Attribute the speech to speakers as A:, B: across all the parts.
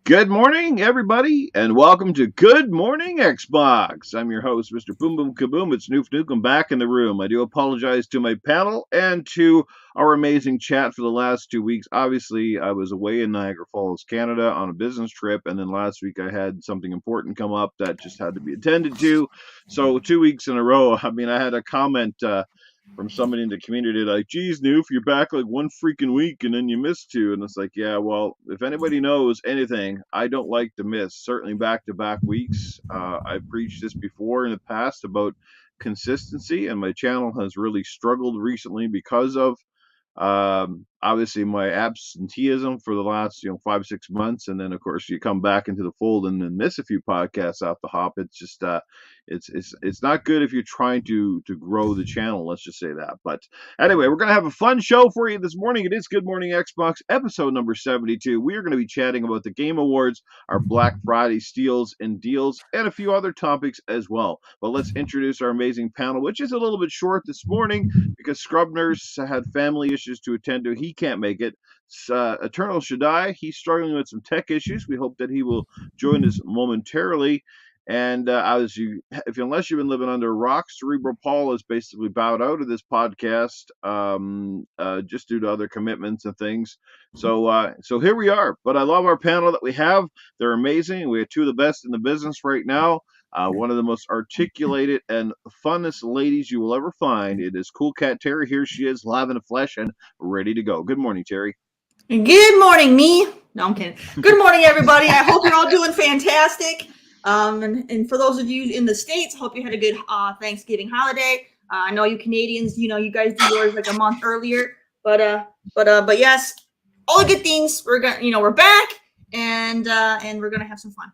A: Good morning, everybody, and welcome to Good Morning Xbox. I'm your host, Mr. Boom Boom Kaboom. It's Noof Nuke. I'm back in the room. I do apologize to my panel and to our amazing chat for the last 2 weeks. Obviously, I was away in Niagara Falls, Canada on a business trip, and then last week I had something important come up that just had to be attended to. So 2 weeks in a row, I had a comment from somebody in the community like, geez, Noof, you're back like one freaking week and then you missed two. And it's like, yeah, well, if anybody knows anything, I don't like to miss, certainly back to back weeks. I've preached this before in the past about consistency, and my channel has really struggled recently because of obviously my absenteeism for the last 5-6 months, and then of course you come back into the fold and then miss a few podcasts off the hop. It's just it's not good if you're trying to grow the channel, let's just say that. But anyway, we're gonna have a fun show for you this morning. It is Good Morning Xbox, episode number 72. We are going to be chatting about the Game Awards, our Black Friday steals and deals, and a few other topics as well. But let's introduce our amazing panel, which is a little bit short this morning because Scrub Nurse had family issues to attend to. He can't make it. Eternal Shaddai, he's struggling with some tech issues. We hope that he will join us momentarily. And unless you've been living under a rock, Cerebral Paul has basically bowed out of this podcast just due to other commitments and things. So here we are. But I love our panel that we have. They're amazing. We have two of the best in the business right now. One of the most articulated and funnest ladies you will ever find. It is cool Cat Terri. Here she is, live in the flesh and ready to go. Good morning, Terri.
B: Good morning, me. No, I'm kidding. Good morning, everybody. I hope you're all doing fantastic. And for those of you in the States, hope you had a good Thanksgiving holiday. I know you Canadians, you guys do yours like a month earlier. But yes, all the good things. We're back, and we're gonna have some fun.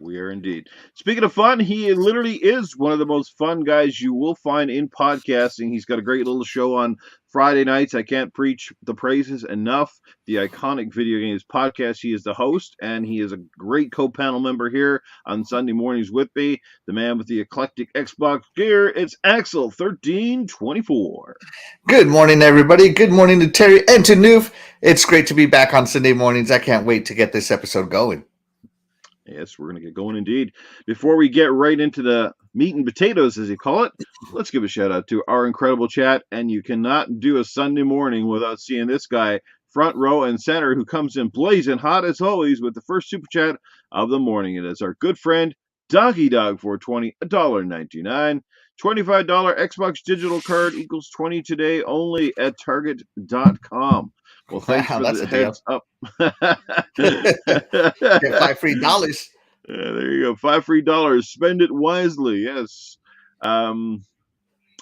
A: We are indeed. Speaking of fun, he literally is one of the most fun guys you will find in podcasting. He's got a great little show on Friday nights. I can't preach the praises enough. The iconic Video Games Podcast. He is the host, and he is a great co-panel member here on Sunday mornings with me. The man with the eclectic Xbox gear. It's Axel1324.
C: Good morning, everybody. Good morning to Terri and to Noof. It's great to be back on Sunday mornings. I can't wait to get this episode going.
A: Yes, we're going to get going indeed. Before we get right into the meat and potatoes, as you call it, let's give a shout out to our incredible chat. And you cannot do a Sunday morning without seeing this guy front row and center, who comes in blazing hot as always with the first super chat of the morning. It is our good friend Doggy Dog 420, $1.99. $25 Xbox digital card equals 20 today only at Target.com. Well, thanks for the heads up.
C: Get $5 free.
A: Yeah, there you go. $5 free. Spend it wisely. Yes. All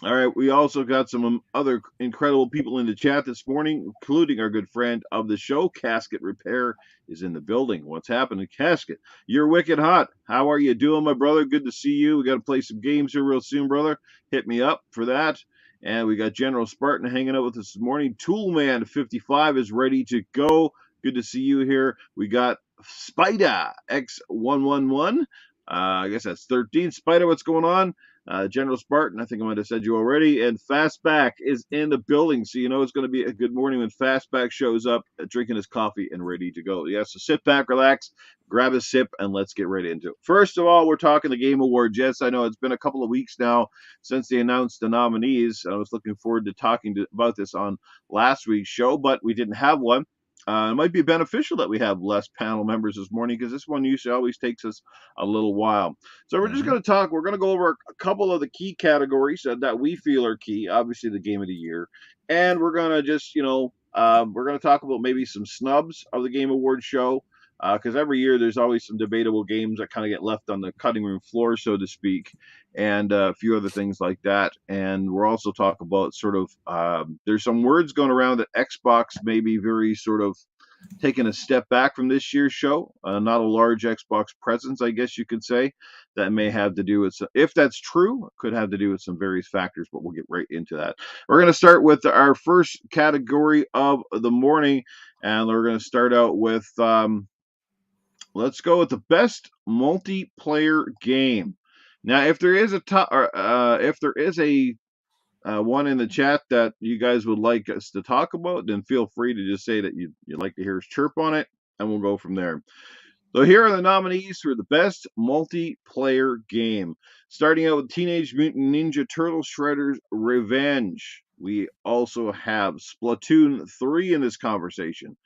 A: right. We also got some other incredible people in the chat this morning, including our good friend of the show, Casket Repair, is in the building. What's happening, Casket? You're wicked hot. How are you doing, my brother? Good to see you. We got to play some games here real soon, brother. Hit me up for that. And we got General Spartan hanging out with us this morning. Toolman55 is ready to go. Good to see you here. We got Spider X111. I guess that's 13. Spider, what's going on? General Spartan, I think I might have said you already. And Fastback is in the building. So you know it's going to be a good morning when Fastback shows up, drinking his coffee and ready to go. Yeah, so sit back, relax, grab a sip, and let's get right into it. First of all, we're talking the Game Awards. Yes, I know it's been a couple of weeks now since they announced the nominees. I was looking forward to talking about this on last week's show, but we didn't have one. It might be beneficial that we have less panel members this morning because this one usually always takes us a little while. So we're just going to talk. We're going to go over a couple of the key categories that we feel are key. Obviously, the Game of the Year, and we're going to just we're going to talk about maybe some snubs of the Game Awards show. Because every year there's always some debatable games that kind of get left on the cutting room floor, so to speak, and a few other things like that. And we'll also talk about sort of there's some words going around that Xbox may be very sort of taking a step back from this year's show. Not a large Xbox presence, I guess you could say. That may have to do with, if that's true, could have to do with some various factors, but we'll get right into that. We're going to start with our first category of the morning, and we're going to start out with let's go with the best multiplayer game. Now, if there is a one in the chat that you guys would like us to talk about, then feel free to just say that you'd like to hear us chirp on it, and we'll go from there. So here are the nominees for the best multiplayer game. Starting out with Teenage Mutant Ninja Turtle Shredder's Revenge. We also have Splatoon 3 in this conversation.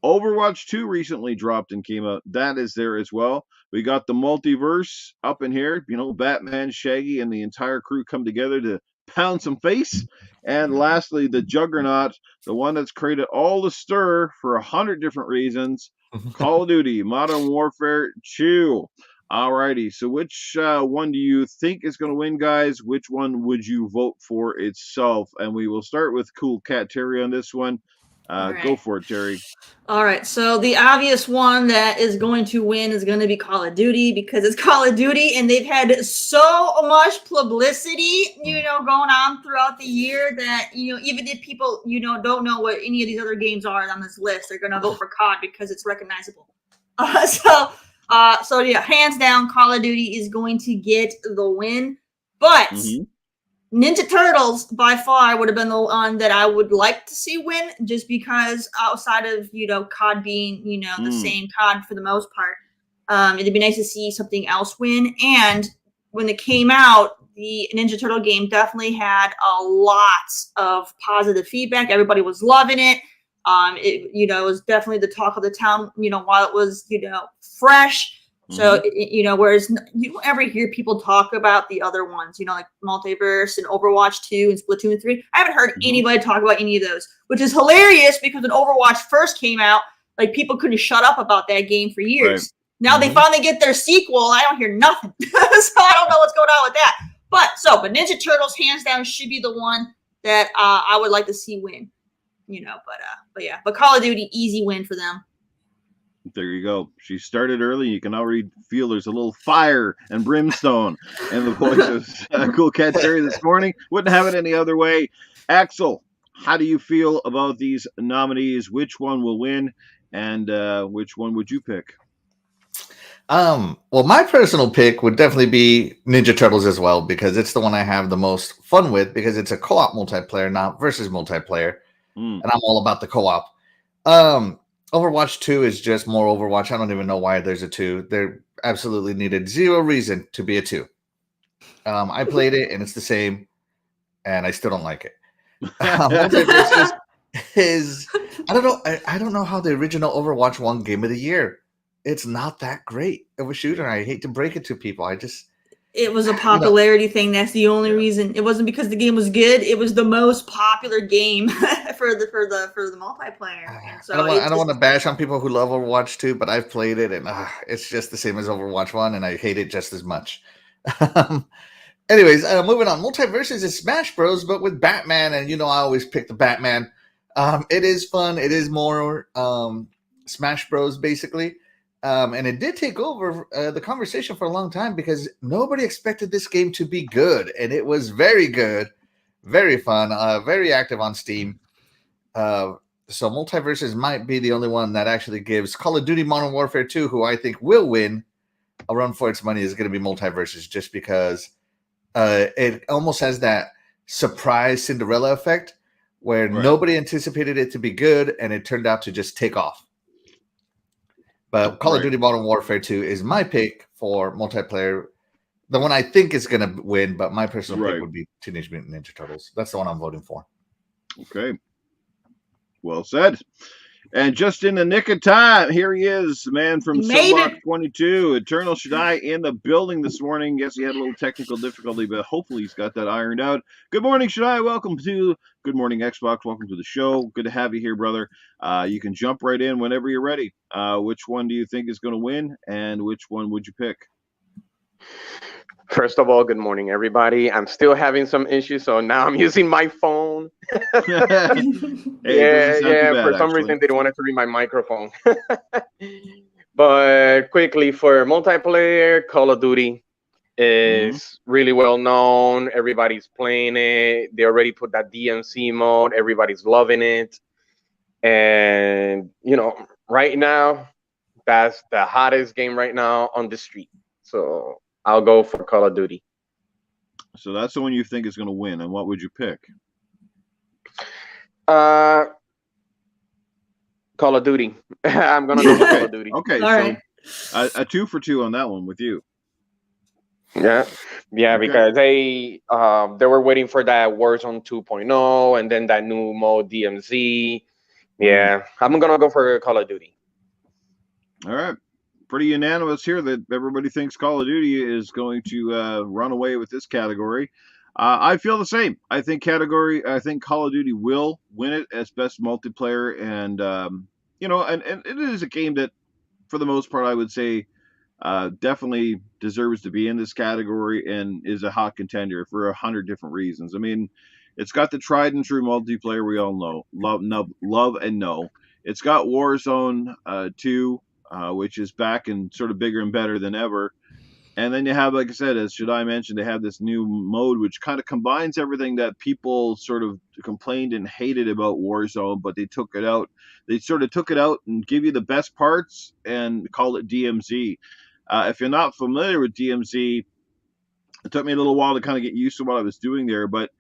A: Overwatch 2 recently dropped and came out. That is there as well. We got the multiverse up in here. Batman, Shaggy, and the entire crew come together to pound some face. And lastly, the Juggernaut, the one that's created all the stir for 100 different reasons. Call of Duty Modern Warfare 2. Alrighty, so which one do you think is going to win, guys? Which one would you vote for itself? And we will start with cool Cat Terri on this one. Go for it, Terri.
B: All right, so the obvious one that is going to win is going to be Call of Duty because it's Call of Duty and they've had so much publicity, going on throughout the year that, even if people, don't know what any of these other games are on this list, they're going to vote for COD because it's recognizable. So yeah, hands down, Call of Duty is going to get the win, but Ninja Turtles by far would have been the one that I would like to see win, just because outside of COD being the same COD for the most part, it'd be nice to see something else win. And when it came out, the Ninja Turtle game definitely had a lot of positive feedback. Everybody was loving it. It was definitely the talk of the town. While it was fresh. So, whereas you don't ever hear people talk about the other ones, like Multiverse and Overwatch 2 and Splatoon 3. I haven't heard anybody talk about any of those, which is hilarious because when Overwatch first came out, like people couldn't shut up about that game for years. Right. Now they finally get their sequel. I don't hear nothing. So I don't know what's going on with that. But Ninja Turtles hands down should be the one that I would like to see win, but Call of Duty, easy win for them.
A: There you go. She started early. You can already feel there's a little fire and brimstone in the voice of Cool Cat Terri this morning. Wouldn't have it any other way. Axel, how do you feel about these nominees? Which one will win, and which one would you pick?
C: Well, my personal pick would definitely be Ninja Turtles as well, because it's the one I have the most fun with, because it's a co-op multiplayer, not versus multiplayer, and I'm all about the co-op. Overwatch 2 is just more Overwatch. I don't even know why there's a 2. There absolutely needed zero reason to be a 2. I played it, and it's the same, and I still don't like it. Multiverse is I don't know. I don't know how the original Overwatch won Game of the Year. It's not that great of a shooter. I hate to break it to people.
B: It was a popularity thing. That's the only reason. It wasn't because the game was good. It was the most popular game for the multiplayer. So
C: I don't want to bash on people who love Overwatch 2, but I've played it and it's just the same as Overwatch 1, and I hate it just as much. Anyways, moving on. Multiverses is Smash Bros, but with Batman, and I always pick the Batman. It is fun. It is more Smash Bros, basically. And it did take over the conversation for a long time because nobody expected this game to be good. And it was very good, very fun, very active on Steam. So Multiverses might be the only one that actually gives Call of Duty Modern Warfare 2, who I think will win a run for its money, is going to be Multiverses, just because it almost has that surprise Cinderella effect where nobody anticipated it to be good and it turned out to just take off. But Call of Duty Modern Warfare 2 is my pick for multiplayer. The one I think is going to win, but my personal pick would be Teenage Mutant Ninja Turtles. That's the one I'm voting for.
A: Okay. Well said. And just in the nick of time, here he is, the man from Sunblock 22, Eternal Shaddai, in the building this morning. Yes, he had a little technical difficulty, but hopefully he's got that ironed out. Good morning, Shaddai. Welcome to Good Morning Xbox. Welcome to the show. Good to have you here, brother. You can jump right in whenever you're ready. Which one do you think is going to win, and which one would you pick?
D: First of all, good morning, everybody. I'm still having some issues, so now I'm using my phone. For some reason, they wanted to read my microphone. But quickly, for multiplayer, Call of Duty is really well known. Everybody's playing it. They already put that DMC mode. Everybody's loving it. And, right now, that's the hottest game right now on the street. So I'll go for Call of Duty.
A: So that's the one you think is going to win. And what would you pick?
D: Call of Duty. I'm going to go Call of Duty.
A: Okay.
B: All right.
A: A 2 for 2 on that one with you.
D: Yeah, yeah,
A: Okay.
D: because they were waiting for that Warzone 2.0 and then that new mode DMZ. Yeah, I'm gonna go for Call of Duty.
A: All right. Pretty unanimous here that everybody thinks Call of Duty is going to run away with this category. I feel the same. I think Call of Duty will win it as best multiplayer, and and it is a game that, for the most part, I would say definitely deserves to be in this category and is a hot contender for 100 different reasons. I mean, it's got the tried and true multiplayer we all love and know. It's got Warzone 2, which is back and sort of bigger and better than ever. And then you have, like I said, as Shaddai mentioned, they have this new mode which kind of combines everything that people sort of complained and hated about Warzone, but they took it out. They sort of took it out and give you the best parts and call it DMZ. If you're not familiar with DMZ, it took me a little while to kind of get used to what I was doing there, but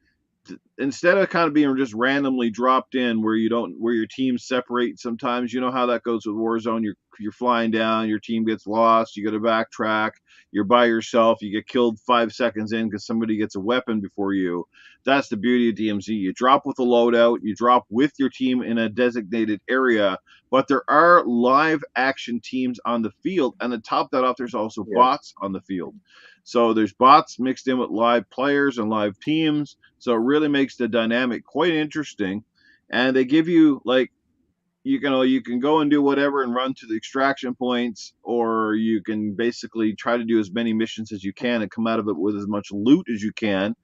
A: instead of kind of being just randomly dropped in where your teams separate sometimes, you know how that goes with Warzone. You're flying down, your team gets lost, you got to backtrack, you're by yourself, you get killed 5 seconds in because somebody gets a weapon before you. That's the beauty of DMZ. You drop with a loadout, you drop with your team in a designated area, but there are live action teams on the field, and to top that off, there's also
D: Yeah.
A: bots on the field. So there's bots mixed in with live players and live teams. So it really makes the dynamic quite interesting. And they give you you can go and do whatever and run to the extraction points, or you can basically try to do as many missions as you can and come out of it with as much loot as you can.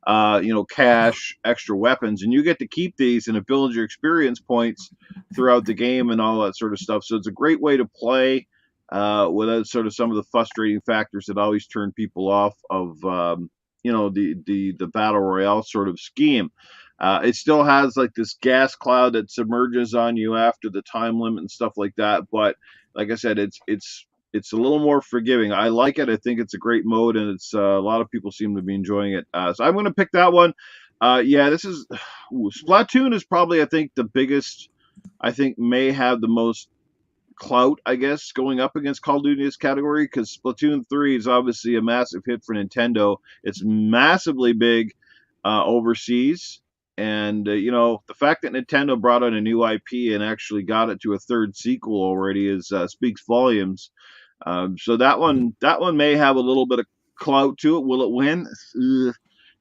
A: Cash, extra weapons, and you get to keep these and it builds your experience points throughout the game and all that sort of stuff. So it's a great way to play without sort of some of the frustrating factors that always turn people off of the battle royale sort of scheme. It still has like this gas cloud that submerges on you after the time limit and stuff like that. But like I said, it's a little more forgiving. I like it. I think it's a great mode, and it's a lot of people seem to be enjoying it. So I'm going to pick that one. This is Splatoon is probably, I think, the biggest. I think may have the most clout, I guess, going up against Call of Duty in this category, because Splatoon 3 is obviously a massive hit for Nintendo. It's massively big overseas. And, the fact that Nintendo brought out a new IP and actually got it to a third sequel already speaks volumes. So that one may have a little bit of clout to it. Will it win?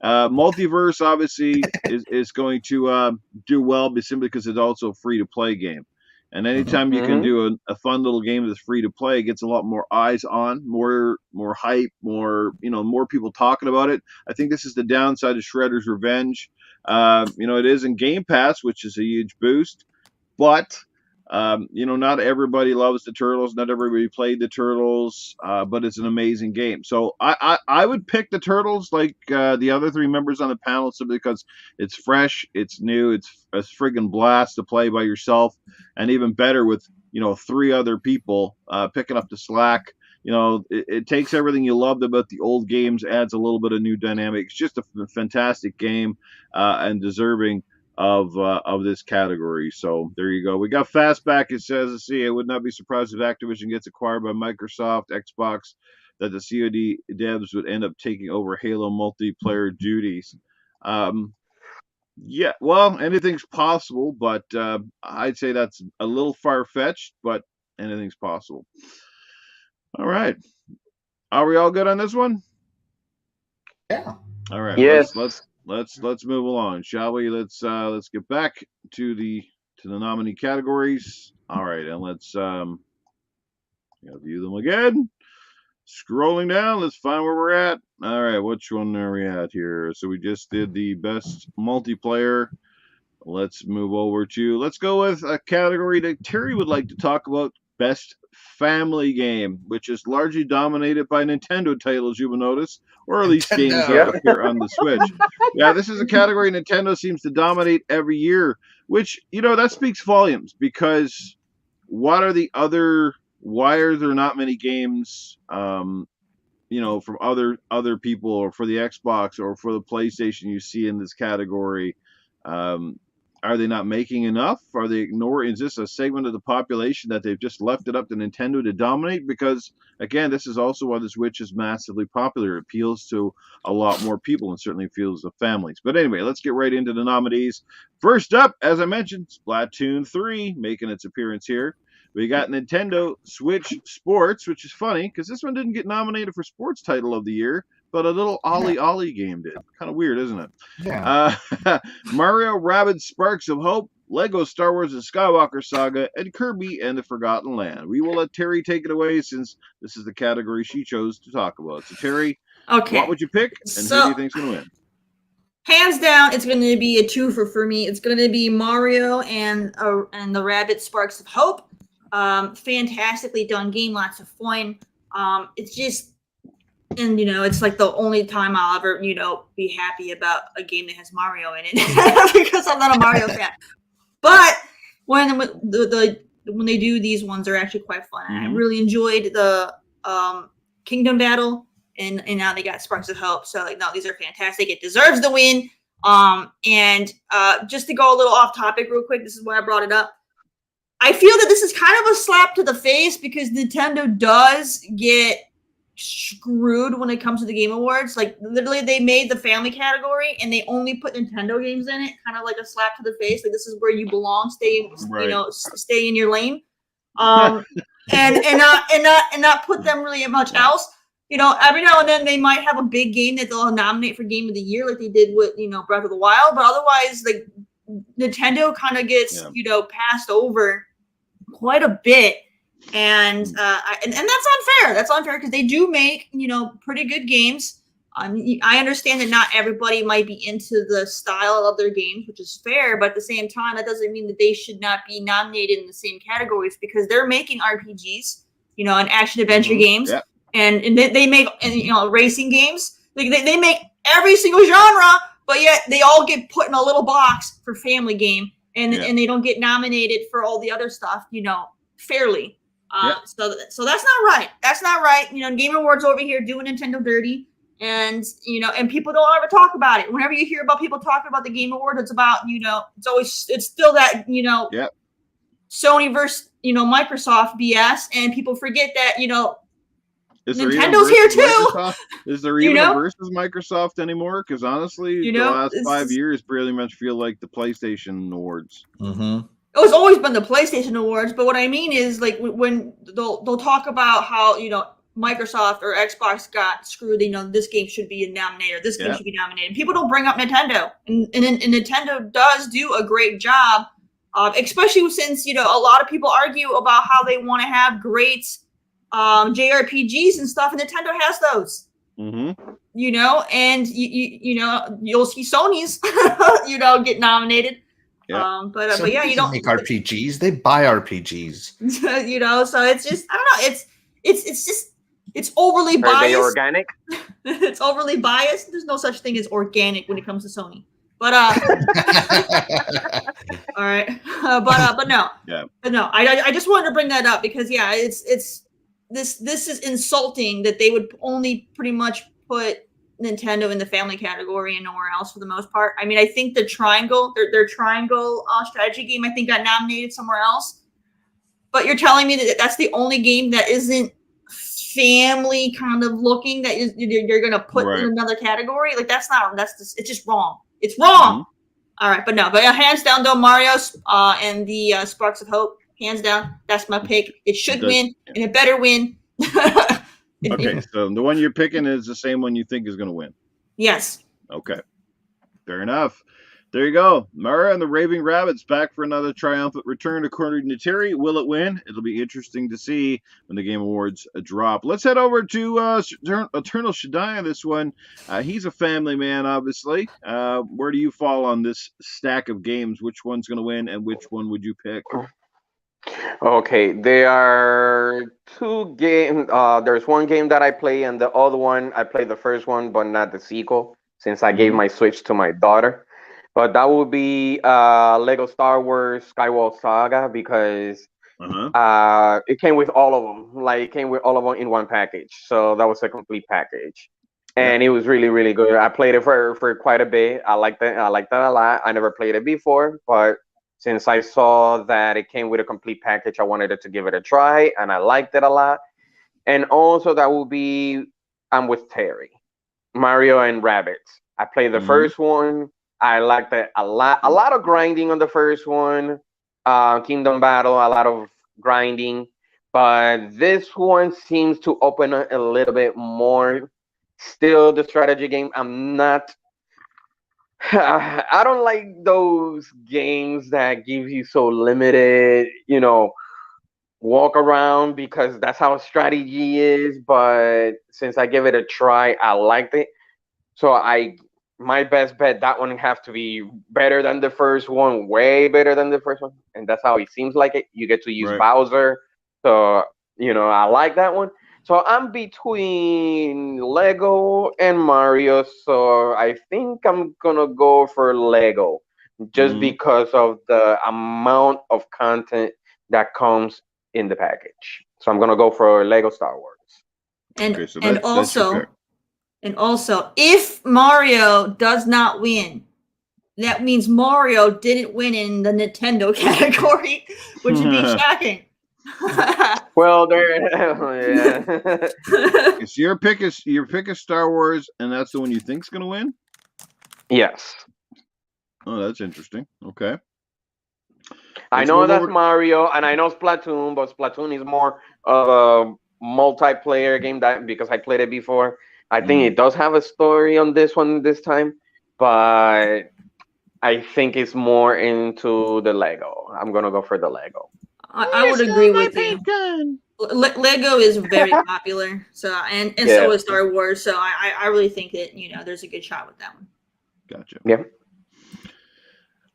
A: Multiverse obviously is going to do well, simply because it's also a free to play game. And anytime you can
D: Mhm.
A: do a fun little game that's free to play, it gets a lot more eyes on, more hype, more people talking about it. I think this is the downside of Shredder's Revenge. It is in Game Pass, which is a huge boost, but not everybody loves the Turtles. Not everybody played the Turtles, but it's an amazing game. So I would pick the Turtles like the other three members on the panel, simply because it's fresh, it's new, it's a friggin' blast to play by yourself, and even better with three other people picking up the slack. It takes everything you loved about the old games, adds a little bit of new dynamic. It's just a fantastic game and deserving of this category. So there you go. We got Fastback. It says, "Let's see, I would not be surprised if Activision gets acquired by Microsoft, Xbox, that the COD devs would end up taking over Halo multiplayer duties." Yeah, well, anything's possible, but I'd say that's a little far fetched, but anything's possible. All right, are we all good on this one?
C: Yeah.
A: All right,
D: Yes.
A: let's move along, shall we? Let's get back to the nominee categories. All right, and let's view them again. Scrolling down, let's find where we're at. All right, which one are we at here? So we just did the best multiplayer. Let's go with a category that Terry would like to talk about: best family game, which is largely dominated by Nintendo titles, you will notice, or at least games that
D: Yeah.
A: appear on the Switch. Yeah, this is a category Nintendo seems to dominate every year, which, that speaks volumes, because what are the other, why are there not many games, from other people, or for the Xbox or for the PlayStation, you see in this category? Are they not making enough? Are they ignoring? Is this a segment of the population that they've just left it up to Nintendo to dominate? Because again, this is also why the Switch is massively popular. It appeals to a lot more people and certainly appeals to families. But anyway, let's get right into the nominees. First up, as I mentioned, Splatoon 3 making its appearance here. We got Nintendo Switch Sports, which is funny because this one didn't get nominated for Sports Title of the Year, but a little Ollie Ollie game did. Kind of weird, isn't it?
C: Yeah.
A: Mario Rabbids Sparks of Hope, Lego Star Wars The Skywalker Saga, and Kirby and the Forgotten Land. We will let Terry take it away since this is the category she chose to talk about. So, Terry, what would you pick, and who do you think's going to win?
B: Hands down, it's going to be a twofer for me. It's going to be Mario and the Rabbids Sparks of Hope. Fantastically done game, lots of fun. It's just, and it's like the only time I'll ever be happy about a game that has Mario in it because I'm not a Mario fan. But when they do these ones, they're actually quite fun. I really enjoyed the Kingdom Battle, and now they got Sparks of Hope. So these are fantastic. It deserves the win. And just to go a little off topic real quick, this is why I brought it up. I feel that this is kind of a slap to the face because Nintendo does get screwed when it comes to the Game Awards. Like literally they made the family category and they only put Nintendo games in it, kind of like a slap to the face. Like this is where you belong, stay stay in your lane. And not put them really much else. Every now and then they might have a big game that they'll nominate for Game of the Year like they did with Breath of the Wild, but otherwise like Nintendo kind of gets passed over quite a bit, and that's unfair. That's unfair because they do make pretty good games. I understand that not everybody might be into the style of their games, which is fair, but at the same time, that doesn't mean that they should not be nominated in the same categories because they're making RPGs, and action adventure games, and they make racing games. They make every single genre, but yet they all get put in a little box for family game. And they don't get nominated for all the other stuff, fairly. So that's not right. That's not right. Game Awards over here doing Nintendo dirty, and and people don't ever talk about it. Whenever you hear about people talking about the Game Awards, it's about it's still that Sony versus Microsoft BS, and people forget that Nintendo's here too.
A: Microsoft? Is there even a versus Microsoft anymore? Because honestly, the last 5 years pretty much feel like the PlayStation Awards.
B: It's always been the PlayStation Awards, but what I mean is like when they'll talk about how Microsoft or Xbox got screwed. This game should be nominated. This game should be nominated. People don't bring up Nintendo, and Nintendo does do a great job, especially since a lot of people argue about how they want to have great JRPGs and stuff, and Nintendo has those. And you'll see Sony's get nominated. But yeah, you don't
C: make RPGs, they buy RPGs.
B: So it's just I don't know, it's overly biased.
D: Are they organic?
B: It's overly biased. There's no such thing as organic when it comes to Sony. But all right. But no. But no, I just wanted to bring that up because it's this is insulting that they would only pretty much put Nintendo in the family category and nowhere else for the most part. I mean, I think the Triangle, their Triangle strategy game, I think got nominated somewhere else. But you're telling me that that's the only game that isn't family kind of looking that you're going to put in another category? Like it's just wrong. It's wrong. All right, but hands down though, Mario's and the Sparks of Hope. Hands down, that's my pick. It should win, and it better win.
A: Okay, so the one you're picking is the same one you think is going to win.
B: Yes.
A: Okay, fair enough. There you go. Mario and the Raving Rabbids back for another triumphant return according to Terry. Will it win? It'll be interesting to see when the Game Awards drop. Let's head over to Eternal Shaddai on this one. He's a family man, obviously. Where do you fall on this stack of games? Which one's going to win, and which one would you pick?
D: Okay, there are two games. There's one game that I play, and the other one I played the first one, but not the sequel, since I gave my Switch to my daughter. But that would be Lego Star Wars Skywalker Saga because it came with all of them. Like it came with all of them in one package, so that was a complete package. and it was really really good. I played it for quite a bit. I liked it. I liked that a lot. I never played it before, but since I saw that it came with a complete package, I wanted it to give it a try, and I liked it a lot. And also that will be I'm with Terry, Mario and Rabbits. I played the
A: Mhm.
D: first one. I liked it a lot. A lot of grinding on the first one. Kingdom Battle, a lot of grinding. But this one seems to open a little bit more. Still, the strategy game. I'm not. I don't like those games that give you so limited. Walk around because that's how strategy is. But since I give it a try, I liked it. So my best bet that one have to be better than the first one, way better than the first one, and that's how it seems like it. You get to use
A: Right.
D: Bowser, so I like that one. So I'm between Lego and Mario, so I think I'm gonna go for Lego, just
A: Mhm.
D: because of the amount of content that comes in the package. So I'm gonna go for Lego Star Wars.
B: And
A: Okay, so
B: and
A: that's your pick.
B: also, if Mario does not win, that means Mario didn't win in the Nintendo category, which would be shocking.
D: Well, there, yeah.
A: Okay, so your pick is Star Wars, and that's the one you think's gonna win.
D: Yes,
A: Oh, that's interesting. Okay,
D: I
A: let's
D: know
A: move
D: that's
A: over.
D: Mario, and I know Splatoon, but Splatoon is more of a multiplayer game that because I played it before. I think
A: Mm.
D: it does have a story on this one this time, but I think it's more into the Lego. I'm gonna go for the Lego.
B: I would agree with you. Lego is very popular, so and
D: Yeah,
B: so is Star Wars. So I really think that there's a good shot with that one.
A: Gotcha.
D: yeah.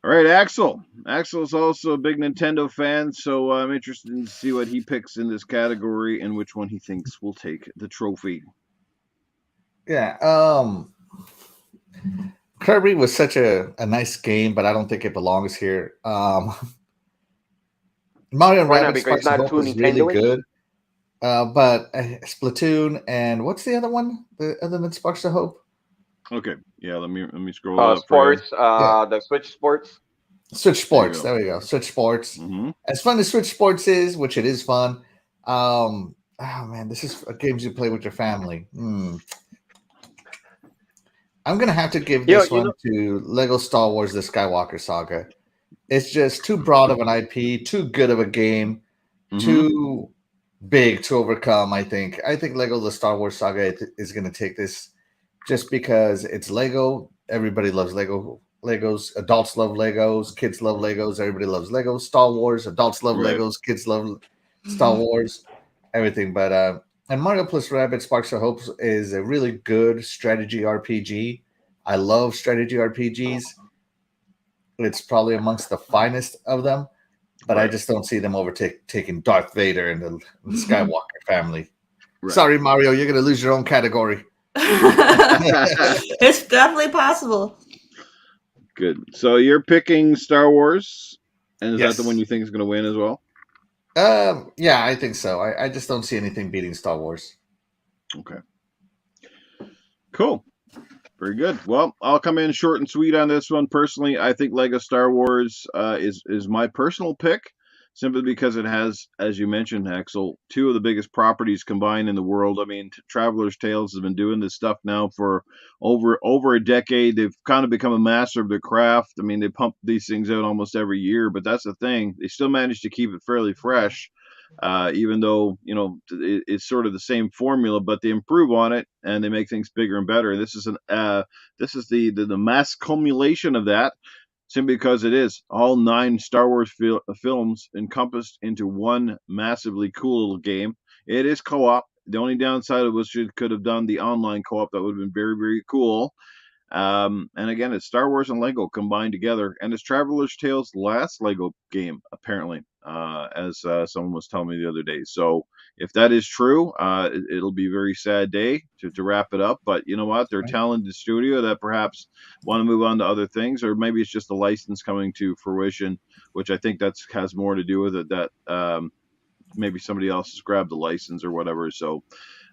A: All right, Axel. Axel's also a big Nintendo fan, so I'm interested to see what he picks in this category and which one he thinks will take the trophy.
C: Yeah. Kirby was such a nice game, but I don't think it belongs here. Mario and
D: Why not?
C: Rabbids
D: Because it's
C: Sparks of
D: not
C: Hope
D: too
C: was really
D: Nintendo-ish.
C: good. But Splatoon and what's the other one? Other than Sparks of Hope?
A: Okay, yeah. Let me scroll it up for you.
D: Sports,
C: Yeah.
D: the Switch Sports.
C: Switch
A: There you
C: Sports.
A: go.
C: There we go. Switch Sports.
A: Mm-hmm.
C: As fun as Switch Sports is, which it is fun. Oh man, this is games you play with your family. I'm gonna have to give
D: Yo,
C: this one to Lego Star Wars: The Skywalker Saga. It's just too broad of an IP, too good of a game,
A: Mm-hmm.
C: too big to overcome. I think Lego: The Star Wars Saga is gonna take this just because it's Lego. Everybody loves Legos. Adults love Legos. Kids love Legos. Everybody loves Legos. Star Wars. Adults love
A: Right.
C: Legos. Kids love Star Wars. Everything. But and Mario plus Rabbids Sparks of Hope is a really good strategy RPG. I love strategy RPGs. It's probably amongst the finest of them. But I
A: Right.
C: just don't see them overtaking Darth Vader and the Skywalker family.
A: Right.
C: Sorry, Mario, you're going to lose your own category.
B: It's definitely possible.
A: Good. So you're picking Star Wars, and is that
C: Yes.
A: the one you think is going to win as well?
C: Yeah, I think so. I just don't see anything beating Star Wars.
A: Okay. Cool. Very good. Well, I'll come in short and sweet on this one. Personally, I think Lego Star Wars is my personal pick, simply because it has, as you mentioned, Axel, two of the biggest properties combined in the world. I mean, Traveler's Tales has been doing this stuff now for over a decade. They've kind of become a master of their craft. I mean, they pump these things out almost every year, but that's the thing. They still manage to keep it fairly fresh. Even though it's sort of the same formula, but they improve on it and they make things bigger and better. This is the mass culmination of that, simply because it is all 9 Star Wars films encompassed into one massively cool little game. It is co-op. The only downside of it was you could have done the online co-op. That would have been very, very cool. And again, it's Star Wars and Lego combined together, and it's Traveler's Tales' last Lego game, apparently, as someone was telling me the other day. So if that is true, it'll be a very sad day to wrap it up. But you know what? They're a talented studio that perhaps want to move on to other things, or maybe it's just a license coming to fruition, which I think has more to do with it. That maybe somebody else has grabbed the license or whatever. So,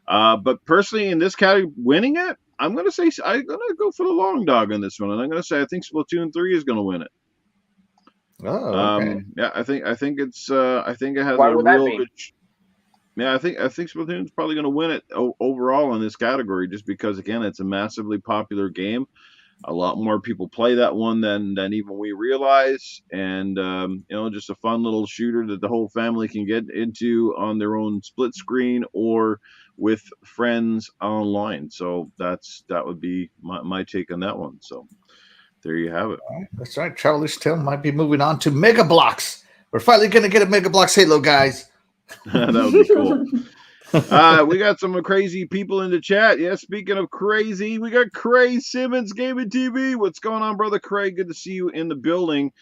A: but personally, in this category, winning it, I'm gonna go for the long dog on this one, and I'm gonna say I think Splatoon 3 is gonna win it.
C: Oh, okay.
A: Yeah, I think it has
D: Why
A: a
D: would that
A: real
D: be?
A: good. Yeah, I think Splatoon's probably going to win it overall in this category, just because again it's a massively popular game. A lot more people play that one than even we realize, and just a fun little shooter that the whole family can get into on their own split screen or with friends online. So that would be my take on that one. So there you have it.
C: All right, that's right. Traveler's Tale might be moving on to Mega Blocks. We're finally going to get a Mega Blocks Halo, guys.
A: That would be cool. We got some crazy people in the chat. Yeah, speaking of crazy, we got Craig Simmons, Gaming TV. What's going on, brother Craig? Good to see you in the building.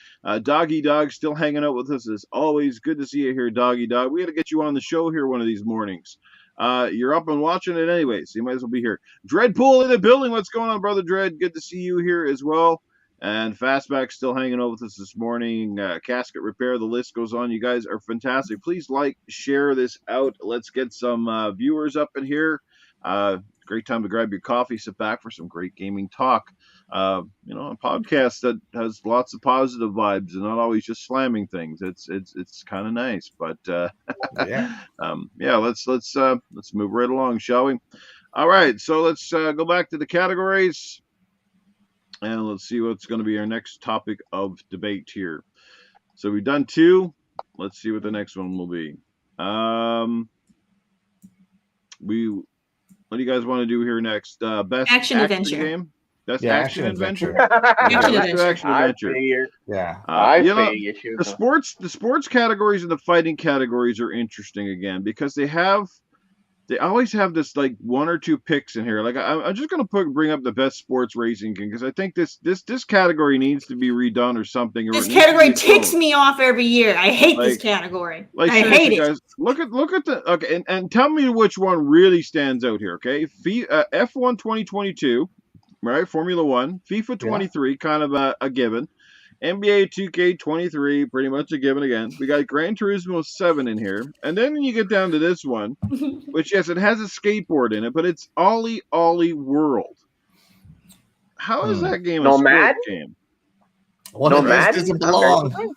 A: Doggy Dog still hanging out with us as always. Good to see you here, Doggy Dog. We got to get you on the show here one of these mornings. You're up and watching it anyway, so you might as well be here. Dreadpool in the building. What's going on, brother Dread? Good to see you here as well. And Fastback still hanging out with us this morning. Casket Repair, the list goes on. You guys are fantastic. Please like, share this out. Let's get some viewers up in here. Great time to grab your coffee, sit back for some great gaming talk. A podcast that has lots of positive vibes and not always just slamming things. It's kind of nice, but let's move right along, shall we? All right, so let's go back to the categories. And let's see what's going to be our next topic of debate here. So we've done 2. Let's see what the next one will be. What do you guys want to do here next? Best
B: action adventure
A: game. Best
C: Yeah,
A: action adventure.
B: Action
A: Let's do
B: adventure.
A: action adventure.
C: Yeah.
D: I figured
A: The sports categories and the fighting categories are interesting again because they always have this like 1 or 2 picks in here. Like I'm just gonna bring up the best sports racing game because I think this category needs to be redone or something. Or
B: This category ticks me off every year. I hate this category. I hate it.
A: Guys, look at the and tell me which one really stands out here. Okay, F1 2022, right? Formula One, FIFA 23, kind of a given. NBA 2K23, pretty much a given again. We got Gran Turismo 7 in here. And then you get down to this one, which, yes, it has a skateboard in it, but it's Ollie Ollie World. How is that game a sports game?
C: One of those doesn't belong.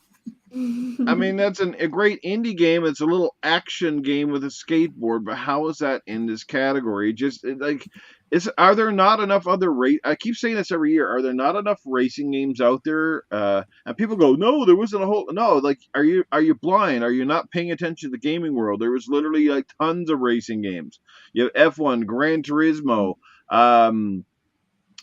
A: I mean, that's a great indie game. It's a little action game with a skateboard, but how is that in this category? Are there not enough other I keep saying this every year. Are there not enough racing games out there? And people go, no, there wasn't a whole. No, like, are you blind? Are you not paying attention to the gaming world? There was literally like tons of racing games. You have F1, Gran Turismo.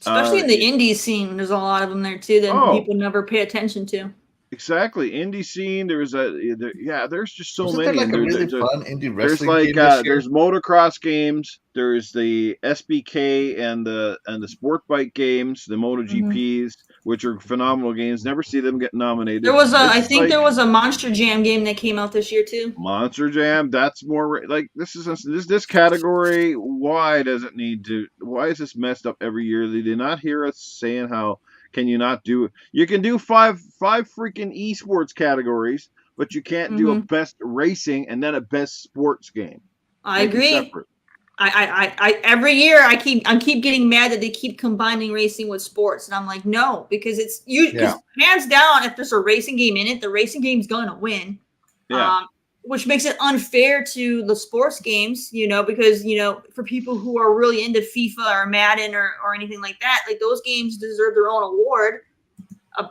B: Especially in the indie scene, there's a lot of them there too that people never pay attention to.
A: Exactly, indie scene. There's just so
C: Wasn't
A: many.
C: There like a really fun indie wrestling game this year?
A: There's motocross games. There's the SBK and the sport bike games, the MotoGPs, which are phenomenal games. Never see them get nominated.
B: There was there was a Monster Jam game that came out this year too.
A: Monster Jam. That's more like this category. Why does it need to? Why is this messed up every year? They did not hear us saying how. Can you not do it? You can do five freaking esports categories, but you can't do a best racing and then a best sports game.
B: I agree. I every year I keep getting mad that they keep combining racing with sports, and I'm like, no, because it's hands down, if there's a racing game in it, the racing game's gonna win.
A: Yeah.
B: Which makes it unfair to the sports games, because, for people who are really into FIFA or Madden or anything like that, like those games deserve their own award.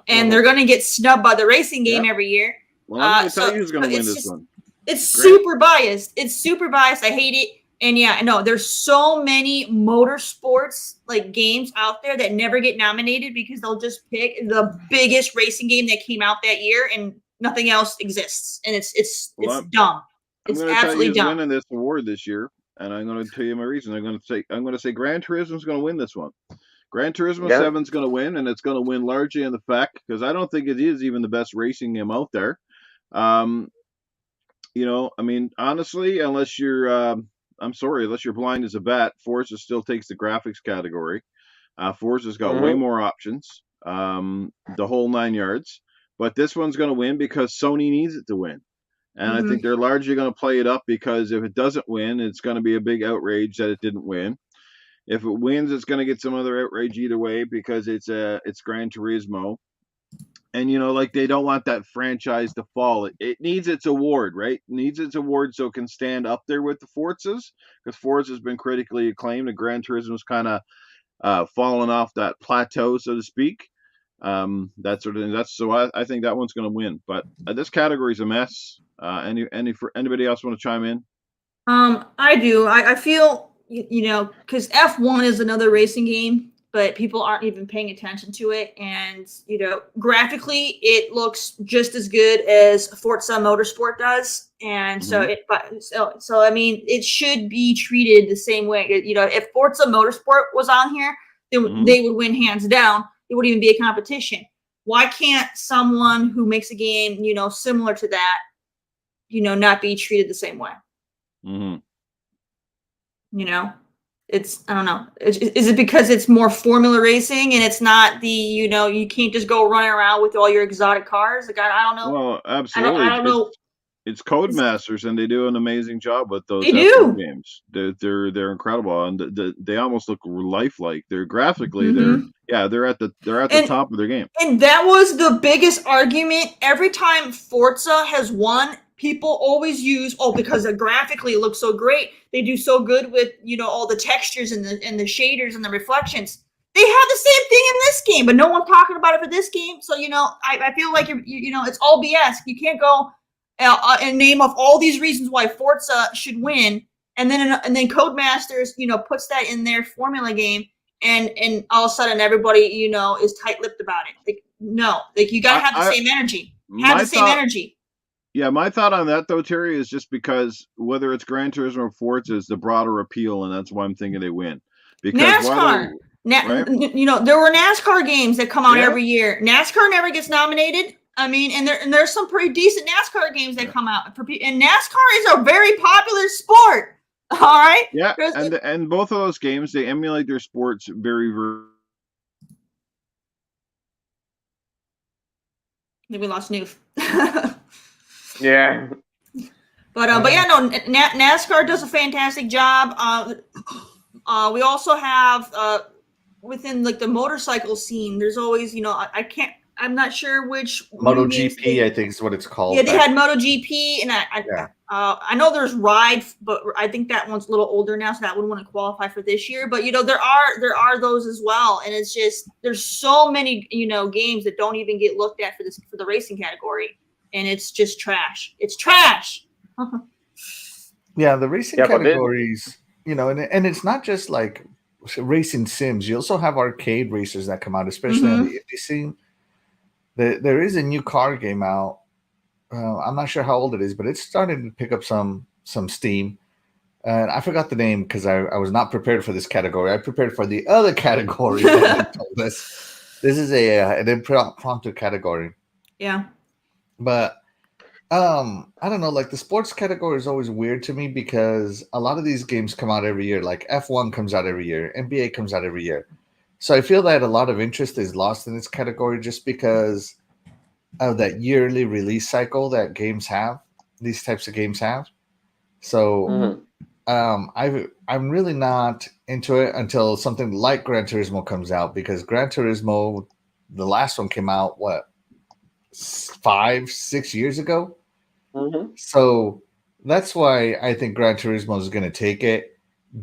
B: And they're going to get snubbed by the racing game every year.
A: Well, I'm going to tell you who's going to win this one.
B: It's super biased. It's super biased. I hate it. And there's so many motorsports like games out there that never get nominated because they'll just pick the biggest racing game that came out that year and nothing else exists, and it's dumb. It's absolutely dumb.
A: I'm winning this award this year, and I'm going to tell you my reason. I'm going to say Gran Turismo is going to win this one. Gran Turismo 7 is going to win, and it's going to win largely in the fact because I don't think it is even the best racing game out there. I mean, honestly, unless you're blind as a bat, Forza still takes the graphics category. Forza's got way more options, the whole 9 yards. But this one's going to win because Sony needs it to win. And I think they're largely going to play it up because if it doesn't win, it's going to be a big outrage that it didn't win. If it wins, it's going to get some other outrage either way because it's Gran Turismo. And like they don't want that franchise to fall. It needs its award, right? It needs its award so it can stand up there with the Forzas, because Forza's been critically acclaimed, and Gran Turismo's kind of fallen off that plateau, so to speak. That sort of thing. I think that one's going to win. But this category's a mess. Anybody else want to chime in?
B: I do. I feel because F1 is another racing game, but people aren't even paying attention to it. And, graphically, it looks just as good as Forza Motorsport does. And so I mean, it should be treated the same way. If Forza Motorsport was on here, they would win hands down. It wouldn't even be a competition. Why can't someone who makes a game, similar to that, not be treated the same way?
A: Mm-hmm.
B: It's, I don't know. Is it because it's more formula racing and it's not the, you can't just go running around with all your exotic cars? Like, I don't know.
A: Well, absolutely.
B: I don't know.
A: It's Codemasters, and they do an amazing job with those
B: They do.
A: games. They're incredible, and they almost look lifelike. They're graphically,
B: Mhm.
A: they're at the top of their game.
B: And that was the biggest argument. Every time Forza has won, people always use, because graphically it looks so great. They do so good with, all the textures and the shaders and the reflections. They have the same thing in this game, but no one's talking about it for this game. So, I feel like it's all BS. You can't go and name off all these reasons why Forza should win, and then Codemasters, puts that in their formula game, and all of a sudden everybody, is tight-lipped about it. Like, no, like you gotta have the same energy. Energy.
A: Yeah, my thought on that though, Terry, is just because whether it's Gran Turismo or Forza is the broader appeal, and that's why I'm thinking they win. Because
B: NASCAR. Right? There were NASCAR games that come out every year. NASCAR never gets nominated. I mean, and there's some pretty decent NASCAR games that come out. And NASCAR is a very popular sport. All right.
A: Yeah, and both of those games, they emulate their sports very, very.
B: I think we lost Noof.
D: Yeah.
B: But yeah, no, NASCAR does a fantastic job. We also have within like the motorcycle scene, there's always, I'm not sure which
C: MotoGP, I think is what it's called.
B: Yeah, they had MotoGP, and I know there's Ride, but I think that one's a little older now, so that one wouldn't qualify for this year. But there are those as well, and it's just there's so many games that don't even get looked at for the racing category, and it's just trash. It's trash.
C: Yeah, the racing categories, and it's not just like racing sims. You also have arcade racers that come out, especially on the indie scene. There is a new car game out. I'm not sure how old it is, but it's starting to pick up some steam. And I forgot the name because I was not prepared for this category. I prepared for the other category. This is an impromptu category.
B: Yeah.
C: But I don't know. Like the sports category is always weird to me because a lot of these games come out every year. Like F1 comes out every year. NBA comes out every year. So I feel that a lot of interest is lost in this category just because of that yearly release cycle that games have. These types of games have. So I'm really not into it until something like Gran Turismo comes out, because Gran Turismo, the last one came out, 5-6 years ago? So that's why I think Gran Turismo is going to take it.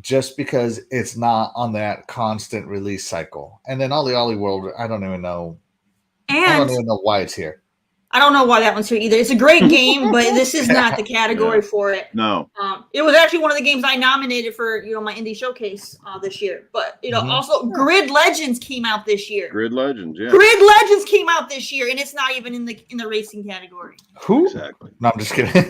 C: Just because it's not on that constant release cycle. And then Ollie World, I don't even know. I don't even know why it's here.
B: I don't know why that one's here either. It's a great game, but this is not the category for it.
A: No.
B: It was actually one of the games I nominated for, my indie showcase this year. But, also Grid Legends came out this year.
A: Grid Legends, yeah.
B: Grid Legends came out this year, and it's not even in the racing category.
C: Who?
A: Exactly.
C: No, I'm just kidding.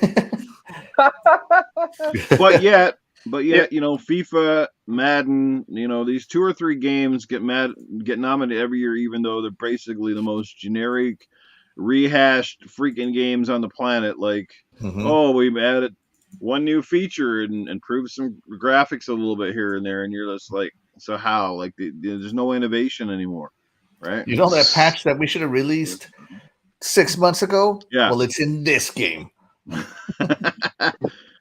A: But yet, FIFA, Madden, these 2 or 3 games get nominated every year, even though they're basically the most generic, rehashed freaking games on the planet. Like, we've added one new feature and improved some graphics a little bit here and there, and you're just like, so how? Like, there's no innovation anymore, right?
C: You know that patch that we should have released 6 months ago?
A: Yeah.
C: Well, it's in this game.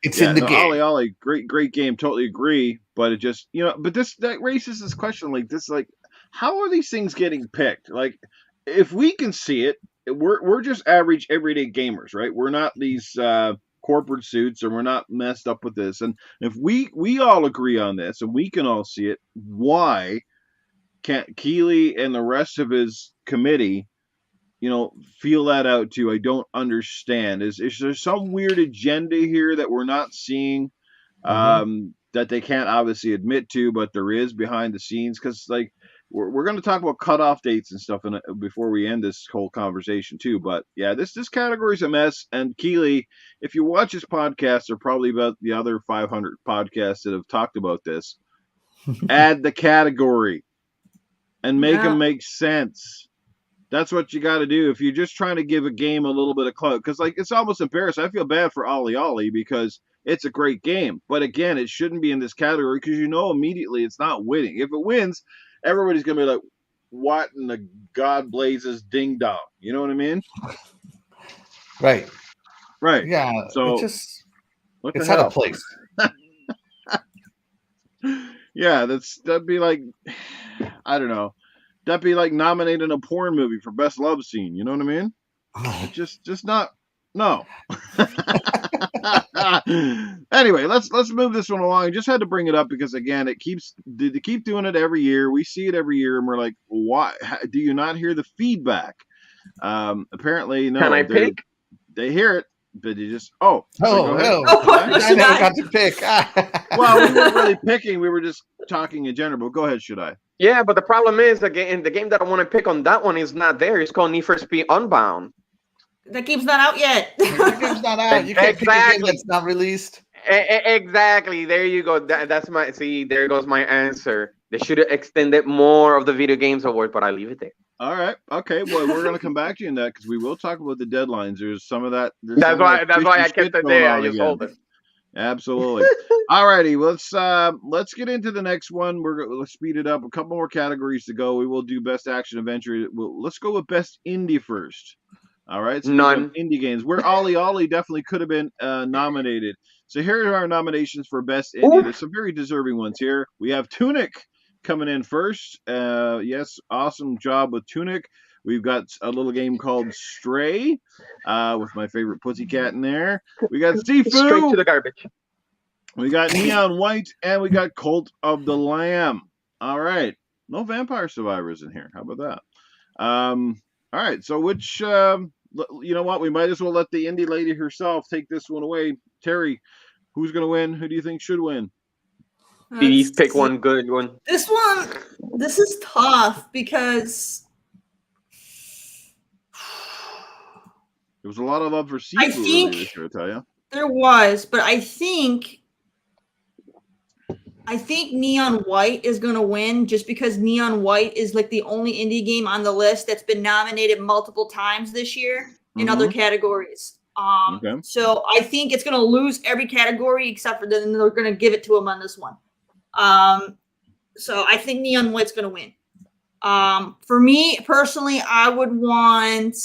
C: It's in the game.
A: Ollie, great game. Totally agree. but it just, but that raises this question, like this, like, how are these things getting picked? Like, if we can see it, we're just average everyday gamers, right? We're not these corporate suits, and we're not messed up with this. And if we all agree on this, and we can all see it, why can't Keeley and the rest of his committee, feel that out too? I don't understand. Is there some weird agenda here that we're not seeing, that they can't obviously admit to, but there is behind the scenes? Because, like, we're going to talk about cutoff dates and stuff before we end this whole conversation too. But yeah, this category's a mess. And Keeley, if you watch his podcast, or probably about the other 500 podcasts that have talked about this, add the category and make them make sense. That's what you got to do if you're just trying to give a game a little bit of clout. Because, like, it's almost embarrassing. I feel bad for Ollie because it's a great game. But again, it shouldn't be in this category because immediately it's not winning. If it wins, everybody's going to be like, what in the God blazes ding dong? You know what I mean?
C: Right.
A: Yeah. So
C: it's out of place.
A: Yeah, that'd be like, I don't know. That'd be like nominating a porn movie for best love scene. You know what I mean? It's just not. No. Anyway, let's move this one along. I just had to bring it up because, again, they keep doing it every year. We see it every year, and we're like, why? Do you not hear the feedback? Apparently, no.
D: Can I pick?
A: They hear it, but you just
C: I never got to pick.
A: Well, we weren't really picking. We were just talking in general. But go ahead, should I?
D: Yeah, but the problem is, again, the game that I want to pick on that one is not there. It's called Need for Speed Unbound.
B: That game's not out yet.
C: That game's not out. You can't pick a game that's not released.
D: Exactly. There you go. That's my. See, there goes my answer. They should have extended more of the Video Games Award, but I leave it there.
A: All right. Okay. Well, we're going to come back to you in that because we will talk about the deadlines. There's some of that.
D: That's why I kept it there. I just hold it.
A: Absolutely. All righty. Let's get into the next one. Let's speed it up. A couple more categories to go. We will do best action adventure. Let's go with best indie first. All right. So
D: none
A: indie games where Ollie definitely could have been nominated. So here are our nominations for best indie. There's some very deserving ones here. We have Tunic coming in first. Yes, awesome job with Tunic. We've got a little game called Stray, with my favorite pussycat in there. We got Sifu.
D: Straight to the garbage.
A: We got Neon White, and we got Cult of the Lamb. All right. No Vampire Survivors in here. How about that? All right. So which, you know what? We might as well let the indie lady herself take this one away. Terry, who's going to win? Who do you think should win?
D: Please pick one good one.
B: This is tough because
A: there was a lot of love for Sifu earlier this year, I tell you.
B: There was, but I think Neon White is going to win just because Neon White is like the only indie game on the list that's been nominated multiple times this year in other categories. So I think it's going to lose every category except for then they're going to give it to him on this one. So I think Neon White's going to win. For me personally, I would want.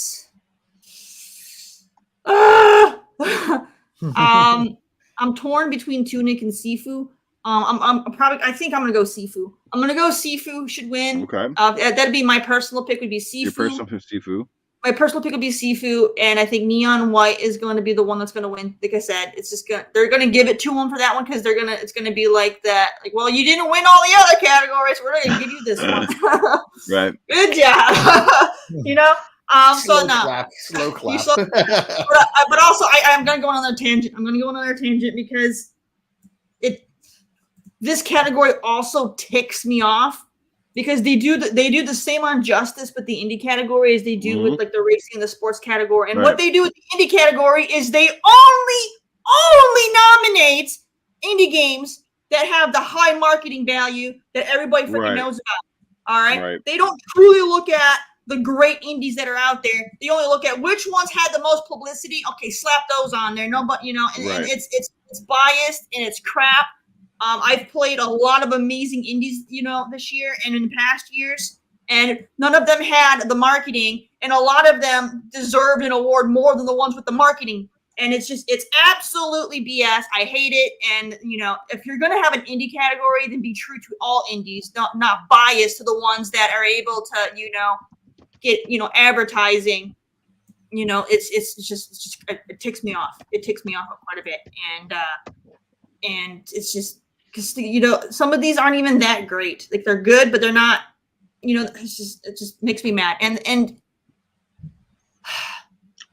B: I'm torn between Tunic and Sifu. I think I'm gonna go Sifu. I'm gonna go Sifu should win.
A: Okay.
B: That'd be my personal pick. Would be Sifu.
A: Your personal pick, Sifu.
B: My personal pick would be Sifu, and I think Neon White is going to be the one that's going to win. Like I said, they're going to give it to him for that one because it's going to be like that. Like, well, you didn't win all the other categories. We're going to give you this one.
A: Right.
B: Good job.
C: Slow clap.
B: But also, I'm going to go on another tangent. I'm going to go on another tangent because this category also ticks me off. Because they do the same on Justice, but the indie category as they do with like the racing and the sports category. And what they do with the indie category is they only nominate indie games that have the high marketing value that everybody freaking knows about. All right? They don't truly look at the great indies that are out there. They only look at which ones had the most publicity. Okay, slap those on there. No, but and it's biased and it's crap. I've played a lot of amazing indies, this year and in past years, and none of them had the marketing, and a lot of them deserved an award more than the ones with the marketing. And it's absolutely BS. I hate it. And if you're gonna have an indie category, then be true to all indies, not biased to the ones that are able to get advertising. It ticks me off. It ticks me off quite a bit. And it's just because some of these aren't even that great. Like, they're good, but they're not. It just makes me mad. And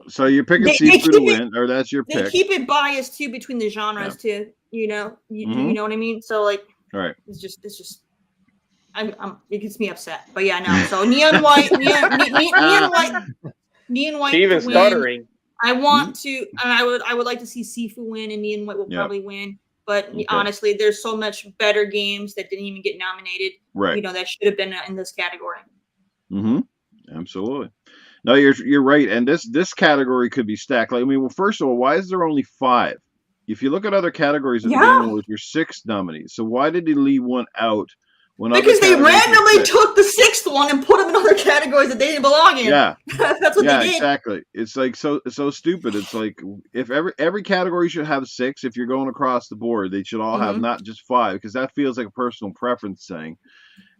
A: so you're picking Sifu to win, or that's your pick.
B: They keep it biased too between the genres too. You know what I mean? So like,
A: all right,
B: it's just it gets me upset. But yeah, no. So neon white, neon white.
D: Even stuttering.
B: I want to, and I would like to see Sifu win, and neon white will probably win. But honestly, there's so much better games that didn't even get nominated.
A: Right.
B: That should have been in this category.
A: Absolutely. No, you're right, and this category could be stacked. Like, I mean, well, first of all, why is there only 5? If you look at other categories, at the beginning was your 6 nominees. So why did he leave one out?
B: Because they randomly took the 6th one and put them in other categories that they didn't belong in.
A: Yeah,
B: that's what they did.
A: Exactly. It's like so stupid. It's like, if every category should have 6. If you're going across the board, they should all have not just 5, because that feels like a personal preference thing.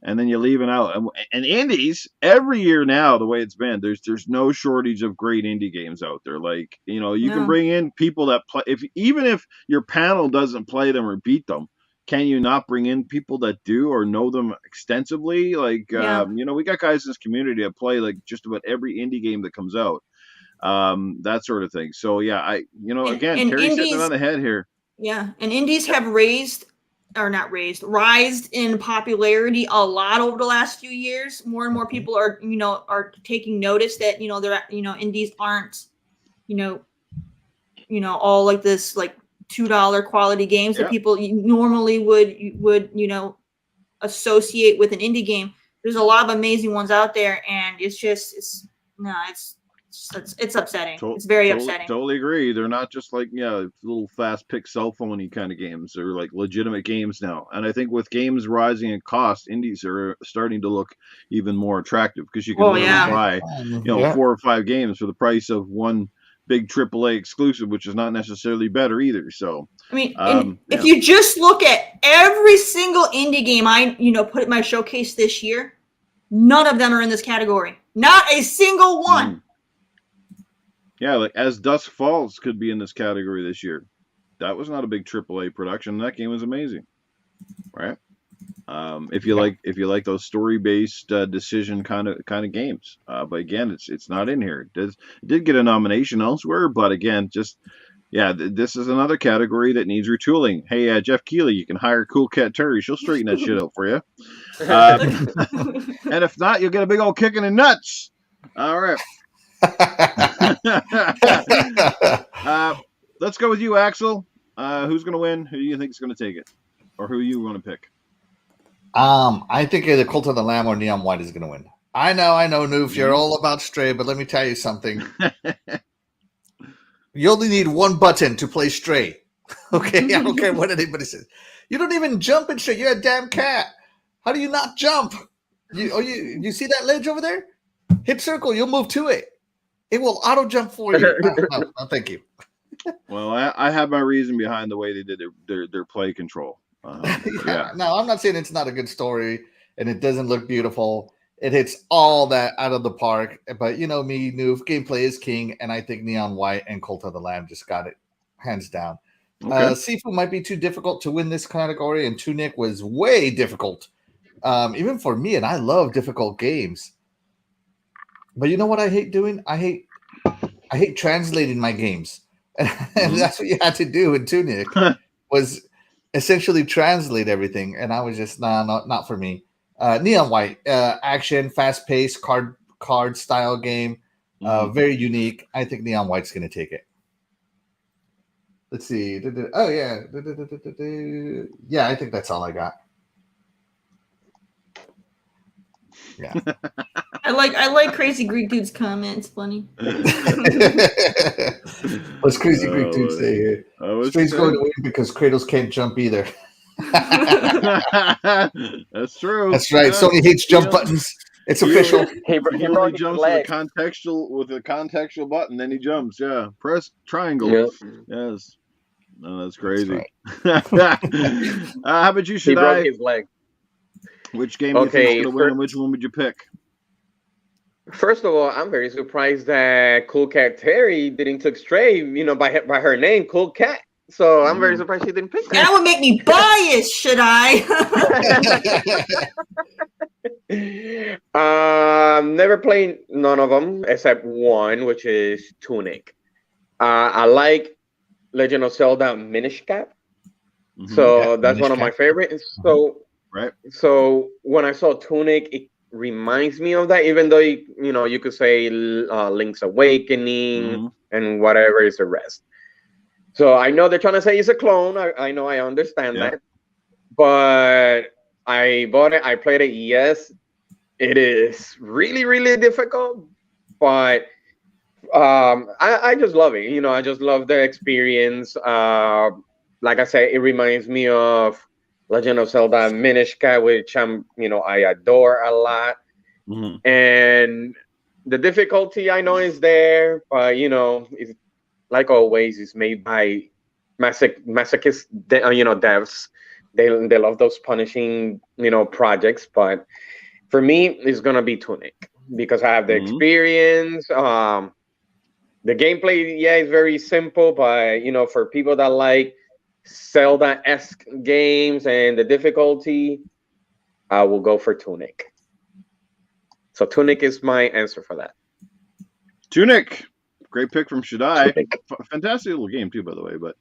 A: And then you're leaving out, and indies every year now, the way it's been, there's no shortage of great indie games out there. Like, you can bring in people that play, even if your panel doesn't play them or beat them, can you not bring in people that do or know them extensively? Like, we got guys in this community that play like just about every indie game that comes out, that sort of thing. So yeah, again, Terry's hitting it on the head here.
B: Yeah, and indies have rised in popularity a lot over the last few years. More and more people are taking notice that they're indies aren't all like this, like $2 quality games that people normally would associate with an indie game. There's a lot of amazing ones out there, and it's upsetting. It's very upsetting.
A: Totally agree. They're not just like little fast pick cell phone-y kind of games. They're like legitimate games now. And I think with games rising in cost, indies are starting to look even more attractive, because you can buy 4 or 5 games for the price of one big AAA exclusive, which is not necessarily better either. So
B: I mean, if you just look at every single indie game I put in my showcase this year, none of them are in this category. Not a single one.
A: Yeah, like As Dusk Falls could be in this category this year. That was not a big AAA production. That game was amazing, right? If you like those story-based decision kind of games, but again, it's not in here. It did get a nomination elsewhere, but again, this is another category that needs retooling. Hey, Jeff Keighley, you can hire cool Cat Terri. She'll straighten that shit out for you. And if not, you'll get a big old kick in the nuts. All right. Let's go with you, Axel. Who's going to win? Who do you think is going to take it, or who you want to pick?
C: I think either Cult of the Lamb or Neon White is going to win. I know, Noof, you're all about Stray, but let me tell you something. You only need one button to play Stray. Okay, I don't care what anybody says. You don't even jump in Stray. You're a damn cat. How do you not jump? You see that ledge over there? Hit circle. You'll move to it. It will auto jump for you. No, thank you.
A: Well, I have my reason behind the way they did their play control.
C: No, I'm not saying it's not a good story and it doesn't look beautiful. It hits all that out of the park. But me, Noof, gameplay is king, and I think Neon White and Cult of the Lamb just got it hands down. Okay. Sifu might be too difficult to win this category, and Tunic was way difficult, even for me, and I love difficult games. But you know what I hate doing? I hate translating my games. And that's what you had to do in Tunic was essentially translate everything. And I was just, not for me. Neon White, action, fast-paced, card style game. Very unique. I think Neon White's going to take it. Let's see. Oh, yeah. Yeah, I think that's all I got. Yeah.
B: I like Crazy Greek Dude's comment. It's funny.
C: What's Crazy Greek Dude say here? Stray's going to win because Kratos can't jump either.
A: That's true.
C: That's right. Sony hates jump buttons. It's official.
D: He
A: He
D: broke
A: only
D: his
A: jumps
D: leg.
A: with a contextual button, then he jumps. Yeah, press triangle.
D: Yeah.
A: Yes. No, that's
C: That's
A: crazy.
C: right.
A: How about you,
D: He broke
A: Shaddai?
D: his leg.
A: Which game do you think is
D: Okay,
A: going to win, and which one would you pick?
D: first of all, I'm very surprised that Cool Cat Terry didn't took Stray, by her name, Cool Cat. So I'm very surprised she didn't pick
B: That would make me biased, should I?
D: that. Never played none of them except one, which is Tunic. I like Legend of Zelda Minish Cap, so that's
C: Minish
D: one of my
C: Cap.
D: favorites. So when I saw Tunic, it reminds me of that, even though you could say Link's Awakening and whatever is the rest. So I know they're trying to say it's a clone. I know, I understand that, but I bought it. I played it. Yes, it is really, really difficult, but I just love it. I just love the experience. Like I said, it reminds me of Legend of Zelda Minish Cap, which I adore a lot. And the difficulty I know is there, but it's like always, it's made by masochist, devs. They love those punishing, projects. But for me, it's gonna be Tunic because I have the experience. The gameplay, yeah, is very simple, but for people that like Zelda-esque games and the difficulty, I will go for Tunic. So Tunic is my answer for that.
A: Tunic, great pick from Shaddai. Fantastic little game too, by the way. But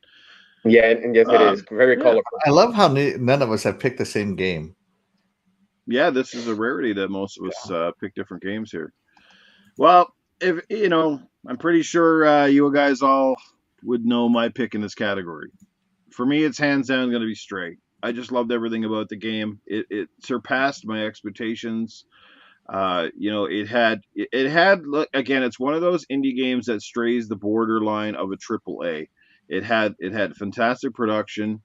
D: yeah, and yes, it is very colorful.
C: I love how none of us have picked the same game.
A: Yeah, this is a rarity that most of us pick different games here. Well, if I'm pretty sure you guys all would know my pick in this category. For me, it's hands down going to be Stray. I just loved everything about the game. It surpassed my expectations. It had again, it's one of those indie games that strays the borderline of a AAA. It had fantastic production,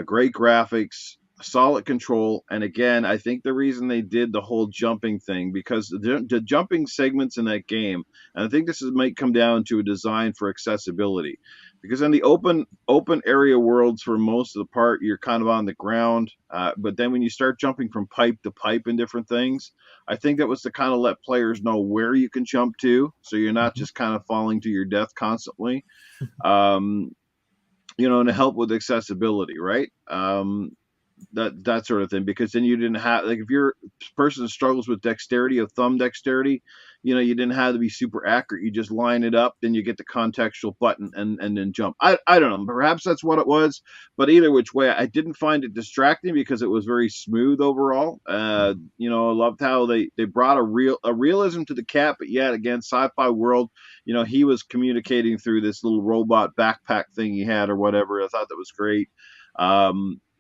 A: great graphics, solid control, and again, I think the reason they did the whole jumping thing because the jumping segments in that game, and I think might come down to a design for accessibility, because in the open area worlds for most of the part you're kind of on the ground, but then when you start jumping from pipe to pipe and different things, I think that was to kind of let players know where you can jump to, so you're not just kind of falling to your death constantly. And to help with accessibility, right? That sort of thing, because then you didn't have, like, if you're a person that struggles with dexterity, of thumb dexterity, you didn't have to be super accurate. You just line it up, then you get the contextual button and then jump. I don't know, perhaps that's what it was, but either which way, I didn't find it distracting because it was very smooth overall. I loved how they brought a realism to the cat, but yet again, sci-fi world. He was communicating through this little robot backpack thing he had or whatever. I thought that was great.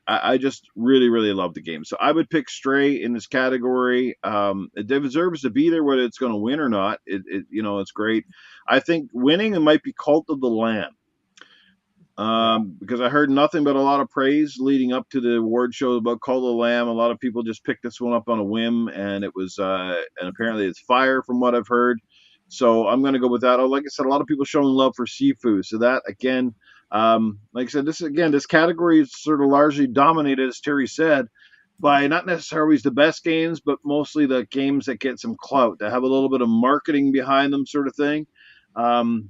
A: I just really, really love the game. So I would pick Stray in this category. It deserves to be there, whether it's going to win or not. It's great. I think winning, it might be Cult of the Lamb. Because I heard nothing but a lot of praise leading up to the award show about Cult of the Lamb. A lot of people just picked this one up on a whim, and it was, and apparently it's fire from what I've heard. So I'm going to go with that. Oh, like I said, a lot of people showing love for Sifu. So that, again, like I said, this category is sort of largely dominated, as Terry said, by not necessarily the best games, but mostly the games that get some clout, that have a little bit of marketing behind them, sort of thing. And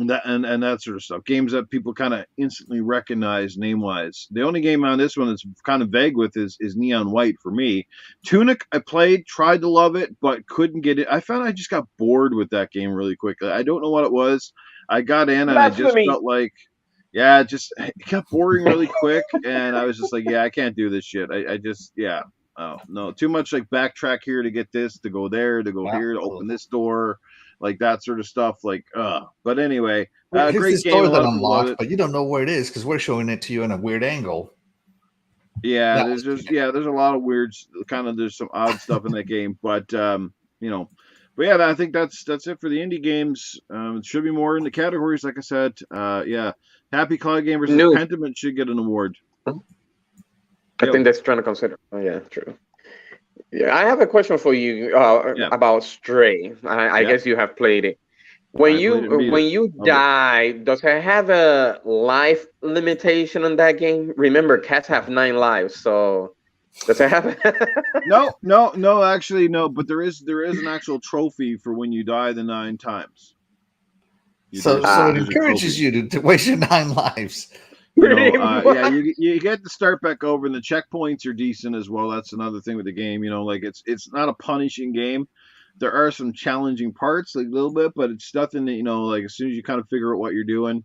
A: that sort of stuff. Games that people kind of instantly recognize name-wise. The only game on this one that's kind of vague with is Neon White for me. Tunic, I played, tried to love it, but couldn't get it. I found I just got bored with that game really quickly. I don't know what it was. I got in and I just felt like, it got boring really quick, and I was just like, I can't do this shit. Oh no, too much like backtrack here to get this, to go there, to go here, to open this door, like that sort of stuff. Like, but anyway,
C: Here's
A: great
C: this
A: game.
C: door that unlocked, but you don't know where it is because we're showing it to you in a weird angle.
A: Yeah, there's a lot of weird, there's some odd stuff in that game, but but yeah, I think that's it for the indie games. It should be more in the categories, like I said. Happy Cloud Game versus Pentiment should get an award.
D: I think that's trying to consider. Oh yeah, true. Yeah, I have a question for you
A: Yeah,
D: about Stray. I
A: yeah.
D: guess you have played it. When
A: I played it and beat it.
D: when you
A: Loved it.
D: die, does it have a life limitation on that game? Remember, cats have 9 lives, so does it have?
A: No, no, no. Actually, no. But there is an actual trophy for when you die the 9 times.
C: So
A: There's a
C: so it
D: Ah,
A: there's a
C: encourages
A: trophy.
C: you to waste your 9 lives.
D: pretty
A: Yeah,
D: much.
A: you get to start back over, and the checkpoints are decent as well. That's another thing with the game. Like it's not a punishing game. There are some challenging parts, like a little bit, but it's nothing that like as soon as you kind of figure out what you're doing,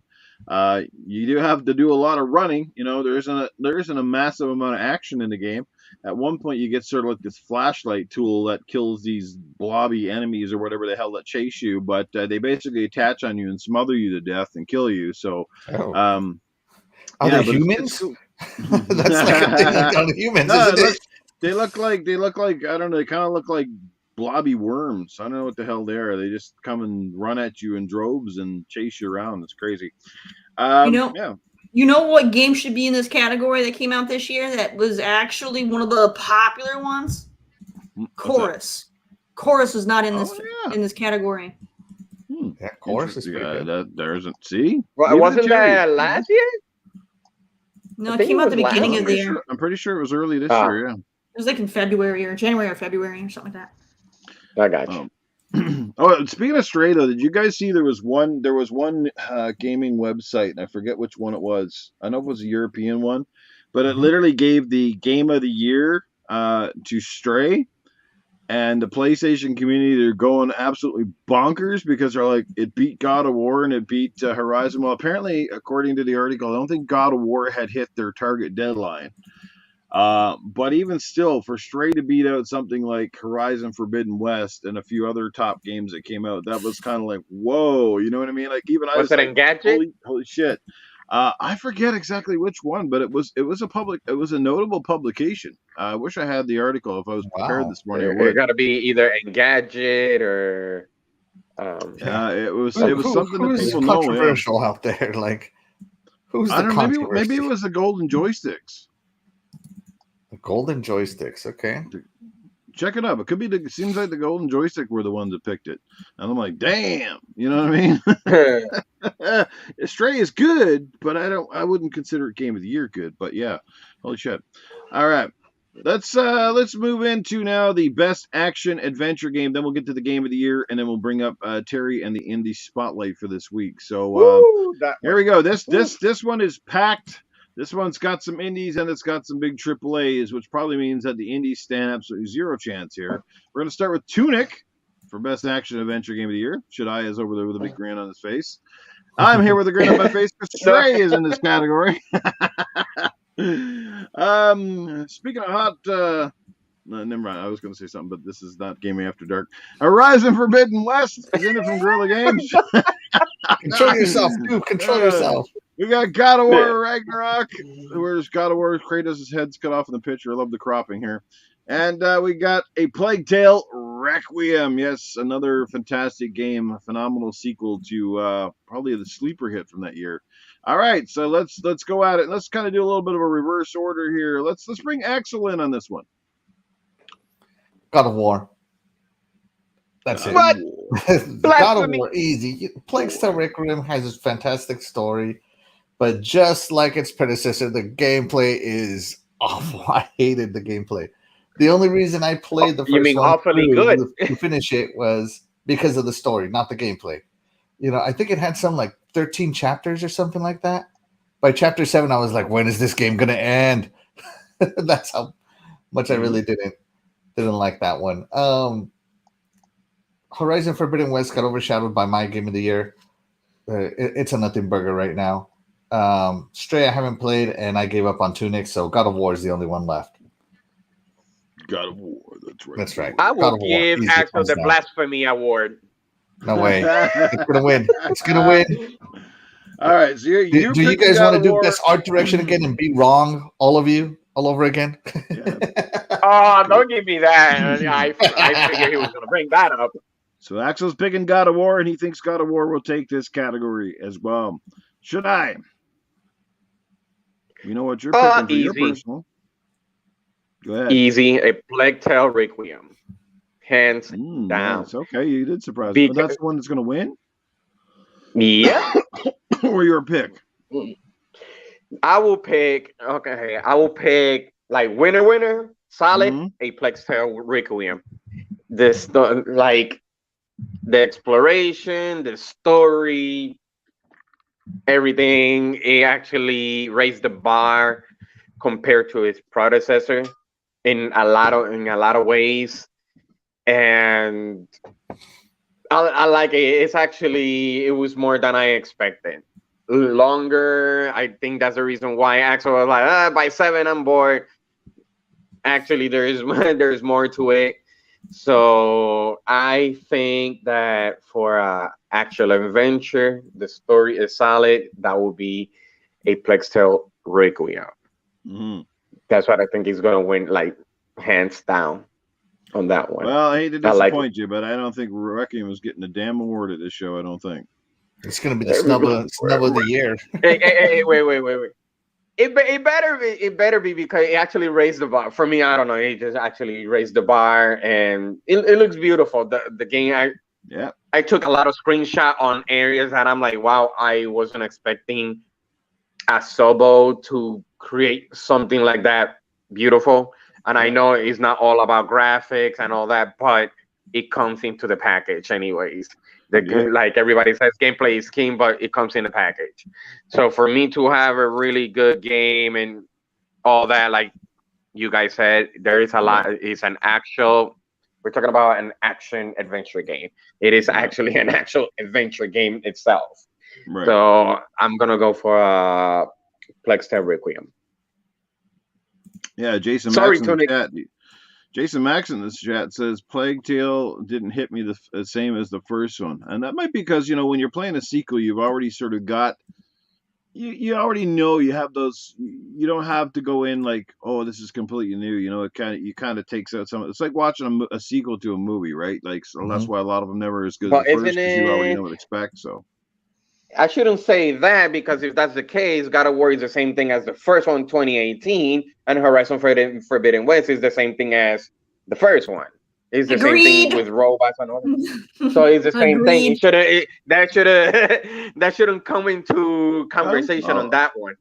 A: you do have to do a lot of running. There isn't a massive amount of action in the game. At one point, you get sort of like this flashlight tool that kills these blobby enemies or whatever the hell that chase you, but they basically attach on you and smother you to death and kill you. So,
C: Oh,
A: um,
C: are they
A: yeah, but it's
C: humans?
A: cool.
C: That's like a thing
A: No,
C: on humans,
A: it
C: isn't
A: looks
C: it?
A: they look like I don't know. They kind of look like blobby worms. I don't know what the hell they are. They just come and run at you in droves and chase you around. It's crazy.
B: You know,
A: Yeah.
B: you know what game should be in this category that came out this year that was actually one of the popular ones?
A: What's that?
B: Chorus. Chorus is not in
A: Oh yeah.
B: this category.
A: Hmm.
C: Yeah, chorus is
A: Interesting.
C: pretty good.
A: That there isn't. See,
D: Well,
A: leave it to
D: wasn't
A: Terry.
D: that last year?
B: No,
D: I
B: it
D: think
B: came
D: it
B: out at
D: was
B: the beginning
D: last
B: of the
D: year.
B: year.
A: I'm pretty sure it was early this
D: Ah,
A: year. Yeah.
B: It was like in February or January or February or something like that.
D: I got you.
A: Oh, speaking of Stray though, did you guys see there was one gaming website and I forget which one it was. I know it was a European one, but it
C: Mhm.
A: literally gave the game of the year to Stray, and the PlayStation community they're going absolutely bonkers because they're like it beat God of War and it beat Horizon. Well, apparently, according to the article, I don't think God of War had hit their target deadline. But even still, for Stray to beat out something like Horizon Forbidden West and a few other top games that came out, that was kind of like, whoa, you know what I mean? Like even I
D: Was
A: was
D: it
A: like,
D: Engadget?
A: holy shit. I forget exactly which one, but it was a notable publication. I wish I had the article if I was prepared
C: Wow.
A: this morning. I
D: It
A: would.
D: got to be either Engadget or um,
C: Yeah.
A: It was
C: Who,
A: it
D: some.
A: was
C: who
A: something that
C: who's
A: people know. Yeah,
C: controversial out there? Like, who's
A: I
C: the
A: don't know. Maybe it
C: controversy?
A: was the golden joysticks.
C: The golden joysticks. Okay.
A: Check it up. It could be. It seems like the golden joystick were the ones that picked it, and I'm like, damn. You know what I mean? Stray is good, but I wouldn't consider it game of the year good. But yeah, holy shit. All right. Let's move into now the best action adventure game. Then we'll get to the game of the year, and then we'll bring up Terry and the indie spotlight for this week. So
D: Woo, that
A: here
D: one.
A: we go. This
D: Woo.
A: this this one is packed. This one's got some indies and it's got some big triple A's, which probably means that the indies stand absolutely zero chance here. We're going to start with Tunic for best action adventure game of the year. Shaddai is over there with a big grin on his face. I'm here with a grin on my face because
D: No,
A: Stray is in this category. Speaking of hot, no, never mind. I was going to say something, but this is not Gaming After Dark. Horizon Forbidden West is in it from Guerrilla Games.
C: Control yourself, dude. Control yourself.
A: We got God of War Ragnarok, where's God of War Kratos' head's cut off in the picture. I love the cropping here. And we got A Plague Tale Requiem. Yes, another fantastic game, a phenomenal sequel to probably the sleeper hit from that year. All right, so let's go at it. Let's kind of do a little bit of a reverse order here. Let's bring Axel in on this one.
C: God of War. That's it.
D: What?
C: God of
D: Blasphemy.
C: War, easy. Plague Tale Requiem has a fantastic story, but just like its predecessor, the gameplay is awful. I hated the gameplay. The only reason I played the
D: You
C: first
D: mean
C: one
D: awfully
C: through
D: good?
C: to finish it was because of the story, not the gameplay. I think it had some like 13 chapters or something like that. By chapter 7, I was like, when is this game gonna end? That's how much I really didn't like that one. Horizon Forbidden West got overshadowed by my game of the year. It's a nothing burger right now. Stray I haven't played, and I gave up on Tunic, so God of War is the only one left.
A: God of War, that's right.
C: That's right.
D: I
C: God
D: will
C: of War,
D: give
C: easy
D: Axel
C: thumbs
D: the
C: down.
D: blasphemy award.
C: No way. It's gonna win. It's gonna win.
A: All right, so you're
C: Do you
A: picking
C: guys
A: God
C: want to
A: of
C: do
A: War.
C: best art direction again and be wrong, all of you, all over again?
A: Yeah.
D: Oh, don't give me that. I figured he was going to bring that up.
A: So Axel's picking God of War, and he thinks God of War will take this category as well. Should I? You know what you're picking for your
D: Easy.
A: personal? Go ahead.
D: Easy, a Plague Tale Requiem, hands down.
A: Nice. Okay, you did surprise me.
D: Because,
A: But that's the one that's going to win?
D: yeah,
A: Or your pick?
D: I will pick. Okay, I will pick like winner, solid,
A: Mhm.
D: a Plague Tale Requiem. This like the exploration, the story, everything. It actually raised the bar compared to its predecessor in a lot of ways, and I like it. It's actually it was more than I expected. Longer. I think that's the reason why Axel was like, by 7 I'm bored. Actually, there is there's more to it. So I think that for actual adventure, the story is solid. That would be a Plex Tale Requiem.
A: Mhm.
D: That's what I think is gonna win, like hands down on that one.
A: Well, I hate to
D: I like it.
A: disappoint you, but I don't think Requiem is getting a damn award at this show. I don't think.
C: It's going to be the snub of the year.
D: Hey, wait. It better be because it actually raised the bar for me. I don't know. It just actually raised the bar, and it looks beautiful. The game. I took a lot of screenshot on areas that I'm like, wow, I wasn't expecting Asobo to create something like that beautiful. And I know it's not all about graphics and all that, but it comes into the package anyways. Like everybody says, gameplay is king, but it comes in the package. So for me to have a really good game and all that, like you guys said, there is a lot. It's an actual. We're talking about an action adventure game. It is actually an actual adventure game itself.
A: Right.
D: So I'm gonna go for Plex Tale Requiem.
A: Yeah, Jason
D: Sorry,
A: Max in the
D: Tony.
A: chat. Jason Max in this chat says Plague Tale didn't hit me the same as the first one, and that might be because when you're playing a sequel, you've already sort of got you already know you have those. You don't have to go in like, oh, this is completely new. It kind of takes out some. It's like watching a sequel to a movie, right? Like so that's why a lot of them never as good as the first because you already know what to expect. So.
D: I shouldn't say that because if that's the case, God of War is the same thing as the first one, 2018, and Horizon Forbidden West is the same thing as the first one. It's the same thing with robots and all that. So it's the same thing. That shouldn't come into conversation on that one.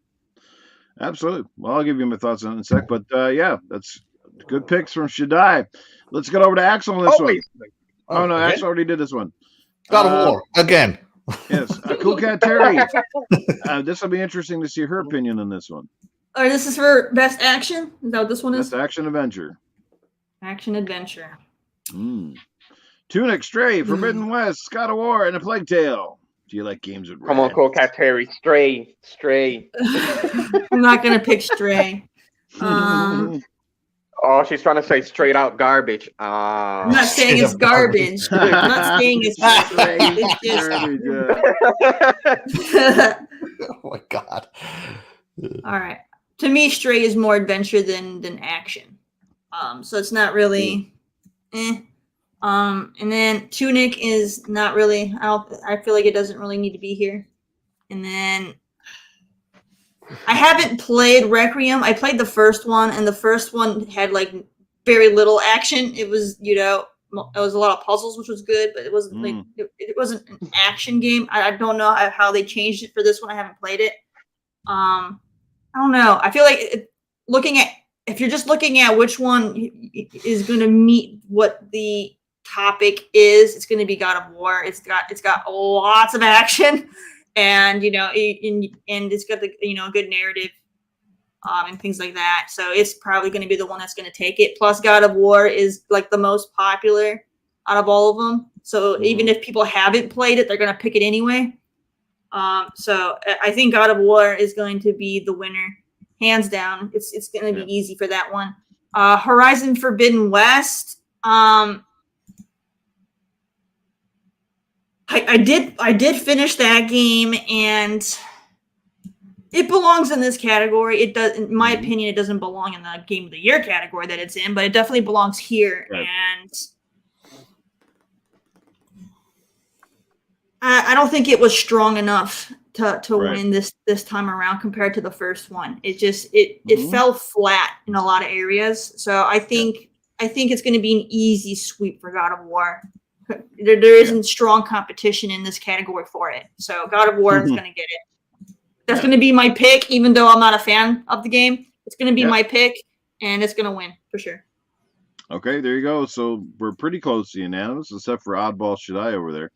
A: Absolutely. Well, I'll give you my thoughts on it in a sec, but yeah, that's good picks from Shaddai. Let's get over to Axel on this one. Oh no, Axel already did this one.
C: God of War again.
A: Yes, Cool Cat Terri. This will be interesting to see her opinion on this one.
B: All right, this is for best action. Is that what this one is?
A: Best action adventure.
B: Action adventure.
A: Tunic, Stray, Forbidden West, God of War, and a Plague Tale. Do you like games with
D: Come on, Cool Cat Terri. Stray.
B: I'm not gonna pick Stray.
D: Oh, she's trying to say straight out garbage.
B: I'm not saying it's garbage. I'm not saying it's garbage. It's just...
C: Oh my god.
B: All right. To me, Stray is more adventure than action. So it's not really and then Tunic is not really I feel like it doesn't really need to be here. And then I haven't played Requiem. I played the first one, and the first one had like very little action. It was, it was a lot of puzzles, which was good, but it wasn't like it wasn't an action game. I don't know how they changed it for this one. I haven't played it. I don't know. I feel like if you're just looking at which one is going to meet what the topic is, it's going to be God of War. It's got lots of action. And and it's got the good narrative, and things like that. So it's probably going to be the one that's going to take it. Plus, God of War is like the most popular out of all of them. So even if people haven't played it, they're going to pick it anyway. So I think God of War is going to be the winner, hands down. It's going to be easy for that one. Horizon Forbidden West. I did finish that game, and it belongs in this category. It does, in my opinion, it doesn't belong in the Game of the Year category that it's in, but it definitely belongs here. Right. And I don't think it was strong enough to
A: Right.
B: win this time around compared to the first one. It fell flat in a lot of areas. So I think it's going to be an easy sweep for God of War. There isn't strong competition in this category for it. So God of War is going to get it. That's going to be my pick, even though I'm not a fan of the game. It's going to be my pick, and it's going to win for sure.
A: Okay, there you go. So we're pretty close to unanimous, except for Oddball Shaddai over there.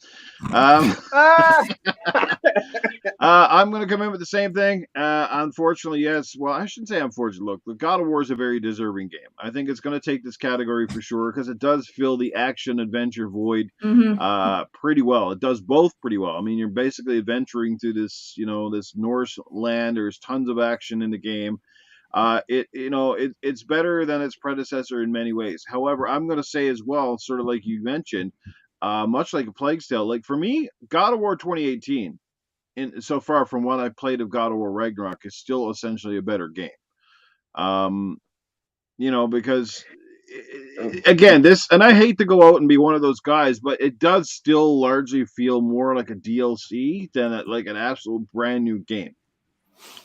A: I'm going to come in with the same thing. Unfortunately, yes. Well, I shouldn't say unfortunately. Look, the God of War is a very deserving game. I think it's going to take this category for sure because it does fill the action adventure void pretty well. It does both pretty well. I mean, you're basically adventuring through this, this Norse land. There's tons of action in the game. It's better than its predecessor in many ways. However, I'm going to say as well, sort of like you mentioned, much like a Plague's Tale, like for me, God of War 2018, so far from what I played of God of War Ragnarok, is still essentially a better game. Because again, this, and I hate to go out and be one of those guys, but it does still largely feel more like a DLC than like an absolute brand new game.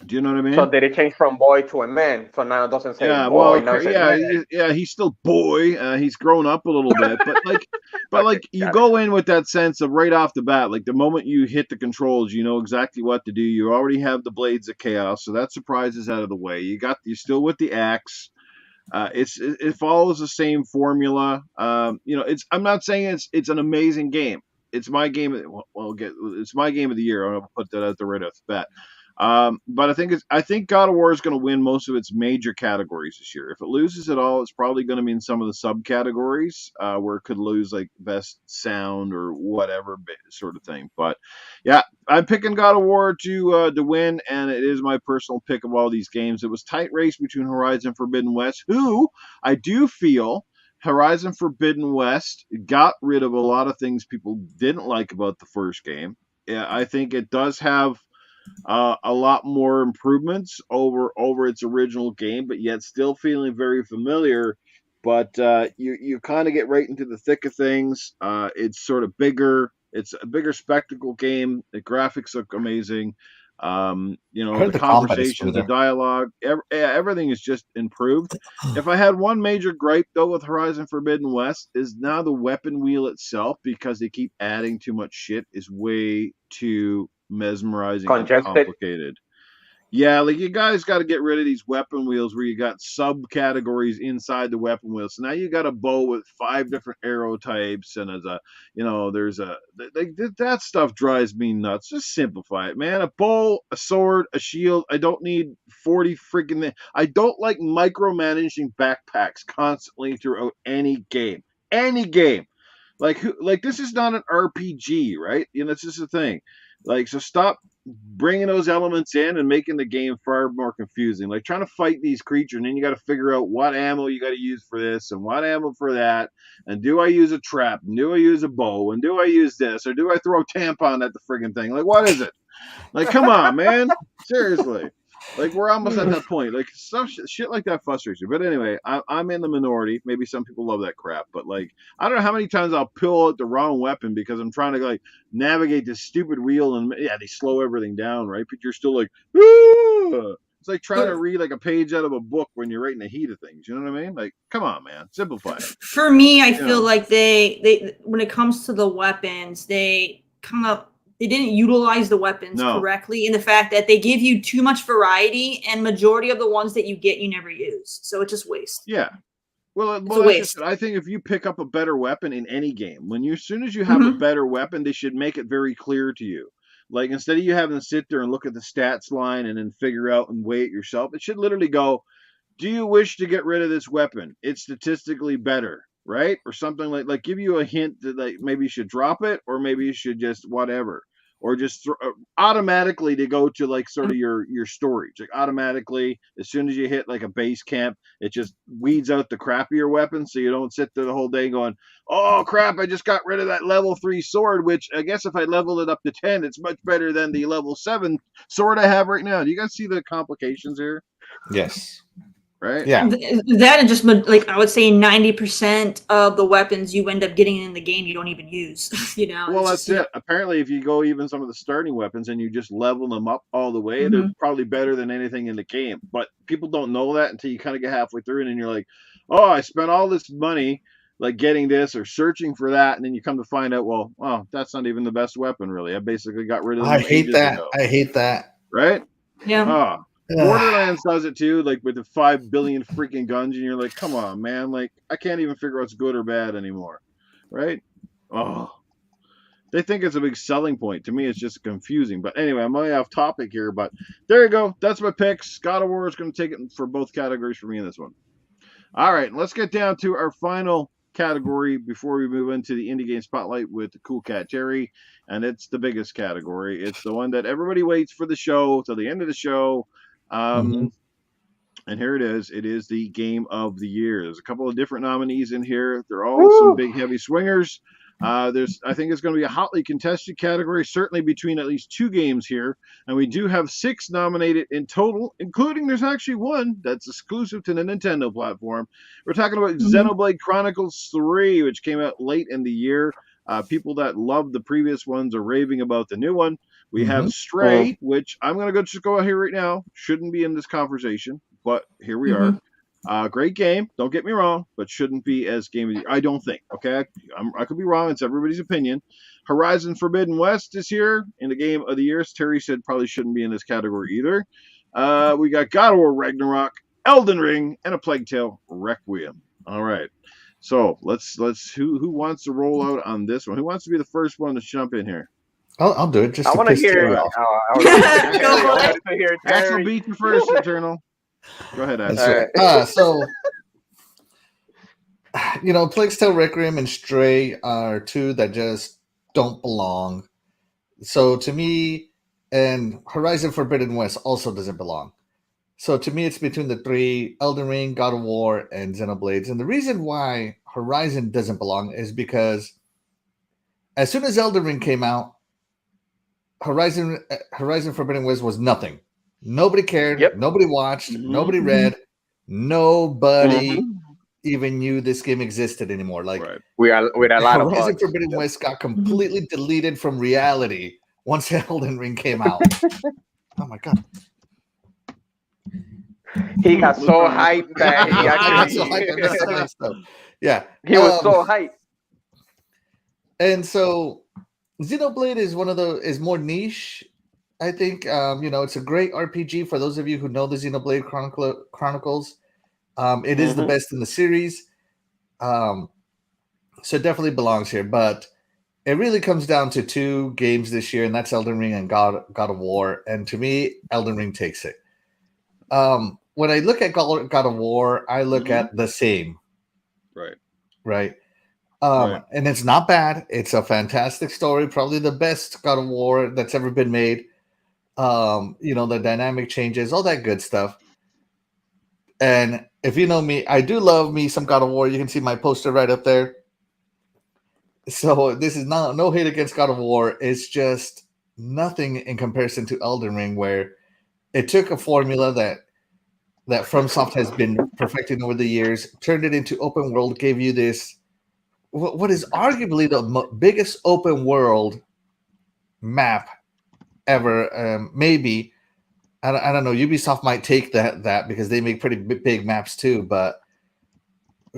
A: Do you know what I mean?
D: So did it change from boy to a man? So now it doesn't say boy.
A: Well,
D: now it says man.
A: He's still boy. He's grown up a little bit, but you go in with that sense of right off the bat, like the moment you hit the controls, you know exactly what to do. You already have the Blades of Chaos, so that surprise is out of the way. You're still with the axe. It follows the same formula. I'm not saying it's an amazing game. It's my game. It's my game of the year. I'll put that out there right off the bat. But I think God of War is going to win most of its major categories this year. If it loses at all, it's probably going to be in some of the subcategories where it could lose, like best sound or whatever sort of thing. But yeah, I'm picking God of War to win, and it is my personal pick of all these games. It was tight race between Horizon Forbidden West, who I do feel Horizon Forbidden West got rid of a lot of things people didn't like about the first game. Yeah, I think it does have a lot more improvements over its original game, but yet still feeling very familiar. But you kind of get right into the thick of things. It's sort of bigger. It's a bigger spectacle game. The graphics look amazing. The conversations, the dialogue, everything is just improved. If I had one major gripe though with Horizon Forbidden West is now the weapon wheel itself, because they keep adding too much shit, is way too mesmerizing and complicated. Yeah, like you guys got to get rid of these weapon wheels where you got subcategories inside the weapon wheel. So now you got a bow with 5 different arrow types, and that stuff drives me nuts. Just simplify it, man. A bow, a sword, a shield. I don't need 40 freaking. I don't like micromanaging backpacks constantly throughout any game. Any game. Like this is not an RPG, right? It's just a thing. Like, so stop bringing those elements in and making the game far more confusing. Like trying to fight these creatures, and then you got to figure out what ammo you got to use for this and what ammo for that. And do I use a trap? And do I use a bow? And do I use this? Or do I throw a tampon at the friggin' thing? Like, what is it? Like, come on, man. Seriously. Like, we're almost at that point. Like, shit like that frustrates me. But anyway, I'm in the minority. Maybe some people love that crap. But, like, I don't know how many times I'll pull out the wrong weapon because I'm trying to, like, navigate this stupid wheel. And, yeah, they slow everything down, right? But you're still like, ah! It's like trying to read, like, a page out of a book when you're right in the heat of things. You know what I mean? Like, come on, man. Simplify it.
B: For me, I feel like they when it comes to the weapons, they didn't utilize the weapons correctly, in the fact that they give you too much variety, and majority of the ones that you get you never use, so it's just waste.
A: Yeah, well, I think if you pick up a better weapon in any game, as soon as you have a better weapon, they should make it very clear to you. Like, instead of you having to sit there and look at the stats line and then figure out and weigh it yourself, it should literally go, do you wish to get rid of this weapon? It's statistically better, right? Or something like give you a hint that, like, maybe you should drop it, or maybe you should just whatever, or just automatically to go to, like, sort of your storage. Like, automatically, as soon as you hit, like, a base camp, it just weeds out the crappier weapons, so you don't sit there the whole day going, oh crap, I just got rid of that level 3 sword, which I guess if I level it up to 10, it's much better than the level 7 sword I have right now. Do you guys see the complications here?
C: Yes.
A: right?
C: Yeah.
B: That and just like I would say 90% of the weapons you end up getting in the game you don't even use.
A: Well,
B: It's
A: that's
B: just,
A: it. Apparently, if you go even some of the starting weapons and you just level them up all the way, they're
B: Mhm.
A: probably better than anything in the game. But people don't know that until you kind of get halfway through it and you're like, oh, I spent all this money like getting this or searching for that, and then you come to find out, well, oh, that's not even the best weapon, really. I basically got rid of
C: I
A: them
C: hate
A: ages
C: that.
A: ago,
C: I hate that.
A: right?
B: yeah.
A: Oh,
C: Ugh.
A: Borderlands does it too, like with the 5 billion freaking guns, and you're like, come on, man, like I can't even figure what's good or bad anymore, right? Oh, they think it's a big selling point. To me, it's just confusing. But anyway, I'm way off topic here. But there you go. That's my picks. God of War is going to take it for both categories for me in this one. All right, let's get down to our final category before we move into the indie game spotlight with the cool Cat Terri, and it's the biggest category. It's the one that everybody waits for the show till the end of the show.
C: Mhm.
A: And here it is. It is the game of the year. There's a couple of different nominees in here. They're all
D: Woo.
A: some big heavy swingers. I think it's going to be a hotly contested category, certainly between at least two games here. And we do have 6 nominated in total, including there's actually one that's exclusive to the Nintendo platform. We're talking about
B: Mhm.
A: Xenoblade Chronicles 3, which came out late in the year. People that loved the previous ones are raving about the new one. We have
C: Mhm.
A: Stray, which I'm going to just go out here right now. Shouldn't be in this conversation, but here we are.
B: Mhm.
A: Great game, don't get me wrong, but shouldn't be as game of the year. I don't think. Okay, I could be wrong. It's everybody's opinion. Horizon Forbidden West is here in the game of the year. As Terry said, probably shouldn't be in this category either. We got God of War Ragnarok, Elden Ring, and A Plague Tale Requiem. All right. So let's who wants to roll out on this one? Who wants to be the first one to jump in here?
C: I'll do it just
D: I
C: to
D: want to
C: piss
D: hear.
C: Terry
A: Terry
C: off.
D: I was gonna say
B: Go
D: Terry. I
B: for
D: wanted
B: it.
D: to hear
A: Axel
D: Terry.
A: beat you first, Eternal. Go ahead,
C: That's
A: Axel.
C: right. So Plague Tale Requiem and Stray are two that just don't belong. So to me, and Horizon Forbidden West also doesn't belong. So to me, it's between the three: Elden Ring, God of War, and Xenoblades. And the reason why Horizon doesn't belong is because as soon as Elden Ring came out, Horizon Forbidden West was nothing. Nobody cared.
D: Yep.
C: Nobody watched.
A: Mhm.
C: Nobody
B: Mhm.
C: read. Nobody
D: Mhm.
C: even knew this game existed anymore. Like
A: Right.
D: We are with a lot of
C: Horizon
D: bugs.
C: Forbidden
A: Yep.
C: West got completely deleted from reality once Elden Ring came out. Oh my god!
D: He got so hyped that he
C: I got
D: actually
C: so hyped, I missed so many stuff. Yeah,
D: he was so hyped.
C: and so Xenoblade is is more niche. I think it's a great RPG for those of you who know the Xenoblade Chronicles. It is the
D: Mhm.
C: best in the series, so it definitely belongs here. But it really comes down to two games this year, and that's Elden Ring and God of War. And to me, Elden Ring takes it. When I look at God of War, I look
A: Mhm.
C: at the same,
A: Right.
C: right?
A: Right.
C: And it's not bad. It's a fantastic story, probably the best God of War that's ever been made. The dynamic changes, all that good stuff. And if you know me, I do love me some God of War. You can see my poster right up there. So this is no hate against God of War. It's just nothing in comparison to Elden Ring, where it took a formula that FromSoft has been perfecting over the years, turned it into open world, gave you this what is arguably the biggest open world map ever. Maybe I don't know. Ubisoft might take that because they make pretty big maps too. But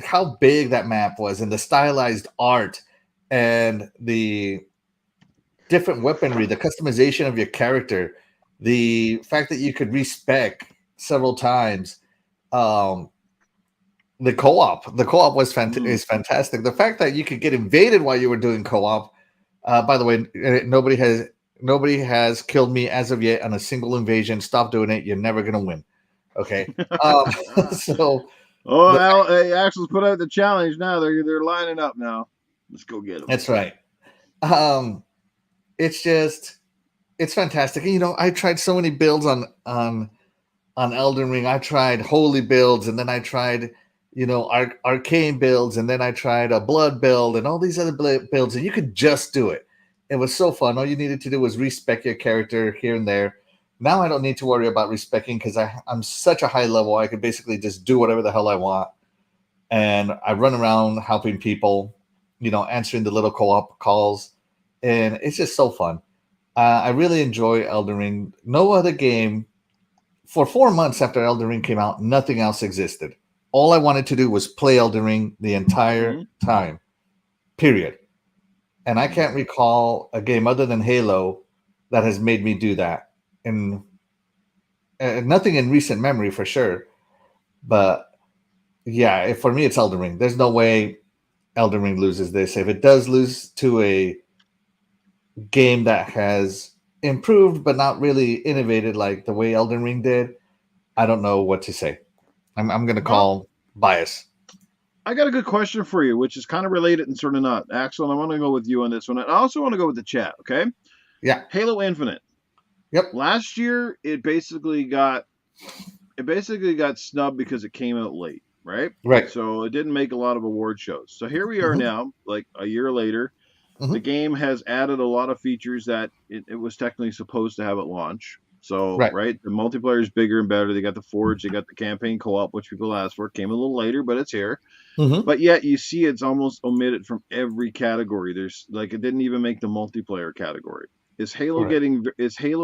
C: how big that map was, and the stylized art, and the different weaponry, the customization of your character, the fact that you could respec several times. The co-op was is fantastic. The fact that you could get invaded while you were doing co-op. By the way, nobody has killed me as of yet on a single invasion. Stop doing it. You're never gonna win. Okay. So
A: Hey, Axel's put out the challenge now. They're lining up now. Let's go get them.
C: that's right. It's fantastic. I tried so many builds on Elden Ring. I tried holy builds, and then I tried arcane builds, and then I tried a blood build and all these other builds, and you could just do it. It was so fun. All you needed to do was respec your character here and there. Now I don't need to worry about respecing because I'm such a high level. I could basically just do whatever the hell I want. And I run around helping people, answering the little co-op calls. And it's just so fun. I really enjoy Elden Ring. No other game, for 4 months after Elden Ring came out, nothing else existed. All I wanted to do was play Elden Ring the entire time, period. And I can't recall a game other than Halo that has made me do that. And nothing in recent memory for sure. But yeah, for me, it's Elden Ring. There's no way Elden Ring loses this. If it does lose to a game that has improved but not really innovated like the way Elden Ring did, I don't know what to say. I'm going to call bias.
A: I got a good question for you, which is kind of related and sort of not. Axel, I want to go with you on this one. I also want to go with the chat, okay?
C: Yeah.
A: Halo Infinite.
C: Yep.
A: Last year, it basically got snubbed because it came out late, right?
C: Right.
A: So it didn't make a lot of award shows. So here we are now, like a year later. The game has added a lot of features that it was technically supposed to have at launch. So, right, the multiplayer is bigger and better. They got the Forge, they got the campaign co-op, which people asked for. Came a little later, but it's here. But yet you see it's almost omitted from every category. There's like it didn't even make the multiplayer category. Is Halo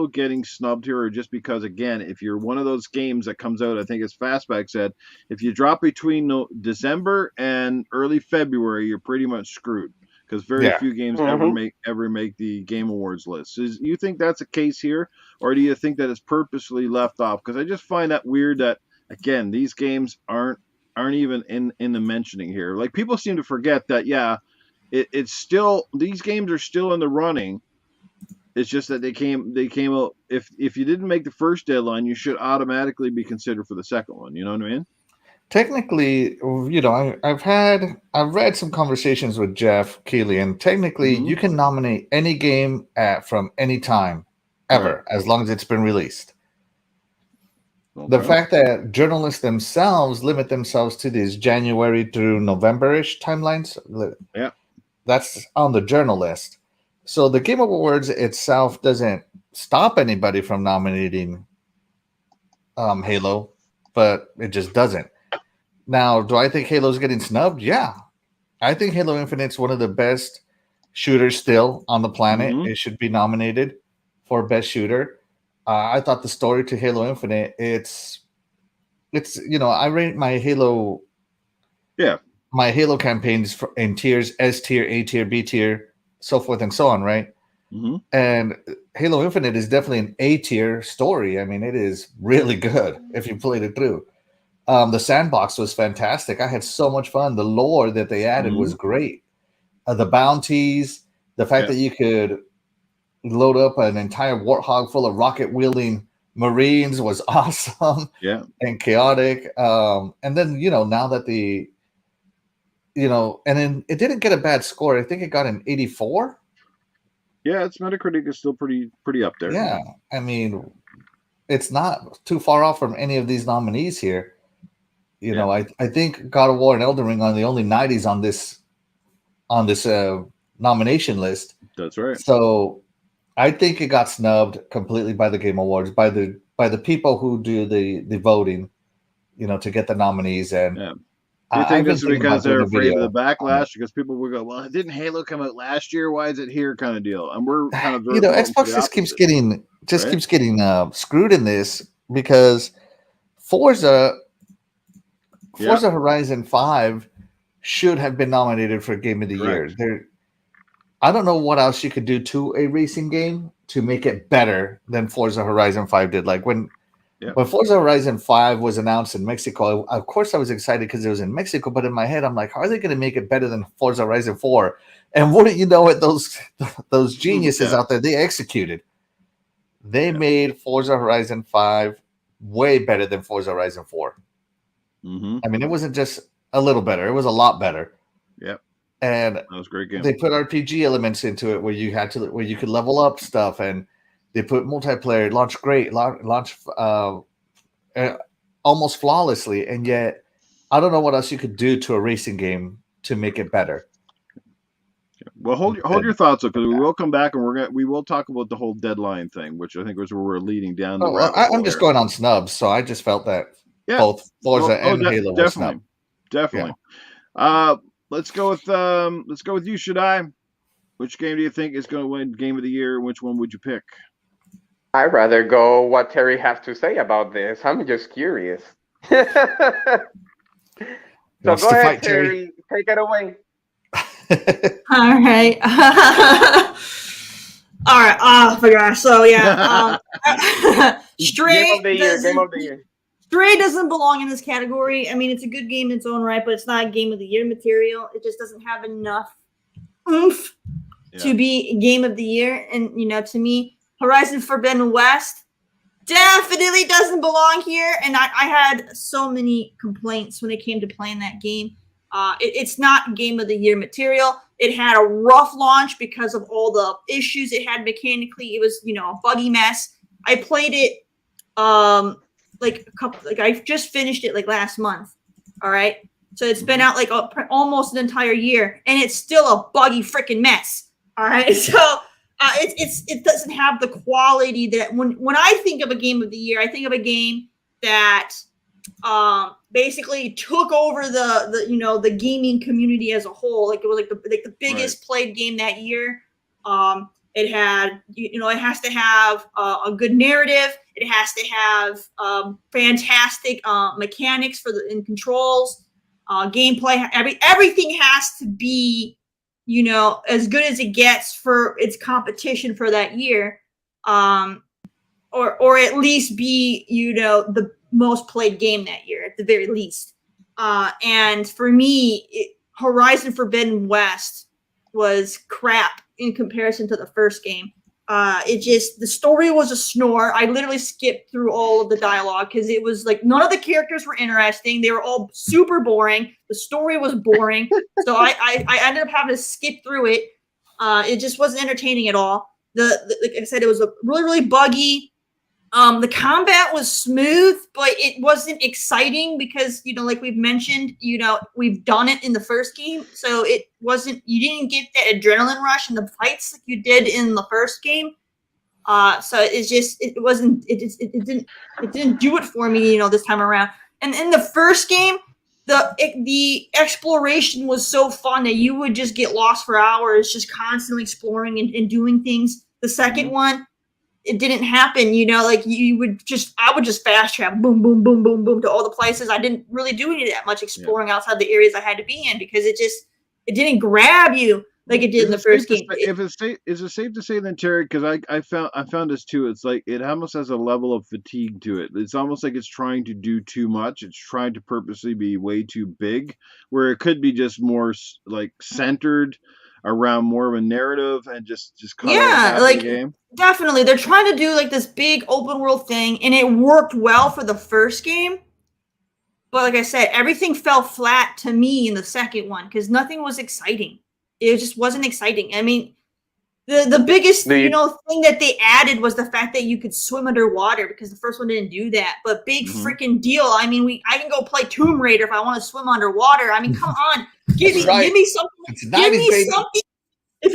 A: getting snubbed here, or just because again, if you're one of those games that comes out, I think as Fastback said, if you drop between December and early February, you're pretty much screwed. Because very few games ever make the Game Awards list. You think that's a case here, or do you think that it's purposely left off? Because I just find that weird that again these games aren't even in the mentioning here. Like people seem to forget that it's still these games are still in the running. It's just that they came out. If you didn't make the first deadline, you should automatically be considered for the second one. You know what I mean?
C: Technically, I've read some conversations with Jeff Keighley, and technically, you can nominate any game from any time, ever, as long as it's been released. Okay. The fact that journalists themselves limit themselves to these January through November-ish timelines, that's on the journal list. So the Game Awards itself doesn't stop anybody from nominating Halo, but it just doesn't. Now, do I think Halo's getting snubbed? Yeah. I think Halo Infinite's one of the best shooters still on the planet. It should be nominated for Best Shooter. I thought the story to Halo Infinite, it's I rate my Halo campaigns in tiers, S tier, A tier, B tier, so forth and so on, right? And Halo Infinite is definitely an A tier story. I mean, it is really good if you played it through. The sandbox was fantastic. I had so much fun. The lore that they added was great. The bounties, the fact that you could load up an entire warthog full of rocket-wielding Marines was awesome. And chaotic. And then, now that and then it didn't get a bad score. I think it got an 84.
A: Yeah, its Metacritic is still pretty up there.
C: Yeah. I mean, it's not too far off from any of these nominees here. I think God of War and Elden Ring are the only 90s on this nomination list.
A: That's right.
C: So I think it got snubbed completely by the Game Awards, by the people who do the voting, to get the nominees. And
A: do you think it's because they're afraid of the backlash? Because people will go, well, didn't Halo come out last year? Why is it here? Kind of deal. And we're kind of
C: Xbox just keeps getting screwed in this because Forza Horizon 5 should have been nominated for Game of the Year. I don't know what else you could do to a racing game to make it better than Forza Horizon 5 did. Like when Forza Horizon 5 was announced in Mexico, of course I was excited because it was in Mexico, but in my head I'm like, how are they going to make it better than Forza Horizon 4? And wouldn't you know it, those geniuses out there, they executed. They made Forza Horizon 5 way better than Forza Horizon 4. I mean, it wasn't just a little better; it was a lot better. And
A: that was a great game.
C: They put RPG elements into it where you could level up stuff, and they put multiplayer. Launched great, launched almost flawlessly, and yet I don't know what else you could do to a racing game to make it better.
A: Well, hold your thoughts because we will come back and we will talk about the whole deadline thing, which I think was where we're leading down the rabbit hole.
C: I'm just going on snubs, so I just felt that both Forza and Halo were snub.
A: Definitely. Let's go with you, Shaddai. Which game do you think is going to win Game of the Year? Which one would you pick?
D: I'd rather go what Terry has to say about this. I'm just curious. So go ahead, Terry. Take it away.
B: All right. All right. Oh my gosh. So yeah. Stray.
D: Game of the year.
B: Stray doesn't belong in this category. I mean, it's a good game in its own right, but it's not Game of the Year material. It just doesn't have enough oomph to be Game of the Year. And to me, Horizon Forbidden West definitely doesn't belong here. And I had so many complaints when it came to playing that game. It's not Game of the Year material. It had a rough launch because of all the issues it had mechanically. It was, a buggy mess. I played it I just finished it last month. All right. So it's been out almost an entire year and it's still a buggy freaking mess. All right. So it doesn't have the quality that when I think of a Game of the Year, I think of a game that basically took over the gaming community as a whole. It was the biggest played game that year. It had it has to have a good narrative. It has to have fantastic mechanics in controls, gameplay. Everything has to be as good as it gets for its competition for that year, or at least be the most played game that year at the very least. And for me, Horizon Forbidden West was crap in comparison to the first game. The story was a snore. I literally skipped through all of the dialogue because it was none of the characters were interesting. They were all super boring. The story was boring. So I ended up having to skip through it. It just wasn't entertaining at all. Like I said, it was really, really buggy. The combat was smooth, but it wasn't exciting because, like we've mentioned, we've done it in the first game. So you didn't get that adrenaline rush in the fights like you did in the first game. So it didn't do it for me, this time around. And in the first game, the exploration was so fun that you would just get lost for hours, just constantly exploring and doing things. The second one, it didn't happen, I would just fast travel, boom, boom, boom, boom, boom to all the places. I didn't really do any of that much exploring outside the areas I had to be in because it didn't grab you like it did in the first game.
A: Is it safe to say then, Terry? Because I found this too. It's it almost has a level of fatigue to it. It's almost like it's trying to do too much. It's trying to purposely be way too big, where it could be just more centered around more of a narrative and just the game.
B: Definitely, they're trying to do this big open world thing, and it worked well for the first game. But like I said, everything fell flat to me in the second one because nothing was exciting. It just wasn't exciting. I mean, the biggest thing that they added was the fact that you could swim underwater because the first one didn't do that. But big freaking deal. I mean, I can go play Tomb Raider if I want to swim underwater. I mean, come on, give me something. Give me something. If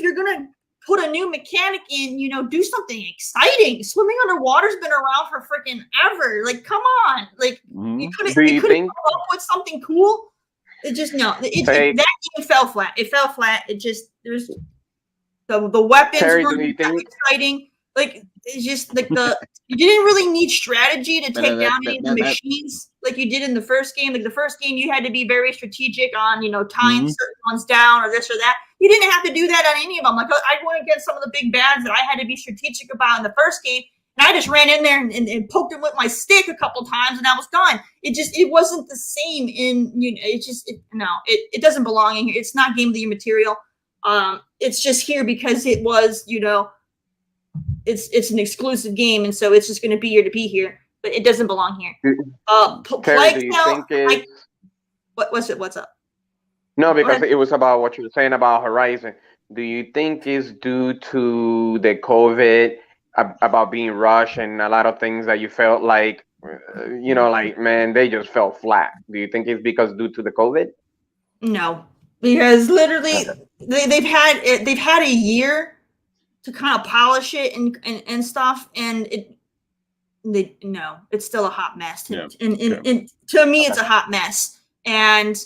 B: you're gonna put a new mechanic in, do something exciting. Swimming underwater's been around for freaking ever. Come on, you couldn't come up with something cool. It just that game fell flat. It fell flat. It just there's the weapons weren't exciting. It's just you didn't really need strategy to take down any of the machines like you did in the first game. The first game you had to be very strategic on tying certain ones down or this or that. You didn't have to do that on any of them. I went against some of the big bads that I had to be strategic about in the first game, and I just ran in there and poked him with my stick a couple times, and I was done. It wasn't the same in it doesn't belong in here. It's not Game of the Year material. It's just here because it was it's an exclusive game, and so it's just going to be here to be here. But it doesn't belong here. What's up?
D: No, because it was about what you were saying about Horizon. Do you think it's due to the COVID, about being rushed and a lot of things that you felt man, they just fell flat? Do you think it's due to the COVID?
B: No, because literally they've had a year to kind of polish it and stuff, and it's still a hot mess. And to me, it's a hot mess. And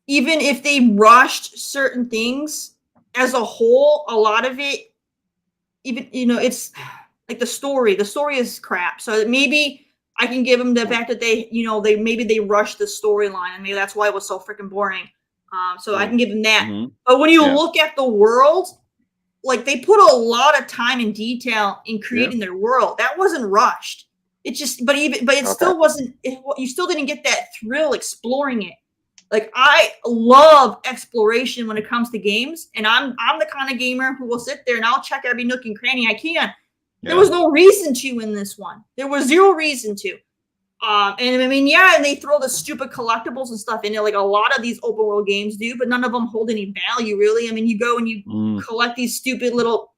B: even if they rushed certain things as a whole, a lot of it, even it's like the story is crap. So maybe I can give them the fact that they rushed the storyline, and maybe that's why it was so freaking boring. So I can give them that. Mm-hmm. But when you look at the world, like they put a lot of time and detail in creating their world. That wasn't rushed. It just, but it still wasn't. You still didn't get that thrill exploring it. Like I love exploration when it comes to games, and I'm the kind of gamer who will sit there and I'll check every nook and cranny I can. Yeah. There was no reason to in this one. There was zero reason to. And I mean, and they throw the stupid collectibles and stuff in it, like a lot of these open world games do, but none of them hold any value, really. I mean, you go and you collect these stupid little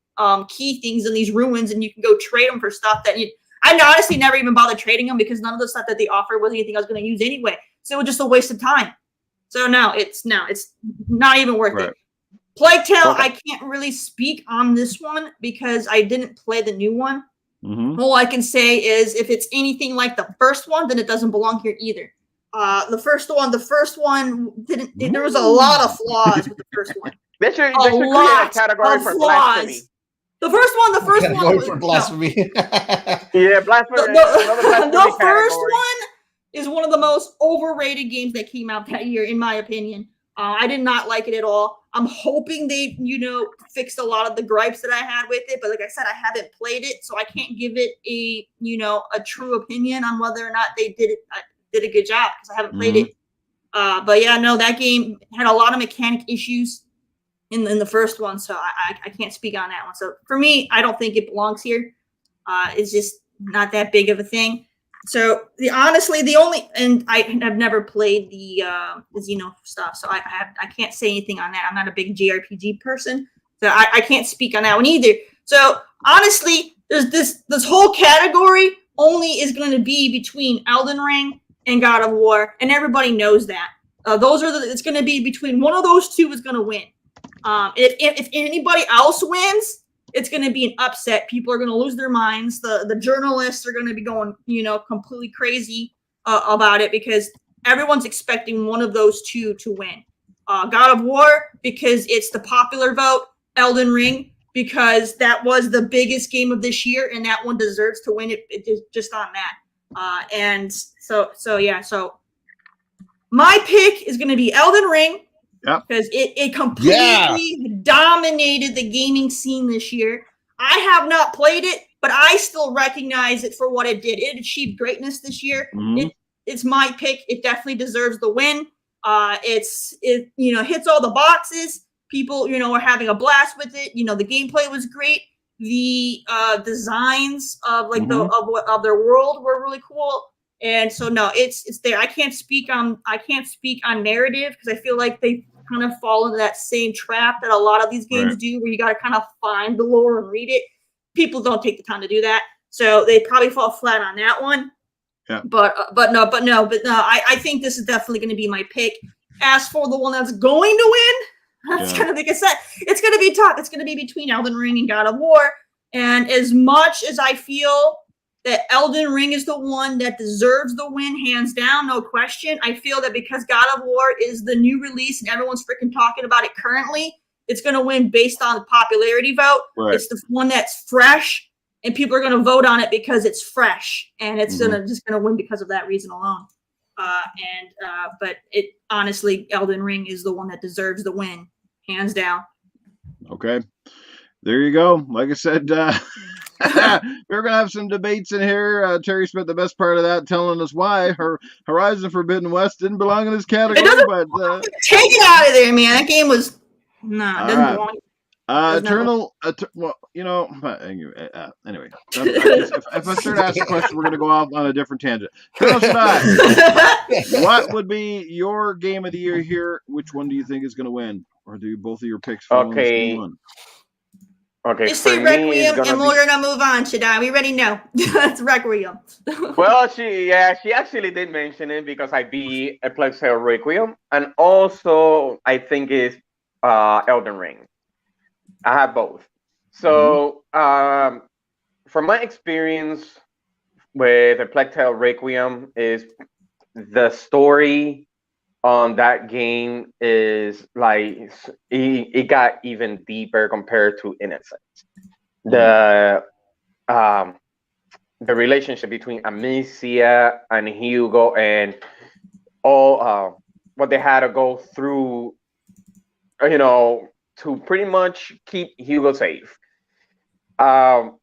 B: key things in these ruins, and you can go trade them for stuff that I honestly never even bothered trading them because none of the stuff that they offered was anything I was going to use anyway. So it was just a waste of time. So it's not even worth it. Plague Tale, I can't really speak on this one because I didn't play the new one. Mm-hmm. All I can say is if it's anything like the first one, then it doesn't belong here either. The first one didn't. There was a lot of flaws with the first one.
D: They should create a category for blasphemy.
B: The first one was
C: for blasphemy.
D: Blasphemy.
B: The first one is one of the most overrated games that came out that year, in my opinion. I did not like it at all. I'm hoping they, fixed a lot of the gripes that I had with it. But like I said, I haven't played it, so I can't give it a true opinion on whether or not they did a good job because I haven't played it. But that game had a lot of mechanic issues in the first one, so I can't speak on that one. So for me, I don't think it belongs here. It's just not that big of a thing. So I have never played the Xeno stuff, so I can't say anything on that. I'm not a big JRPG person, so I can't speak on that one either. So honestly, there's this whole category only is going to be between Elden Ring and God of War, and everybody knows that. It's going to be between one of those two is going to win. If anybody else wins, it's going to be an upset. People are going to lose their minds. The journalists are going to be going, completely crazy about it because everyone's expecting one of those two to win. God of War, because it's the popular vote. Elden Ring, because that was the biggest game of this year, and that one deserves to win it just on that. And so my pick is going to be Elden Ring. Yep. Because it completely dominated the gaming scene this year. I have not played it, but I still recognize it for what it did. It achieved greatness this year. Mm-hmm. It's my pick. It definitely deserves the win. It hits all the boxes. People, are having a blast with it. The gameplay was great. The designs of of their world were really cool. And so it's there. I can't speak on narrative because I feel like they kind of fall into that same trap that a lot of these games do, where you got to kind of find the lore and read it. People don't take the time to do that, so they probably fall flat on that one. Yeah. But no. I think this is definitely going to be my pick. As for the one that's going to win, that's kind of like I said, it's going to be tough. It's going to be between Elden Ring and God of War. And as much as I feel that Elden Ring is the one that deserves the win, hands down, no question. I feel that because God of War is the new release and everyone's freaking talking about it currently, it's going to win based on the popularity vote. Right. It's the one that's fresh, and people are going to vote on it because it's fresh, and it's just going to win because of that reason alone. But it honestly, Elden Ring is the one that deserves the win, hands down.
A: Okay, there you go. Like I said. We're going to have some debates in here. Terri spent the best part of that telling us why her Horizon Forbidden West didn't belong in this category.
B: Take it out of there, man. That game was it doesn't belong.
A: Eternal. Anyway, if I start asking questions, we're going to go off on a different tangent. Eternal Shaddai, what would be your game of the year here? Which one do you think is going to win, or do both of your picks?
D: Okay. Okay,
B: Just
D: for
B: say
D: me, it's
B: Requiem,
D: gonna
B: and
D: be.
B: we're gonna move on, Shaddai. We already know. It's Requiem.
D: Well, she actually did mention it because I beat a Plague Tale Requiem, and also I think it's Elden Ring. I have both.
A: Mm-hmm.
D: So, from my experience with a Plague Tale Requiem, is the story on that game is like it got even deeper compared to Innocence. The um the relationship between Amicia and Hugo and all what they had to go through, you know, to pretty much keep Hugo safe. Um,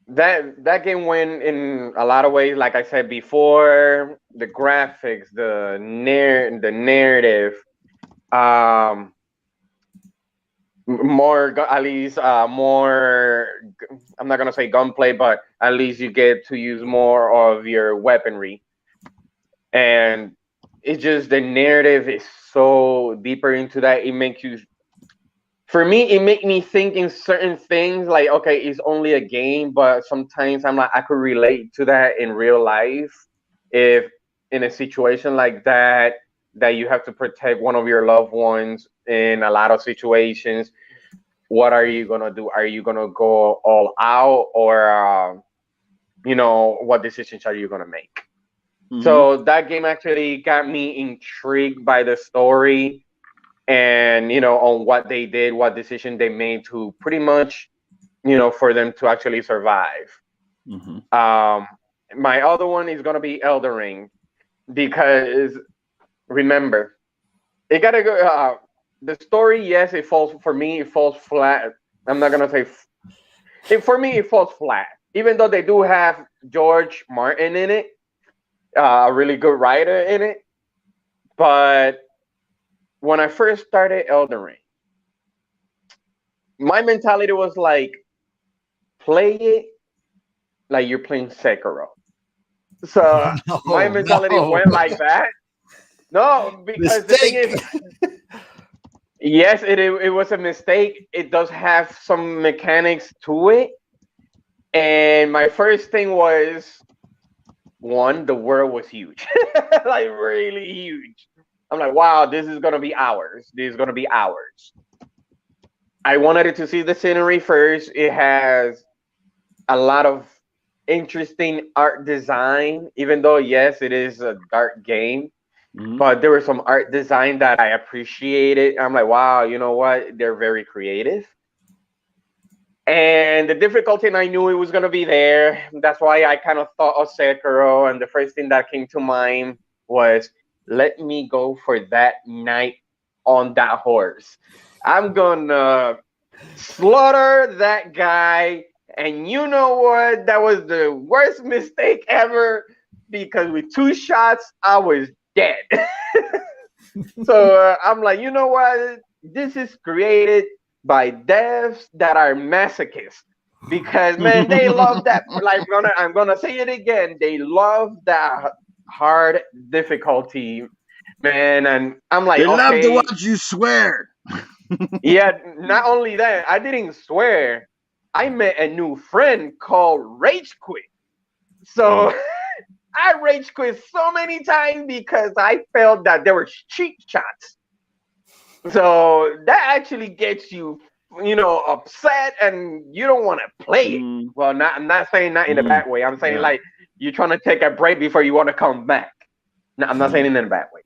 D: that game went in a lot of ways, like I said before, the graphics, the narrative, um, at least more. I'm not gonna say gunplay, but at least you get to use more of your weaponry, and it's just the narrative is so deeper into that. It makes you, for me, it make me think in certain things like, okay, it's only a game, but sometimes I'm like, I could relate to that in real life. If in a situation like that you have to protect one of your loved ones in a lot of situations, what are you gonna do? Are you gonna go all out, or what decisions are you gonna make?
A: Mm-hmm.
D: So that game actually got me intrigued by the story, and on what they did, what decision they made to pretty much, for them to actually survive.
A: Mm-hmm.
D: um my other one is going to be Elden Ring, because remember, it gotta go. The story, yes, it falls for me, it falls flat. I'm not gonna say for me it falls flat, even though they do have George Martin in it, a really good writer in it. But when I first started Elden Ring, my mentality was like, play it like you're playing Sekiro. So my
C: No,
D: mentality
C: no.
D: went like that. No, because the thing
C: Mistake.
D: is, yes, it was a mistake. It does have some mechanics to it. And my first thing was, one, the world was huge, like really huge. I'm like, wow, this is gonna be ours. This is gonna be ours. I wanted to see the scenery first. It has a lot of interesting art design, even though, yes, it is a dark game,
A: Mm-hmm.
D: but there was some art design that I appreciated. I'm like, wow, you know what? They're very creative. And the difficulty, and I knew it was going to be there. That's why I kind of thought of Sekiro. And the first thing that came to mind was, let me go for that night on that horse. I'm going to slaughter that guy. And you know what? That was the worst mistake ever, because with 2 shots, I was dead. So I'm like, you know what? This is created by devs that are masochists, because man, they love that. Like, I'm gonna say it again. They love that hard difficulty, man. And I'm like,
A: They love to
D: okay,
A: watch you swear.
D: yeah. Not only that, I didn't swear. I met a new friend called Rage Quit. So I rage quit so many times because I felt that there were cheap shots. So that actually gets you, upset, and you don't want to play it.
A: Mm-hmm.
D: Well, I'm not saying that in a bad way. I'm saying
A: Yeah.
D: like you're trying to take a break before you want to come back. No, I'm not saying it in a bad way.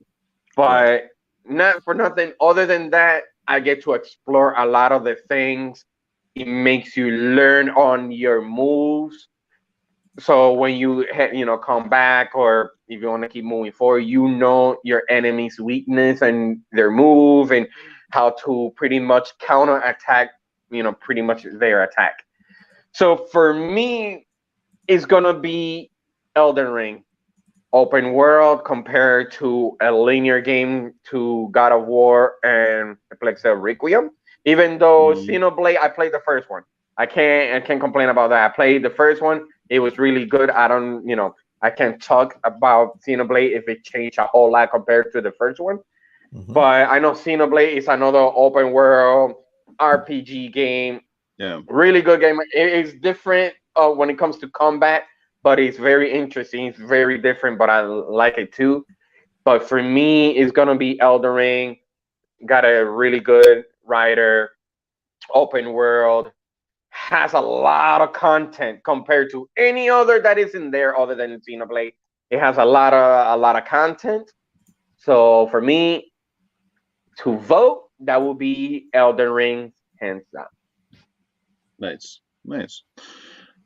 D: But not for nothing other than that, I get to explore a lot of the things. It makes you learn on your moves. So when you come back, or if you want to keep moving forward, you know your enemy's weakness and their move, and how to pretty much counter attack, pretty much their attack. So for me, it's gonna be Elden Ring, open world compared to a linear game to God of War and Plague Tale Requiem. Even though
A: Mm-hmm.
D: Xenoblade, I played the first one. I can't complain about that. I played the first one. It was really good. I can't talk about Xenoblade if it changed a whole lot compared to the first one.
C: Mhm.
D: But I know Xenoblade is another open world RPG game.
A: Yeah.
D: Really good game. It's different when it comes to combat, but it's very interesting. It's very different, but I like it too. But for me, it's gonna be Elden Ring. Got a really good writer, open world, has a lot of content compared to any other that is in there other than Xenoblade. It has a lot of content. So for me to vote, that will be Elden Ring, hands down.
A: Nice.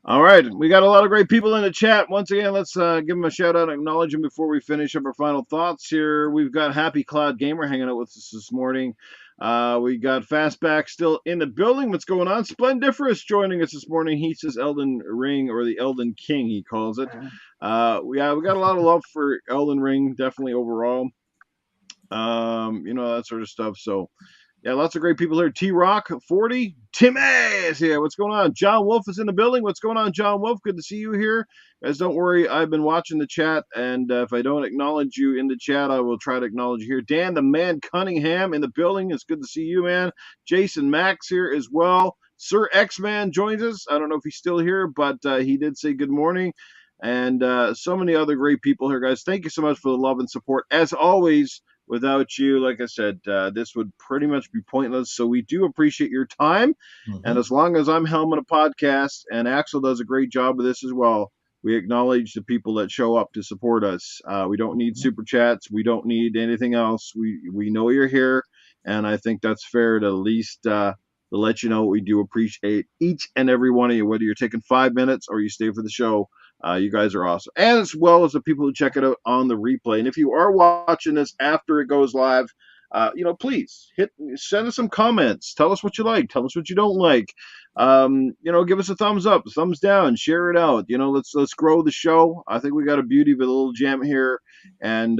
A: All right, we got a lot of great people in the chat. Once again, let's give them a shout out and acknowledge them before we finish up our final thoughts here. We've got Happy Cloud Gamer hanging out with us this morning. We got Fastback still in the building. What's going on? Splendiferous joining us this morning. He says Elden Ring, or the Elden King, he calls it. We got a lot of love for Elden Ring, definitely overall. That sort of stuff. So, yeah, lots of great people here. T-Rock 40. Tim is here. What's going on? John Wolf is in the building. What's going on, John Wolf? Good to see you here. Guys, don't worry. I've been watching the chat, and if I don't acknowledge you in the chat, I will try to acknowledge you here. Dan the Man Cunningham in the building. It's good to see you, man. Jason Max here as well. Sir X-Man joins us. I don't know if he's still here, but he did say good morning. And so many other great people here, guys. Thank you so much for the love and support. As always, without you, like I said, this would pretty much be pointless. So we do appreciate your time. And as long as I'm helming a podcast, and Axel does a great job of this as well, we acknowledge the people that show up to support us. We don't need super chats. We don't need anything else. We know you're here, and I think that's fair to at least to let you know we do appreciate each and every one of you, whether you're taking 5 minutes or you stay for the show. You guys are awesome. And as well as the people who check it out on the replay. And if you are watching this after it goes live, please send us some comments. Tell us what you like. Tell us what you don't like. Give us a thumbs up, thumbs down, share it out. Let's grow the show. I think we got a beauty of a little gem here, and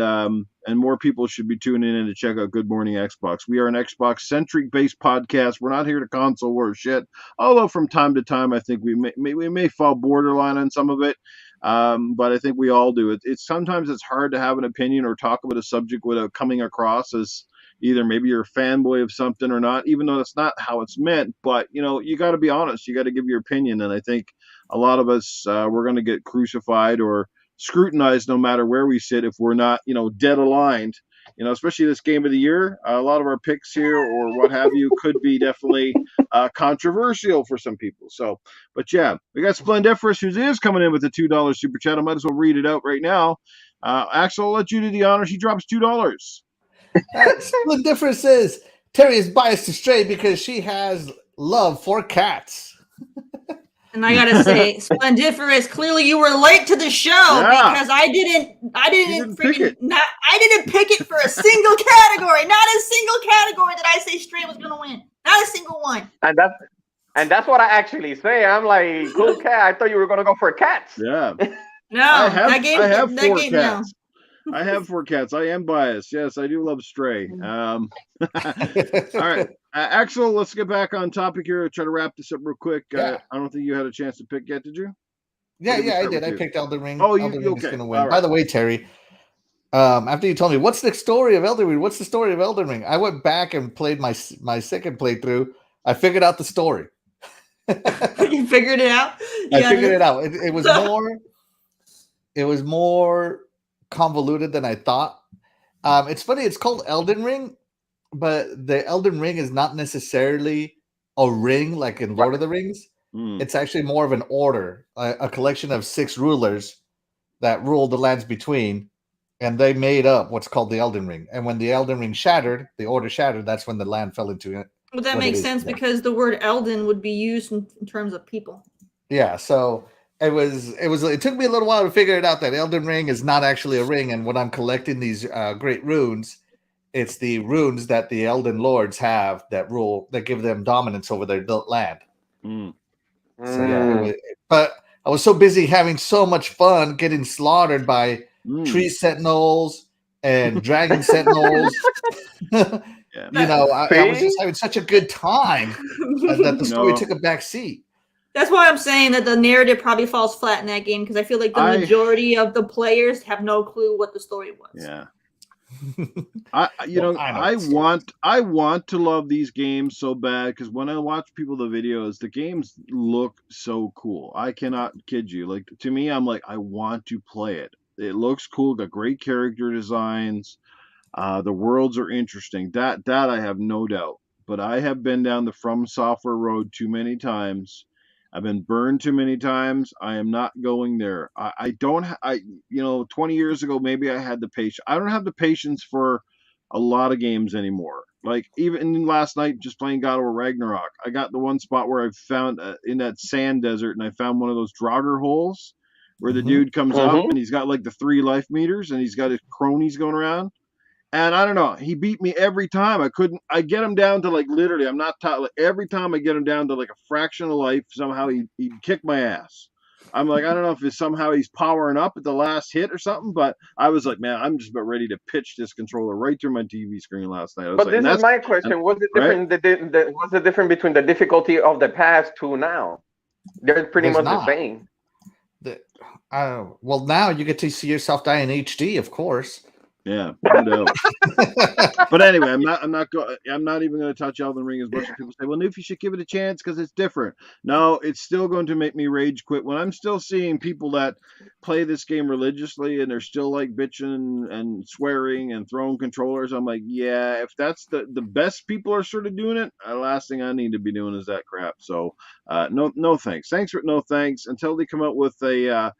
A: more people should be tuning in to check out Good Morning Xbox. We are an Xbox centric based podcast. We're not here to console war shit. Although from time to time, I think we may fall borderline on some of it. But I think we all do. Sometimes it's hard to have an opinion or talk about a subject without coming across as either maybe you're a fanboy of something or not, even though that's not how it's meant. But, you got to be honest. You got to give your opinion. And I think a lot of us, we're going to get crucified or scrutinized no matter where we sit if we're not, dead aligned. Especially this game of the year, a lot of our picks here or what have you could be definitely controversial for some people. So, but yeah, we got Splendiferous, who is coming in with a $2 super chat. I might as well read it out right now. Axel, I'll let you do the honor. She drops $2.
C: Splendiferous says Terry is biased to Stray because she has love for cats.
B: And I gotta say, Splendiferous, clearly you were late to the show because I didn't pick it for a single category. Not a single category that I say Stray was gonna win. Not a single one.
D: And that's what I actually say. I'm like, cool cat. I thought you were gonna go for cats.
A: Yeah.
B: No,
A: I have 4 cats. I have 4 cats. I am biased. Yes, I do love Stray. All right. Axel, let's get back on topic here. Try to wrap this up real quick. I don't think you had a chance to pick yet, did you?
C: Yeah, I did. I picked Elden Ring.
A: Oh,
C: Elden Ring is going to win.
A: Right.
C: By the way, Terry, after you told me, what's the story of Elden Ring? What's the story of Elden Ring? I went back and played my second playthrough. I figured out the story.
B: You figured it out?
C: I figured it out. It was more convoluted than I thought. It's funny. It's called Elden Ring, but the Elden Ring is not necessarily a ring like in Lord of the Rings. It's actually more of an order, a collection of 6 rulers that ruled the lands between, and they made up what's called the Elden Ring. And when the Elden Ring shattered, the order shattered, that's when the land fell into it.
B: Well, that makes sense because the word Elden would be used in terms of people.
C: Yeah, so it took me a little while to figure it out that Elden Ring is not actually a ring, and when I'm collecting these great runes, it's the runes that the Elden Lords have that give them dominance over their land. So yeah, but I was so busy having so much fun getting slaughtered by tree sentinels and dragon sentinels. I was just having such a good time that the story took a back seat.
B: That's why I'm saying that the narrative probably falls flat in that game because I feel like the majority of the players have no clue what the story was.
A: Yeah. I want to love these games so bad because when I watch people the videos, the games look so cool. I cannot kid you. Like to me, I'm like, I want to play it. It looks cool, got great character designs. The worlds are interesting. That I have no doubt. But I have been down the From Software road too many times. I've been burned too many times. I am not going there. I don't. 20 years ago, maybe I had the patience. I don't have the patience for a lot of games anymore. Like even last night, just playing God of War Ragnarok, I got the one spot where I found in that sand desert, and I found one of those Draugr holes where the dude comes up
D: Mm-hmm.
A: and he's got like the 3 life meters and he's got his cronies going around. And I don't know, he beat me every time. I get him down to like literally, I'm not like, every time I get him down to like a fraction of life, somehow he'd kick my ass. I'm like, I don't know if it's somehow he's powering up at the last hit or something, but I was like, man, I'm just about ready to pitch this controller right through my TV screen last night. I was
D: But
A: like,
D: this is my question: what's the
A: right?
D: difference? What's the difference between the difficulty of the past to now? They're pretty
C: There's
D: much
C: not.
D: the same.
C: Well, now you get to see yourself die in HD, of course.
A: Yeah, no doubt. But anyway, I'm not even going to touch Elden Ring as much as people say. Well, Newf, you should give it a chance because it's different. No, it's still going to make me rage quit when I'm still seeing people that play this game religiously and they're still like bitching and swearing and throwing controllers. I'm like, yeah, if that's the best people are sort of doing it, the last thing I need to be doing is that crap. So, no thanks. Thanks for no thanks until they come out with a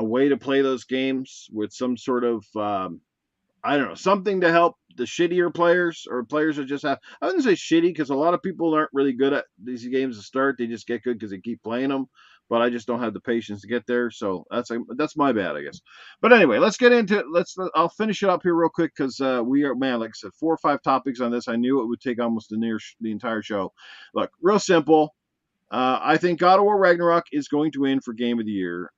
A: way to play those games with some sort of I don't know, something to help the shittier players or players that just have. I wouldn't say shitty because a lot of people aren't really good at these games to start. They just get good because they keep playing them. But I just don't have the patience to get there, so that's my bad, I guess. But anyway, let's get into it. I'll finish it up here real quick because we are, man, like I said, 4 or 5 topics on this. I knew it would take almost the entire show. Look, real simple. I think God of War Ragnarok is going to win for Game of the Year.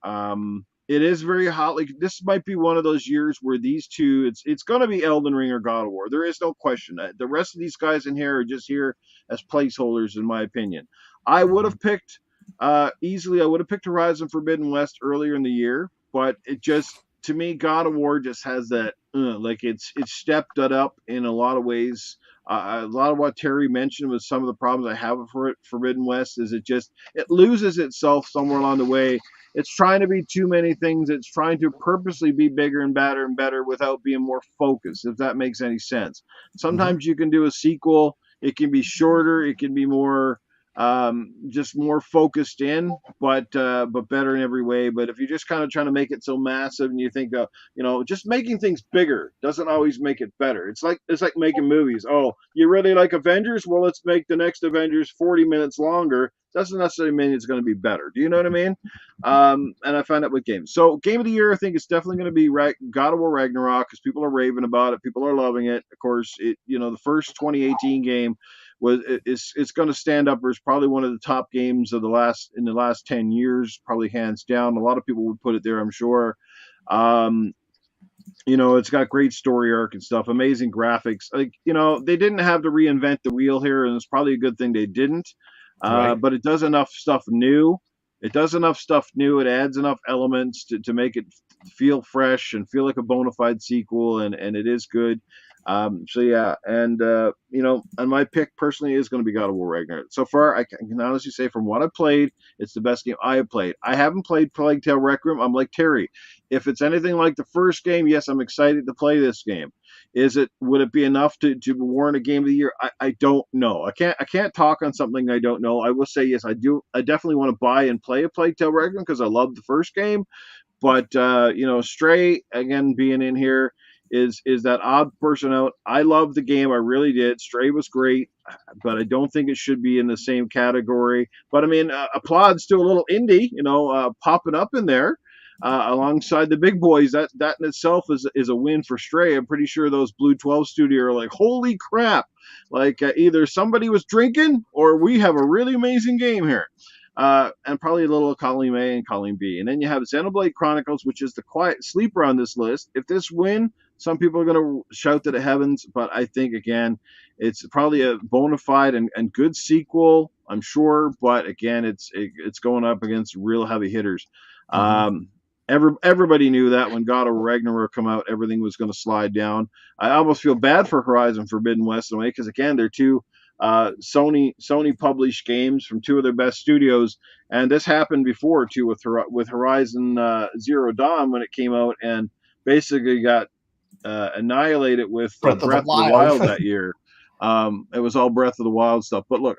A: It is very hot. Like this might be one of those years where these two, it's going to be Elden Ring or God of War. There is no question. The rest of these guys in here are just here as placeholders, in my opinion. I would have picked easily. I would have picked Horizon Forbidden West earlier in the year, but it just to me, God of War just has that like it's stepped it up in a lot of ways. A lot of what Terry mentioned was some of the problems I have for it. Forbidden West is it loses itself somewhere along the way. It's trying to be too many things. It's trying to purposely be bigger and better without being more focused, if that makes any sense. Sometimes you can do a sequel. It can be shorter. It can be more just more focused in, but better in every way. But if you're just kind of trying to make it so massive and you think just making things bigger doesn't always make it better. It's like making movies. Oh, you really like Avengers? Well, let's make the next Avengers 40 minutes longer. Doesn't necessarily mean it's going to be better. Do you know what I mean? And I find that with games. So Game of the Year, I think it's definitely going to be God of War Ragnarok because people are raving about it. People are loving it. Of course, the first 2018 game it's going to stand up as probably one of the top games of the last 10 years, probably hands down. A lot of people would put it there, I'm sure. It's got great story arc and stuff, amazing graphics. Like, they didn't have to reinvent the wheel here, and it's probably a good thing they didn't.
C: Right.
A: But it does enough stuff new. It adds enough elements to make it feel fresh and feel like a bona fide sequel, and it is good. So yeah, and and my pick personally is going to be God of War Ragnarok. So far, I can honestly say from what I've played, it's the best game I have played. I haven't played Plague Tale Requiem. I'm like Terry. If it's anything like the first game, yes, I'm excited to play this game. Would it be enough to warrant a Game of the Year? I don't know. I can't talk on something I don't know. I will say yes, I do. I definitely want to buy and play a Plague Tale Requiem because I love the first game. But Stray again being in here is that odd person out. I love the game, I really did. Stray was great, but I don't think it should be in the same category. But I mean, applauds to a little indie, popping up in there alongside the big boys. That in itself is a win for Stray. I'm pretty sure those Blue 12 Studio are like, holy crap! Like either somebody was drinking or we have a really amazing game here. And probably a little Colleen A and Colleen B. And then you have Xenoblade Chronicles, which is the quiet sleeper on this list. If this win, some people are going to shout to the heavens, but I think, again, it's probably a bona fide and good sequel, I'm sure. But, again, it's going up against real heavy hitters. And Everybody knew that when God of Ragnarok come out, everything was going to slide down. I almost feel bad for Horizon Forbidden West in a way, because again, they're two Sony published games from two of their best studios, and this happened before too with Horizon Zero Dawn when it came out, and basically got annihilated with
C: Breath of the
A: Breath of the
C: Wild.
A: Wild that year. It was all Breath of the Wild stuff. But look,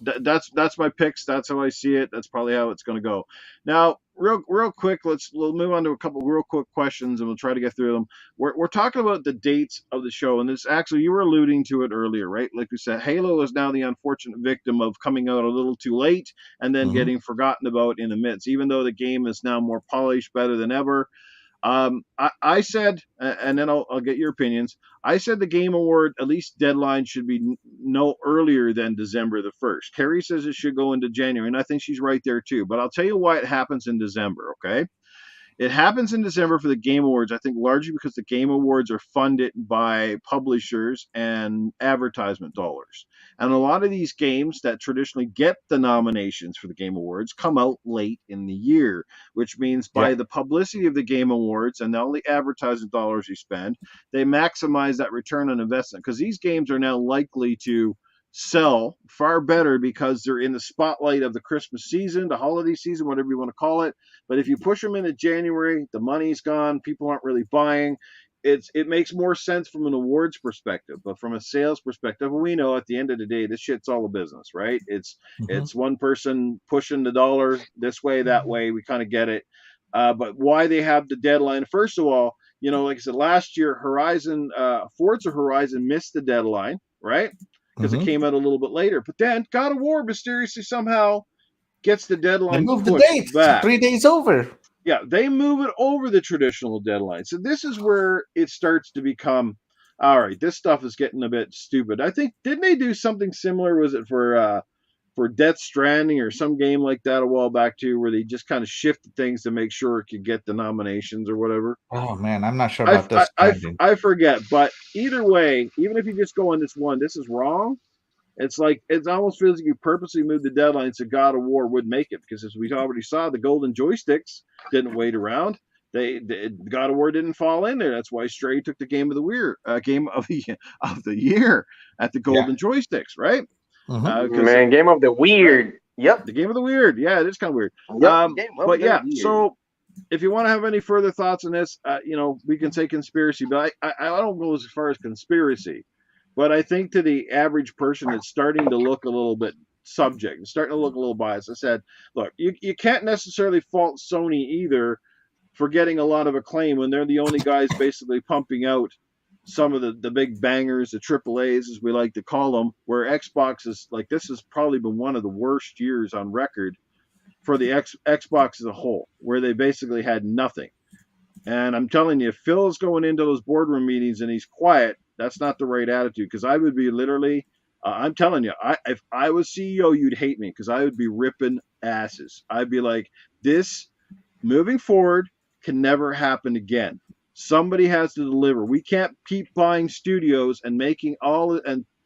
A: that's my picks. That's how I see it. That's probably how it's going to go. Now, real quick, we'll move on to a couple real quick questions, and we'll try to get through them. We're talking about the dates of the show, and this actually, you were alluding to it earlier, right? Like we said, Halo is now the unfortunate victim of coming out a little too late and then getting forgotten about in the midst, even though the game is now more polished, better than ever. I said, and then I'll get your opinions. I said the Game Award at least deadline should be no earlier than December the 1st. Terry says it should go into January, and I think she's right there too. But I'll tell you why it happens in December, okay? It happens in December for the Game Awards, I think largely because the Game Awards are funded by publishers and advertisement dollars. And a lot of these games that traditionally get the nominations for the Game Awards come out late in the year, which means by the publicity of the Game Awards and all the advertising dollars you spend, they maximize that return on investment, because these games are now likely to sell far better because they're in the spotlight of the Christmas season, the holiday season, whatever you want to call it. But if you push them into January, the money's gone, people aren't really buying. It makes more sense from an awards perspective, but from a sales perspective, we know at the end of the day, this shit's all a business, right? It's one person pushing the dollar this way, that way. We kind of get it. But why they have the deadline? First of all, like I said, last year, Forza Horizon missed the deadline, right? Because it came out a little bit later. But then God of War mysteriously somehow gets the deadline
C: They moved
A: pushed
C: the date
A: back.
C: 3 days over.
A: Yeah, they move it over the traditional deadline. So this is where it starts to become, all right, this stuff is getting a bit stupid. I think, didn't they do something similar? Was it for Death Stranding or some game like that a while back too, where they just kind of shifted things to make sure it could get the nominations or whatever?
C: Oh man, I'm not sure about this.
A: I forget, but either way, even if you just go on this one, this is wrong. It's like, it almost feels like you purposely moved the deadline so God of War would make it, because as we already saw, the golden joysticks didn't wait around. God of War didn't fall in there. That's why Stray took the game of the year at the golden joysticks, right?
D: Man, game of the weird. Yep.
A: The game of the weird. Yeah, it is kind of weird.
D: Yep.
A: But yeah, so if you want to have any further thoughts on this, we can say conspiracy, but I don't go as far as conspiracy. But I think to the average person, it's starting to look a little bit subject. It's starting to look a little biased. I said, look, you can't necessarily fault Sony either for getting a lot of acclaim when they're the only guys basically pumping out some of the big bangers, the AAAs, as we like to call them, where Xbox is like, this has probably been one of the worst years on record for the Xbox as a whole, where they basically had nothing. And I'm telling you, if Phil's going into those boardroom meetings and he's quiet, that's not the right attitude, because I would be literally, I'm telling you, if I was CEO, you'd hate me, because I would be ripping asses. I'd be like, this moving forward can never happen again. Somebody has to deliver. We can't keep buying studios and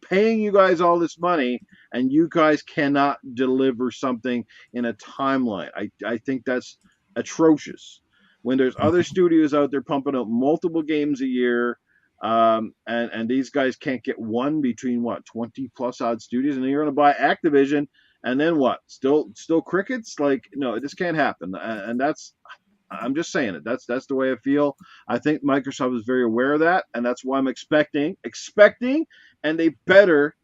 A: paying you guys all this money, and you guys cannot deliver something in a timeline. I think that's atrocious. When there's other studios out there pumping out multiple games a year, and these guys can't get one between 20 plus odd studios, and then you're going to buy Activision, and then what? Still crickets? Like, no, this can't happen. And I'm just saying it. That's the way I feel. I think Microsoft is very aware of that, and that's why I'm expecting, and they better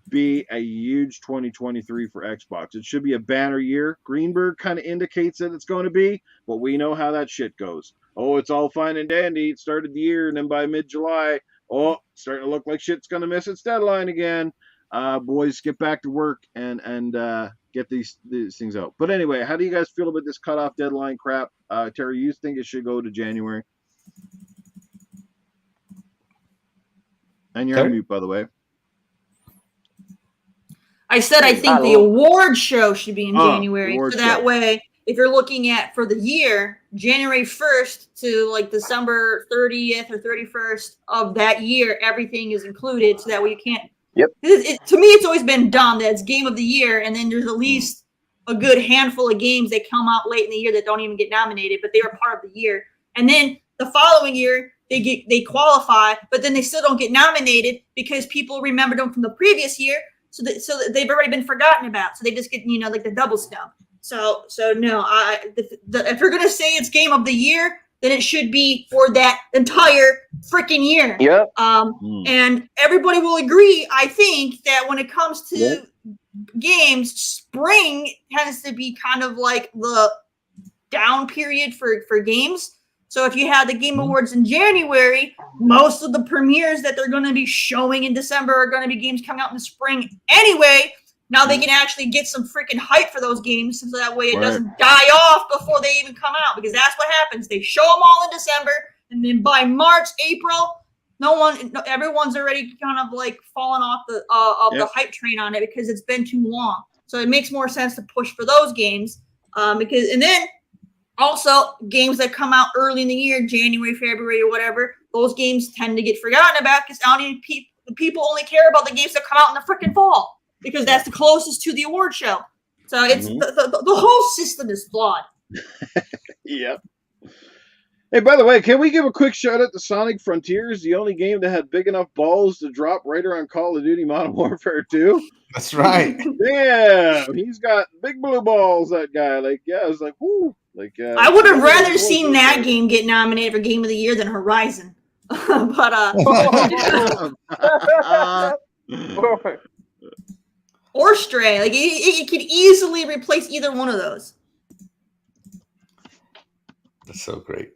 A: be a huge 2023 for Xbox. It should be a banner year. Greenberg kind of indicates that it's going to be, but we know how that shit goes. Oh, it's all fine and dandy. It started the year, and then by mid-July, starting to look like shit's going to miss its deadline again. Boys, get back to work and get these things out. But anyway, how do you guys feel about this cutoff deadline crap? Terry, you think it should go to January? And you're on mute, by the way.
B: I said I think the award show should be in January. So that way, if you're looking at for the year, January 1st to like December 30th or 31st of that year, everything is included. So that way you can't.
D: Yep.
B: To me, it's always been dumb that it's game of the year, and then there's at least a good handful of games that come out late in the year that don't even get nominated, but they were part of the year. And then the following year they qualify, but then they still don't get nominated because people remembered them from the previous year, so that they've already been forgotten about. So they just get like the double snub. So no, if you're gonna say it's game of the year, then it should be for that entire freaking year.
D: Yep.
B: And everybody will agree, I think, that when it comes to games, spring tends to be kind of like the down period for games. So if you had the Game Awards in January, most of the premieres that they're going to be showing in December are going to be games coming out in the spring anyway. Now they can actually get some freaking hype for those games, so that way it doesn't die off before they even come out, because that's what happens. They show them all in December, and then by March, April, everyone's already kind of like fallen off the hype train on it because it's been too long. So it makes more sense to push for those games, and then also games that come out early in the year, January, February, or whatever, those games tend to get forgotten about because people only care about the games that come out in the freaking fall, because that's the closest to the award show. So it's the whole system is flawed.
A: Yep. Hey, by the way, can we give a quick shout out to Sonic Frontiers, the only game that had big enough balls to drop right around Call of Duty Modern Warfare 2?
C: That's right.
A: Yeah, he's got big blue balls, that guy. Like, yeah, I was like, whoo. Like,
B: I would have rather seen that game get nominated for Game of the Year than Horizon. But or Stray, like it could easily replace either one of those.
C: That's so great.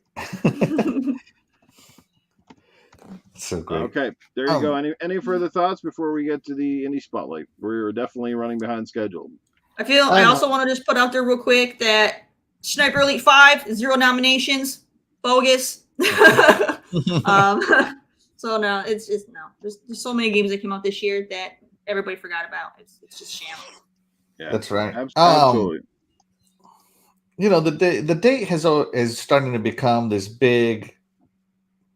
C: So great.
A: Okay, there you go. Any further thoughts before we get to the indie spotlight? We're definitely running behind schedule.
B: I also want to just put out there real quick that Sniper Elite 5, 0 nominations, bogus. So no, it's just no. There's so many games that came out this year that everybody forgot about. It's just sham.
A: Yeah,
C: that's right.
A: Absolutely.
C: The date is starting to become this big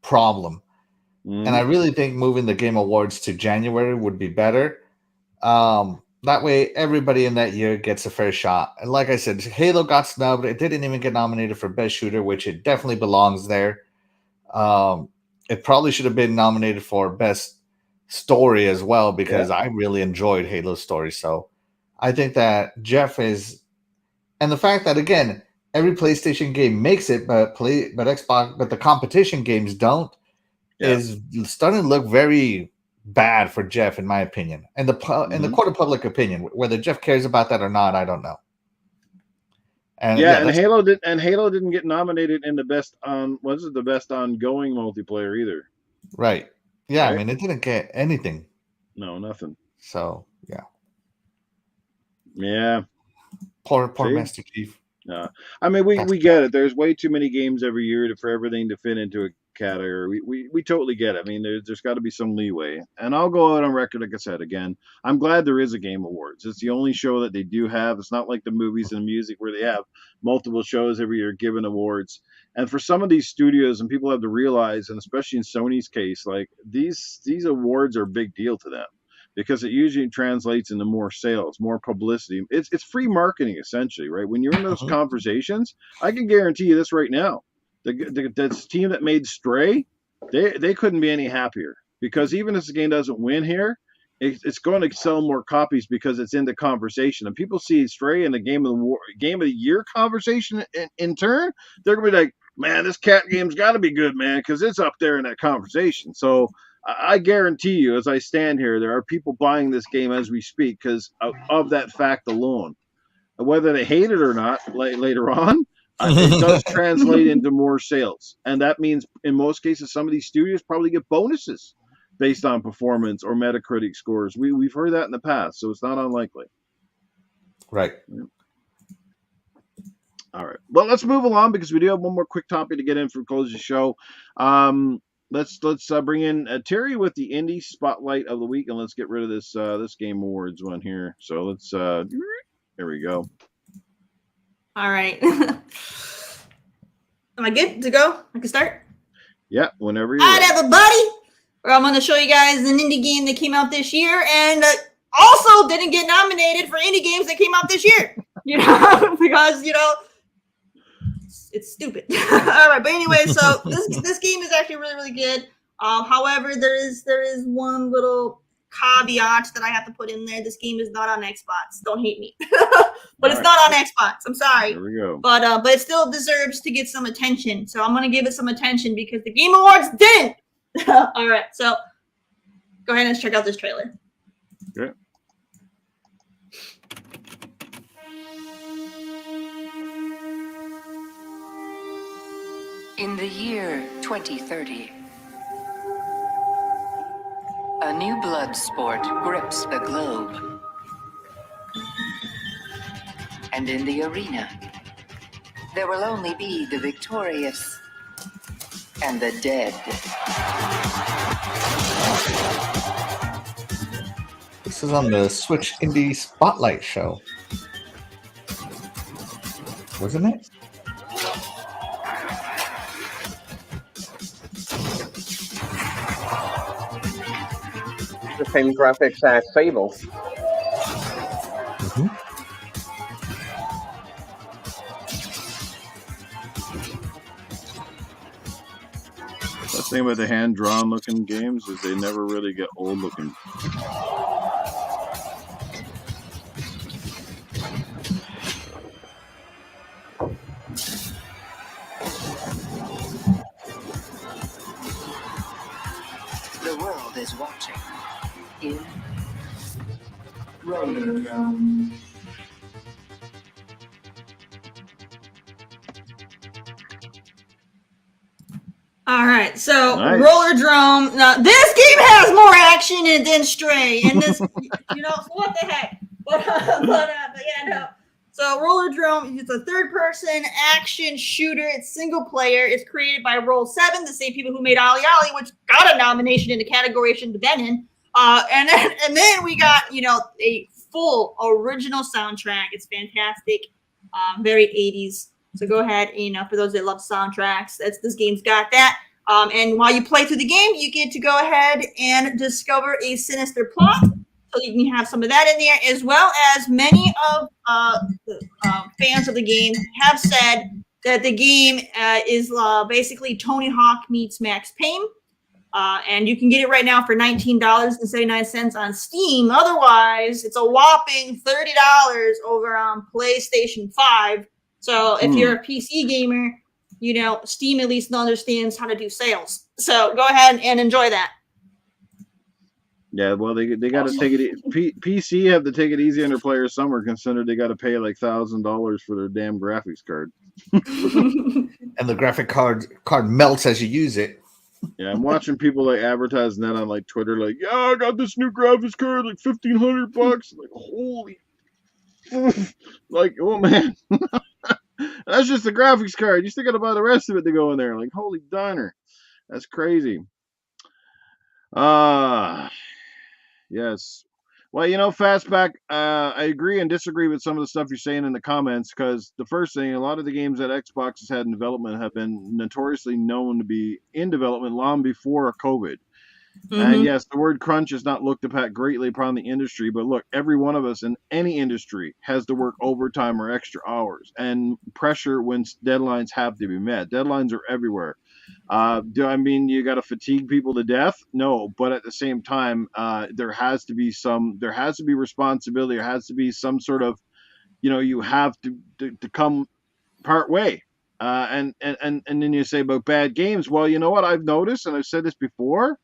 C: problem, and I really think moving the Game Awards to January would be better. That way, everybody in that year gets a fair shot. And like I said, Halo got snubbed. It didn't even get nominated for Best Shooter, which it definitely belongs there. It probably should have been nominated for Best Story as well, because I really enjoyed Halo's story. So I think that Jeff is, and the fact that again every PlayStation game makes it, but the competition games don't, is starting to look very bad for Jeff, in my opinion, and the court of public opinion. Whether Jeff cares about that or not, I don't know. And
A: Halo didn't get nominated in the best ongoing multiplayer either.
C: Right. Yeah, right? I mean, it didn't get anything.
A: No, nothing.
C: So yeah.
A: Yeah.
C: Poor Master Chief.
A: I mean, we get it. There's way too many games every year for everything to fit into a category. We totally get it. I mean, there's got to be some leeway. And I'll go out on record, like I said, again, I'm glad there is a Game Awards. It's the only show that they do have. It's not like the movies and music where they have multiple shows every year giving awards. And for some of these studios, and people have to realize, and especially in Sony's case, like these awards are a big deal to them, because it usually translates into more sales, more publicity. It's free marketing, essentially, right? When you're in those conversations, I can guarantee you this right now. The team that made Stray, they couldn't be any happier, because even if the game doesn't win here, it's going to sell more copies because it's in the conversation. And people see Stray in the game of the year conversation in turn, they're going to be like, man, this cat game's got to be good, man, because it's up there in that conversation. So I guarantee you, as I stand here, there are people buying this game as we speak because of that fact alone. Whether they hate it or not later on, it does translate into more sales. And that means, in most cases, some of these studios probably get bonuses based on performance or Metacritic scores. We've heard that in the past, so it's not unlikely.
C: Right.
A: Yeah. All right. Well, let's move along, because we do have one more quick topic to get in for close the show. Let's bring in Terry with the indie spotlight of the week, and let's get rid of this Game Awards one here. So let's here we go.
B: All right. Am I good to go? I can start?
A: Yeah, whenever you're
B: ready. All right, everybody. I'm going to show you guys an indie game that came out this year, and also didn't get nominated for indie games that came out this year. because it's stupid. All right, but anyway, so this game is actually really, really good. However, there is one little caveat that I have to put in there. This game is not on Xbox. Don't hate me, but it's not on Xbox. I'm sorry.
A: There we go.
B: But it still deserves to get some attention. So I'm gonna give it some attention because the Game Awards didn't. All right, so go ahead and check out this trailer.
A: Okay.
E: In the year 2030, a new blood sport grips the globe. And in the arena, there will only be the victorious and the dead.
C: This is on the Switch Indie Spotlight show, wasn't it?
D: The same graphics as Sable.
C: Mm-hmm.
A: The thing about the hand-drawn looking games is they never really get old looking.
E: The world is watching. In Roller Drone.
B: All right, so
A: Nice.
B: Roller Drone. Now this game has more action than Stray, and this, so what the heck? But yeah, no. So Roller Drone is a third-person action shooter. It's single player. It's created by Roll7, the same people who made Ollie Ollie, which got a nomination in the category it shouldn't have been in. And then we got a full original soundtrack. It's fantastic, very 80s. So go ahead, for those that love soundtracks, this game's got that. And while you play through the game, you get to go ahead and discover a sinister plot. So you can have some of that in there, as well as many of the fans of the game have said that the game is basically Tony Hawk meets Max Payne. And you can get it right now for $19.79 on Steam. Otherwise, it's a whopping $30 over on PlayStation 5. So if you're a PC gamer, Steam at least understands how to do sales. So go ahead and enjoy that.
A: Yeah, well, they got to take it. PC have to take it easy on their players. Some are considered they got to pay like $1,000 for their damn graphics card.
C: And the graphic card melts as you use it.
A: Yeah, I'm watching people like advertising that on like Twitter, like, yeah, I got this new graphics card, like $1,500. Like, holy, like, oh man, that's just the graphics card. You still got to buy the rest of it to go in there. Like, holy diner, that's crazy. Yes. Well, Fastback, I agree and disagree with some of the stuff you're saying in the comments, because the first thing, a lot of the games that Xbox has had in development have been notoriously known to be in development long before COVID. Mm-hmm. And yes, the word crunch is not looked upon greatly upon the industry, but look, every one of us in any industry has to work overtime or extra hours and pressure when deadlines have to be met. Deadlines are everywhere. Do I mean you got to fatigue people to death? No, but at the same time, there has to be responsibility. There has to be some sort of, you have to come part way. And then you say about bad games. Well, you know what I've noticed, and I've said this before,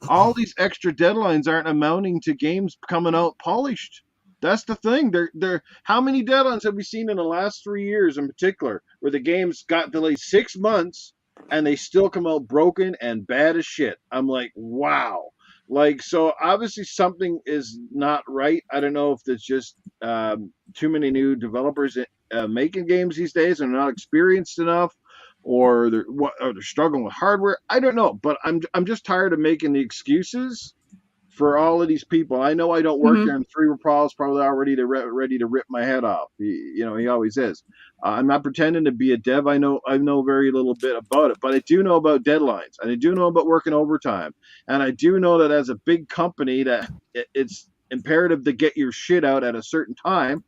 A: all these extra deadlines aren't amounting to games coming out polished. That's the thing. They're how many deadlines have we seen in the last 3 years in particular where the games got delayed 6 months and they still come out broken and bad as shit? I'm like, wow. Like, so obviously something is not right. I don't know if it's just too many new developers making games these days and not experienced enough, or they're struggling with hardware. I don't know, but I'm just tired of making the excuses for all of these people. I know I don't work there, and Three Paul's probably already ready to rip my head off. He always is. I'm not pretending to be a dev. I know very little bit about it, but I do know about deadlines, and I do know about working overtime, and I do know that as a big company that it's imperative to get your shit out at a certain time.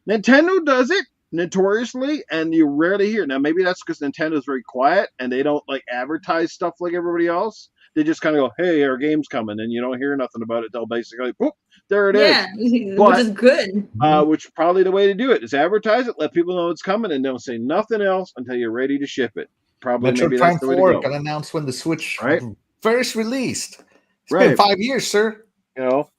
A: Nintendo does it notoriously, and you rarely hear. Now, maybe that's because Nintendo's very quiet and they don't like advertise stuff like everybody else. They just kind of go, "Hey, our game's coming," and you don't hear nothing about it. They'll basically, "Boop, there it is."
B: Yeah, which
A: But
B: is good.
A: which probably the way to do it is advertise it, let people know it's coming, and don't say nothing else until you're ready to ship it. Probably,
C: Metro
A: maybe that's
C: Prime
A: the way to
C: 4
A: go,
C: got announced when the Switch
A: right?
C: first released. It's been
A: Right.
C: 5 years, sir.
A: You know,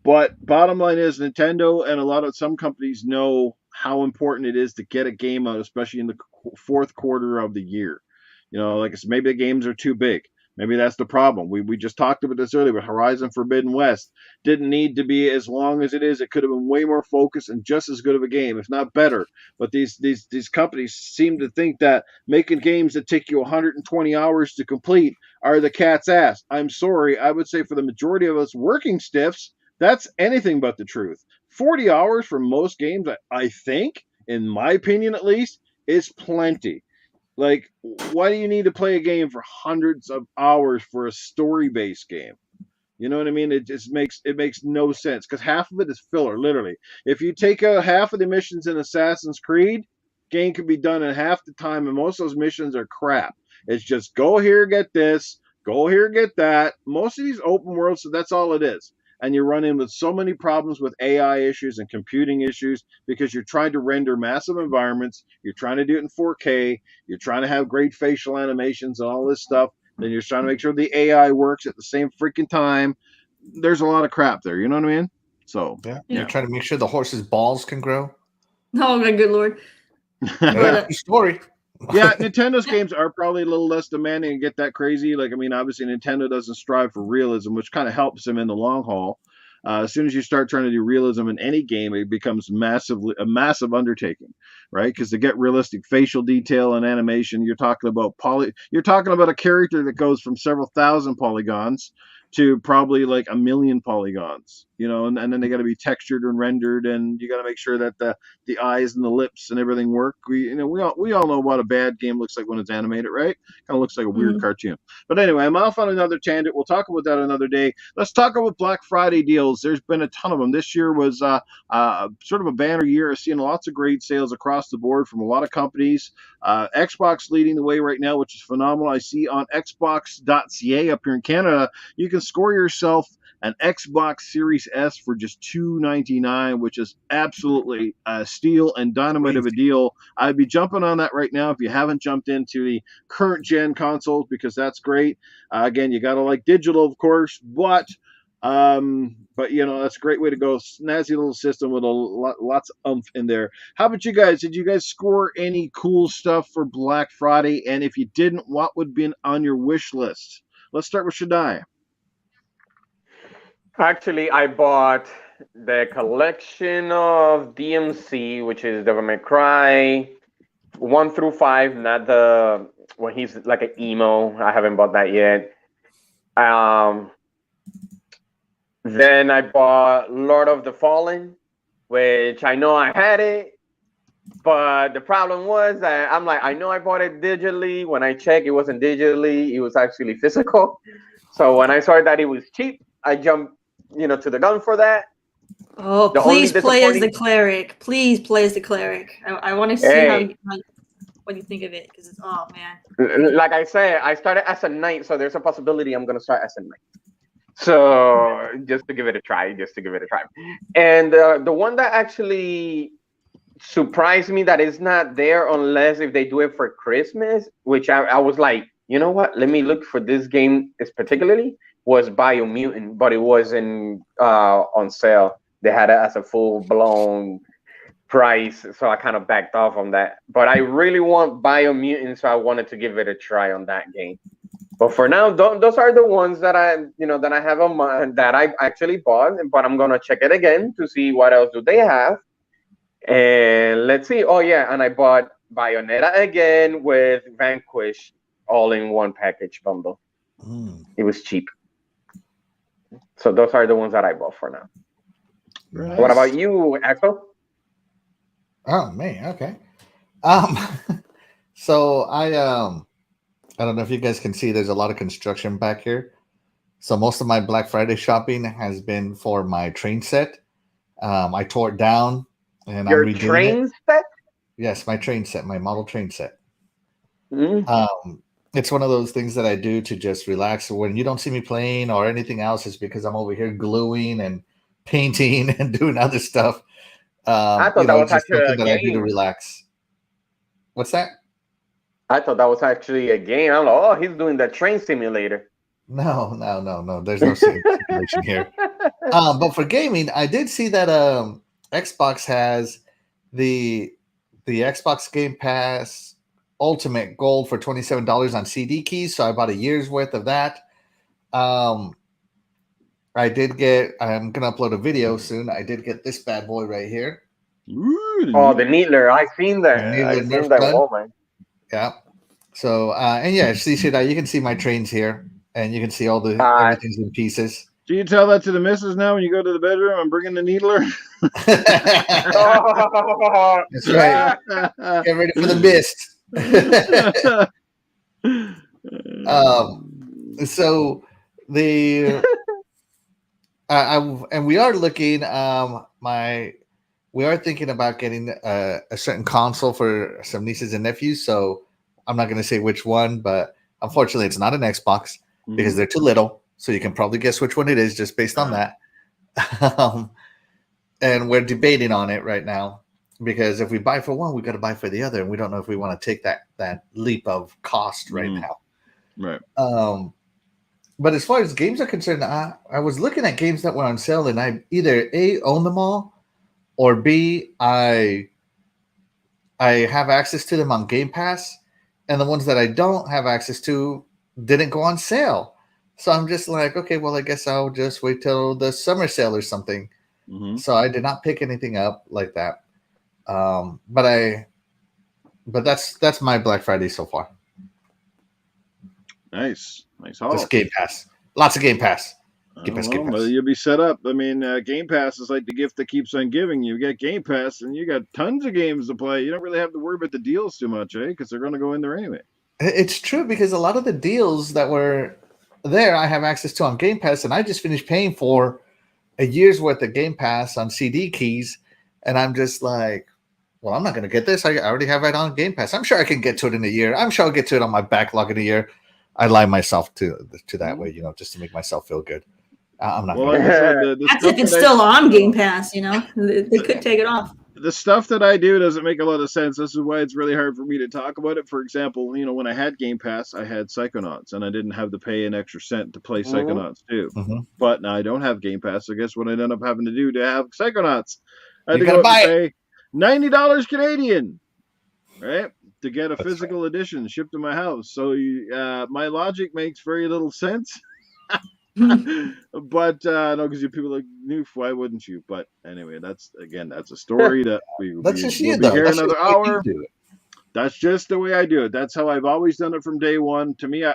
A: but bottom line is Nintendo and a lot of some companies know how important it is to get a game out, especially in the fourth quarter of the year. You know, like I said, maybe the games are too big. Maybe that's the problem. We just talked about this earlier, but Horizon Forbidden West didn't need to be as long as it is. It could have been way more focused and just as good of a game, if not better. But these companies seem to think that making games that take you 120 hours to complete are the cat's ass. I'm sorry. I would say for the majority of us working stiffs, that's anything but the truth. 40 hours for most games, I think, in my opinion at least, is plenty. Like, why do you need to play a game for hundreds of hours for a story-based game? You know what I mean? It just makes no sense because half of it is filler, literally. If you take out half of the missions in Assassin's Creed, game could be done in half the time, and most of those missions are crap. It's just go here, get this, go here, get that. Most of these open worlds, so that's all it is. And you run in with so many problems with AI issues and computing issues because you're trying to render massive environments. You're trying to do it in 4K. You're trying to have great facial animations and all this stuff. Then you're trying to make sure the AI works at the same freaking time. There's a lot of crap there. You know what I mean? So
C: Yeah. You're trying to make sure the horse's balls can grow.
B: Oh my good lord.
C: Yeah, story.
A: Yeah, Nintendo's games are probably a little less demanding and get that crazy. Like, I mean, obviously Nintendo doesn't strive for realism, which kind of helps them in the long haul. As soon as you start trying to do realism in any game, it becomes a massive undertaking, right? Because to get realistic facial detail and animation, you're talking about a character that goes from several thousand polygons to probably like a million polygons, you know, and then they got to be textured and rendered, and you got to make sure that the eyes and the lips and everything work. We all know what a bad game looks like when it's animated, right? Kind of looks like a weird cartoon. But anyway, I'm off on another tangent. We'll talk about that another day. Let's talk about Black Friday deals. There's been a ton of them. This year was sort of a banner year. Seeing lots of great sales across the board from a lot of companies. Xbox leading the way right now, which is phenomenal. I see on Xbox.ca up here in Canada, you can score yourself an Xbox Series S for just $299, which is absolutely a steal and dynamite of a deal. I'd be jumping on that right now if you haven't jumped into the current gen consoles, because that's great. Again, you got to like digital, of course, but you know, that's a great way to go. Snazzy little system with lots of oomph in there. How about you guys? Did you guys score any cool stuff for Black Friday? And if you didn't, what would be on your wish list? Let's start with Shaddai.
D: Actually, I bought the collection of DMC, which is Devil May Cry 1 through 5, not the when he's like an emo. I haven't bought that yet. Then I bought Lord of the Fallen, which I know I had it, but the problem was that I'm like, I know I bought it digitally. When I checked, it wasn't digitally; it was actually physical. So when I saw that it was cheap, I jumped, to the gun for that.
B: Oh, please play as the cleric. Please play as the cleric. I want to see what you think of it, because it's, oh man.
D: Like I said, I started as a knight, so there's a possibility I'm gonna start as a knight. So just to give it a try. And the one that actually surprised me that is not there unless if they do it for Christmas, which I was like, you know what? Let me look for this game particularly, was Biomutant, but it wasn't on sale. They had it as a full-blown price, so I kind of backed off on that. But I really want Biomutant, so I wanted to give it a try on that game. But for now, those are the ones that I have on mind that I actually bought. But I'm gonna check it again to see what else do they have. And let's see. Oh yeah, and I bought Bayonetta again with Vanquish all in one package bundle. It was cheap. So those are the ones that I bought for now. Nice. What about you, Axel?
C: Oh man, okay. So I don't know if you guys can see, there's a lot of construction back here. So most of my Black Friday shopping has been for my train set. I tore it down. and
D: Your
C: I'm redoing
D: train
C: it.
D: set?
C: Yes, my train set, my model train set.
D: Mm.
C: It's one of those things that I do to just relax. When you don't see me playing or anything else, it's because I'm over here gluing and painting and doing other stuff.
D: I thought that was
C: It's just
D: actually
C: something
D: a
C: that I do to
D: game.
C: relax. What's that?
D: I thought that was actually a game. I'm like, oh, he's doing the train simulator.
C: No. There's no simulation here. But for gaming, I did see that Xbox has the Xbox Game Pass Ultimate Gold for $27 on CD keys. So I bought a year's worth of that. I'm gonna upload a video soon. I did get this bad boy right here.
A: Ooh,
D: Oh, the Needler. I seen
C: The
D: that.
C: Needler
D: I
C: Nerf
D: seen that.
C: gun.
D: Oh my.
C: Yeah. So and yeah, see that you can see my trains here, and you can see all the
D: Uh,
C: everything's in pieces.
A: do you tell that to the missus now when you go to the bedroom? I'm bringing the needler.
C: That's
D: oh,
C: right. Get ready for the mist. So the and we are looking we are thinking about getting a certain console for some nieces and nephews. So I'm not going to say which one, but unfortunately, it's not an Xbox because they're too little. So you can probably guess which one it is just based on that. And we're debating on it right now because if we buy for one, we got to buy for the other, and we don't know if we want to take that leap of cost right now.
A: Right.
C: But as far as games are concerned, I was looking at games that were on sale, and I either A, own them all, or B, I have access to them on Game Pass, and the ones that I don't have access to didn't go on sale. So I'm just like, okay, well, I guess I'll just wait till the summer sale or something. So I did not pick anything up like that. But that's my Black Friday so far.
A: Nice haul.
C: Just Game Pass. Lots of Game Pass.
A: Game Pass. You'll be set up. I mean, Game Pass is like the gift that keeps on giving. You get Game Pass, and you got tons of games to play. You don't really have to worry about the deals too much, because they're going to go in there anyway.
C: It's true because a lot of the deals that were there, I have access to on Game Pass, and I just finished paying for a year's worth of Game Pass on CD keys, and I'm just like, well, I'm not going to get this. I already have it on Game Pass. I'm sure I can get to it in a year. I'm sure I'll get to it on my backlog in a year. I lie myself to that way, just to make myself feel good. I'm not.
A: Well, like I said,
B: that's if it's still on Game Pass. They could take it off.
A: The stuff that I do doesn't make a lot of sense. This is why it's really hard for me to talk about it. For example, when I had Game Pass, I had Psychonauts, and I didn't have to pay an extra cent to play Psychonauts too. But now I don't have Game Pass, so guess what I end up having to do to have Psychonauts? I had to go out and pay $90 Canadian, right, to get a physical edition shipped to my house. So my logic makes very little sense. But no, because people like, Noof, why wouldn't you? But anyway, that's a story that we'll be here another hour. That's just the way I do it. That's how I've always done it from day one. To me, I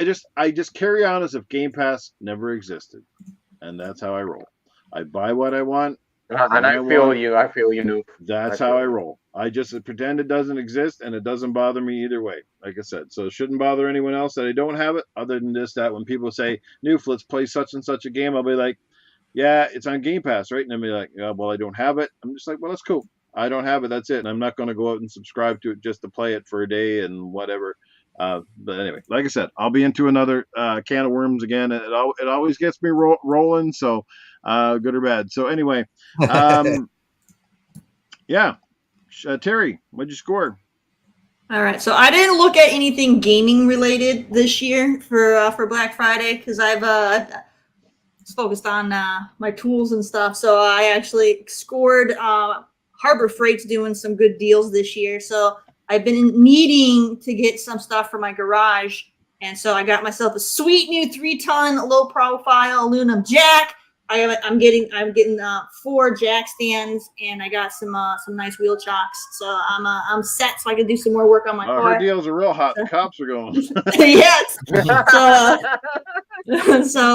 A: just carry on as if Game Pass never existed, and that's how I roll. I buy what I want.
D: And I feel you, Noof.
A: That's how I roll. I just pretend it doesn't exist, and it doesn't bother me either way. Like I said, so it shouldn't bother anyone else that I don't have it. Other than that when people say, "Noof, let's play such and such a game," I'll be like, "Yeah, it's on Game Pass, right?" And they'll be like, "Yeah, well, I don't have it." I'm just like, "Well, that's cool. I don't have it. That's it. And I'm not going to go out and subscribe to it just to play it for a day and whatever." But anyway, like I said, I'll be into another can of worms again. It always gets me rolling. So good or bad. So anyway, yeah. Terry, what'd you score?
B: All right, so I didn't look at anything gaming related this year for Black Friday because I've focused on my tools and stuff. So I actually scored Harbor Freight's doing some good deals this year. So I've been needing to get some stuff for my garage, and so I got myself a sweet new 3-ton low profile aluminum jack. I'm getting 4 jack stands, and I got some nice wheel chocks. So I'm set, so I can do some more work on my car.
A: Her deals are real hot. The cops are going.
B: Yes. So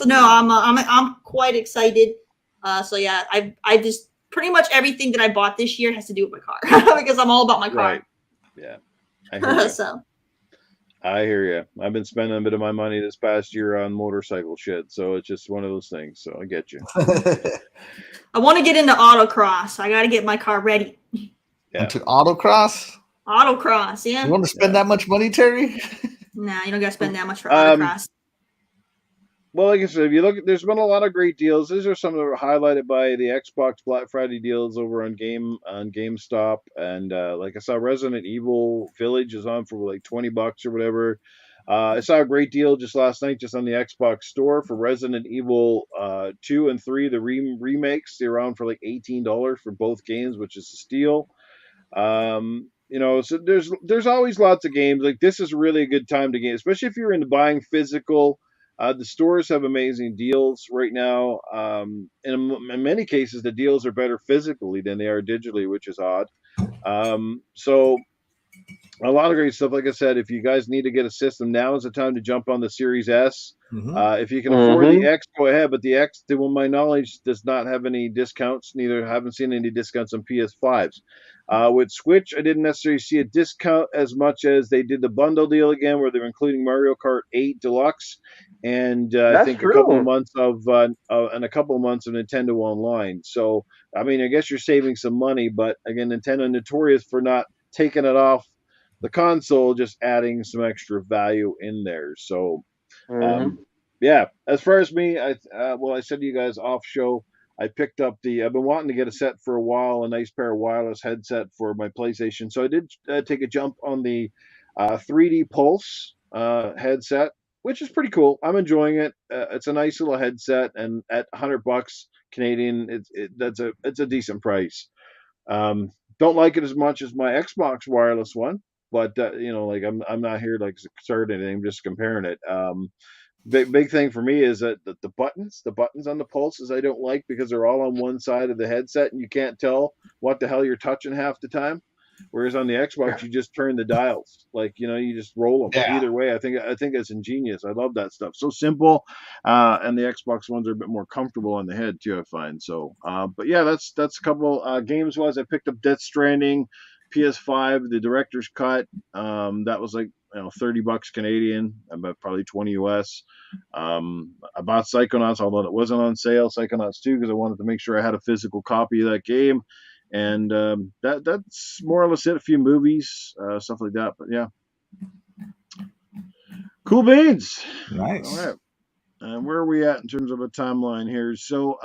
B: no, I'm quite excited. I just pretty much everything that I bought this year has to do with my car because I'm all about my car.
A: Right. Yeah. I heard
B: So.
A: I hear you. I've been spending a bit of my money this past year on motorcycle shit, so it's just one of those things. So I get you.
B: I want to get into autocross. I got to get my car ready.
A: Yeah.
C: Into autocross?
B: Autocross, yeah.
C: You want to spend that much money, Terry?
B: Nah, you don't got to spend that much for autocross.
A: Well, like I said, if you look, there's been a lot of great deals. These are some that were highlighted by the Xbox Black Friday deals over on GameStop, and like I saw, Resident Evil Village is on for like $20 or whatever. I saw a great deal just last night, just on the Xbox store for Resident Evil 2 and 3, the remakes. They're on for like $18 for both games, which is a steal. So there's always lots of games. Like, this is really a good time to game, especially if you're into buying physical. The stores have amazing deals right now. In many cases, the deals are better physically than they are digitally, which is odd. So a lot of great stuff. Like I said, if you guys need to get a system, now is the time to jump on the Series S. If you can afford the X, go ahead. But the X, to my knowledge, does not have any discounts. Neither haven't seen any discounts on PS5s. With Switch, I didn't necessarily see a discount as much as they did the bundle deal again, where they're including Mario Kart 8 Deluxe, and I think a couple of months of Nintendo Online. So, I mean, I guess you're saving some money, but again, Nintendo notorious for not taking it off the console, just adding some extra value in there. So, yeah. As far as me, I said to you guys off show, I picked up I've been wanting to get a set for a while, a nice pair of wireless headset for my PlayStation. So I did take a jump on the 3D Pulse headset, which is pretty cool. I'm enjoying it. It's a nice little headset, and at $100 Canadian, it's a decent price. Don't like it as much as my Xbox wireless one, but like I'm not here like concerned anything. I'm just comparing it. Big thing for me is that the buttons on the pulses I don't like, because they're all on one side of the headset and you can't tell what the hell you're touching half the time. Whereas on the Xbox, you just turn the dials, like, you just roll them.
C: Yeah.
A: Either way, I think it's ingenious. I love that stuff. So simple, and the Xbox ones are a bit more comfortable on the head too, I find. So, but yeah, that's a couple games wise. I picked up Death Stranding, PS5, the director's cut. That was like $30 Canadian, about probably 20 US. I bought Psychonauts, although it wasn't on sale, Psychonauts 2, because I wanted to make sure I had a physical copy of that game. And that's more or less it. A few movies, stuff like that. But yeah, cool beans.
C: Nice.
A: All right. And where are we at in terms of a timeline here? So,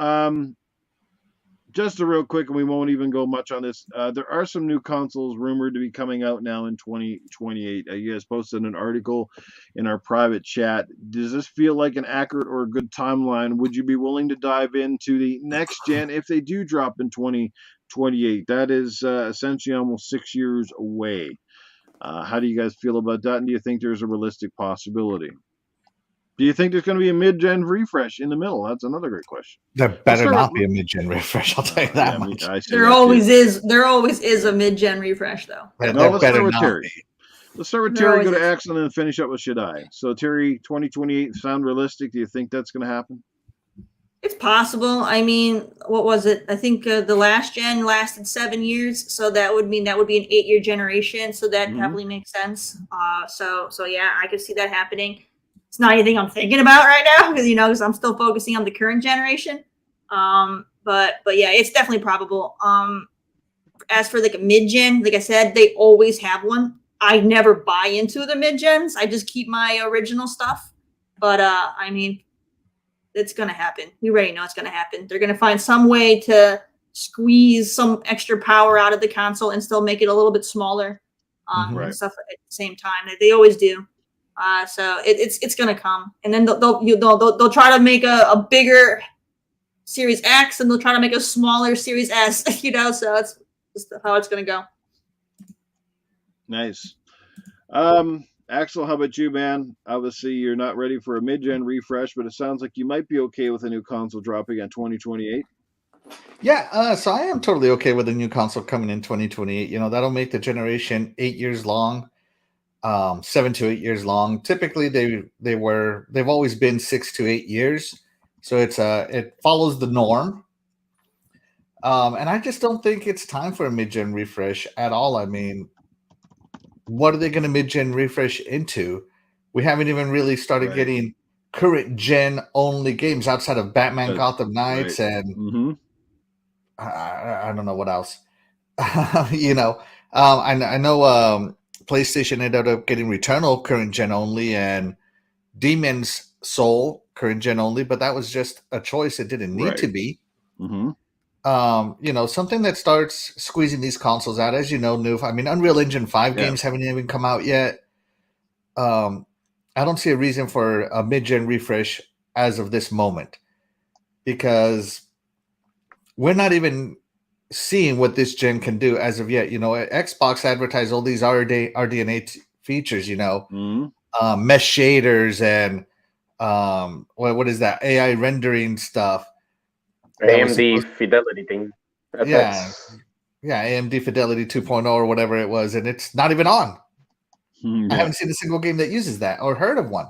A: just a real quick, and we won't even go much on this. There are some new consoles rumored to be coming out now in 2028. You guys posted an article in our private chat. Does this feel like an accurate or a good timeline? Would you be willing to dive into the next gen if they do drop in 2028? That is essentially almost 6 years away. How do you guys feel about that? And do you think there's a realistic possibility? Do you think there's going to be a mid-gen refresh in the middle? That's another great question.
C: There better not be a mid-gen refresh. I'll tell you that much.
B: There always is a mid-gen refresh, though.
A: No, let's start with Terry. Let's start with Terry, go to Axel, and then finish up with Shaddai. So, Terry, 2028 sound realistic? Do you think that's going to happen?
B: It's possible. I mean, what was it? I think the last gen lasted 7 years, so that would mean that would be an 8-year generation. So that definitely makes sense. So yeah, I could see that happening. It's not anything I'm thinking about right now, because I'm still focusing on the current generation. But yeah, it's definitely probable. As for like a mid-gen, like I said, they always have one. I never buy into the mid-gens. I just keep my original stuff. But I mean, it's gonna happen. We already know it's gonna happen. They're gonna find some way to squeeze some extra power out of the console and still make it a little bit smaller, and stuff at the same time. They always do. So it's gonna come, and then they'll try to make a bigger Series X, and they'll try to make a smaller Series S. So it's just how it's gonna go.
A: Nice. Axel, how about you, man? Obviously, you're not ready for a mid-gen refresh, but it sounds like you might be okay with a new console dropping in 2028.
C: Yeah, so I am totally okay with a new console coming in 2028. That'll make the generation 8 years long. 7 to 8 years long. Typically, they've always been 6 to 8 years, so it follows the norm. And I just don't think it's time for a mid-gen refresh at all. I mean, what are they going to mid-gen refresh into? We haven't even really started getting current gen only games outside of Batman Gotham Knights and I don't know what else. You know, I know PlayStation ended up getting Returnal current gen only and Demon's Soul current gen only, but that was just a choice. It didn't need to be. You know, something that starts squeezing these consoles out, as you know, Noof. I mean, Unreal Engine 5 games haven't even come out yet. I don't see a reason for a mid-gen refresh as of this moment because we're not even seeing what this gen can do as of yet. You know, Xbox advertised all these RDNA features, you know, mesh shaders and what is that? AI rendering stuff.
D: AMD fidelity thing.
C: Yeah, AMD Fidelity 2.0 or whatever it was, and it's not even on. I haven't seen a single game that uses that or heard of one.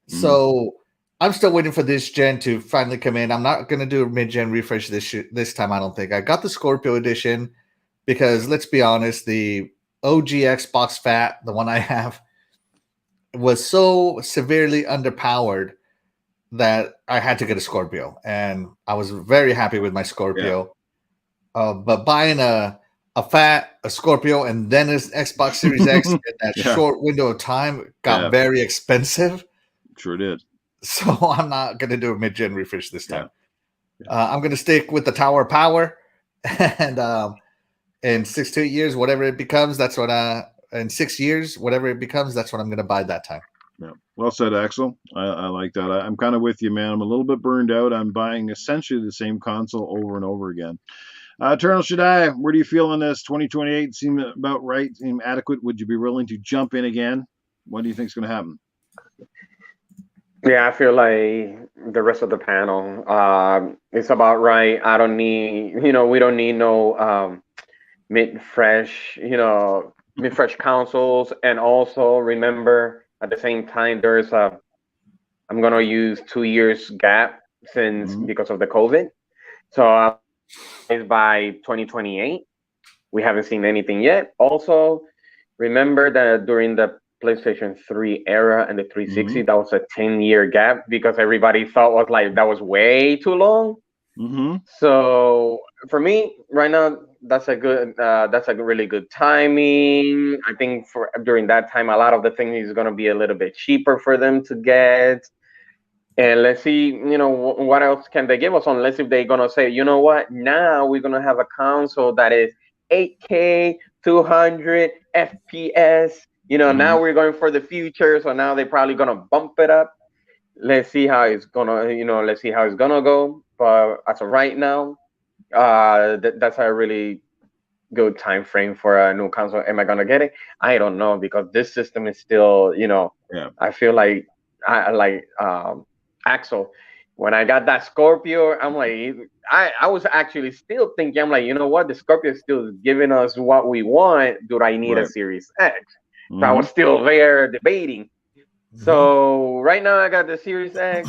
C: So I'm still waiting for this gen to finally come in. I'm not going to do a mid-gen refresh this time, I don't think. I got the Scorpio edition because, let's be honest, the OG Xbox Fat, the one I have, was so severely underpowered that I had to get a Scorpio. And I was very happy with my Scorpio. But buying a Fat, a Scorpio, and then an Xbox Series X in that short window of time got very expensive.
A: Sure did.
C: So I'm not going to do a mid-gen refresh this time. I'm going to stick with the Tower of Power, and in 6 to 8 years, whatever it becomes, that's what in 6 years, whatever it becomes, that's what I'm going to buy that time.
A: Yeah. Well said, Axel. I like that. I'm kind of with you, man. I'm a little bit burned out. I'm buying essentially the same console over and over again. Eternal Shaddai, where do you feel on this? 2028 seem about right? Seem adequate? Would you be willing to jump in again? What do you think is going to happen?
D: Yeah, I feel like the rest of the panel, it's about right. I don't need, we don't need no mid-fresh consoles. And also remember, at the same time, I'm going to use 2 years gap because of the COVID. So by 2028, we haven't seen anything yet. Also, remember that during the PlayStation 3 era and the 360, that was a 10-year gap because everybody thought that was way too long. So for me, right now, that's a really good timing. I think during that time, a lot of the things is going to be a little bit cheaper for them to get. And let's see, what else can they give us unless if they're going to say, you know what, now we're going to have a console that is 8K, 200 FPS. Now we're going for the future. So now they're probably going to bump it up. Let's see how it's going to go. But as of right now, that's a really good time frame for a new console. Am I going to get it? I don't know because this system is still, I feel like Axel, when I got that Scorpio, I'm like, I was actually still thinking, I'm like, you know what? The Scorpio is still giving us what we want. Do I need a Series X? So I was still there debating. So right now I got the Series X.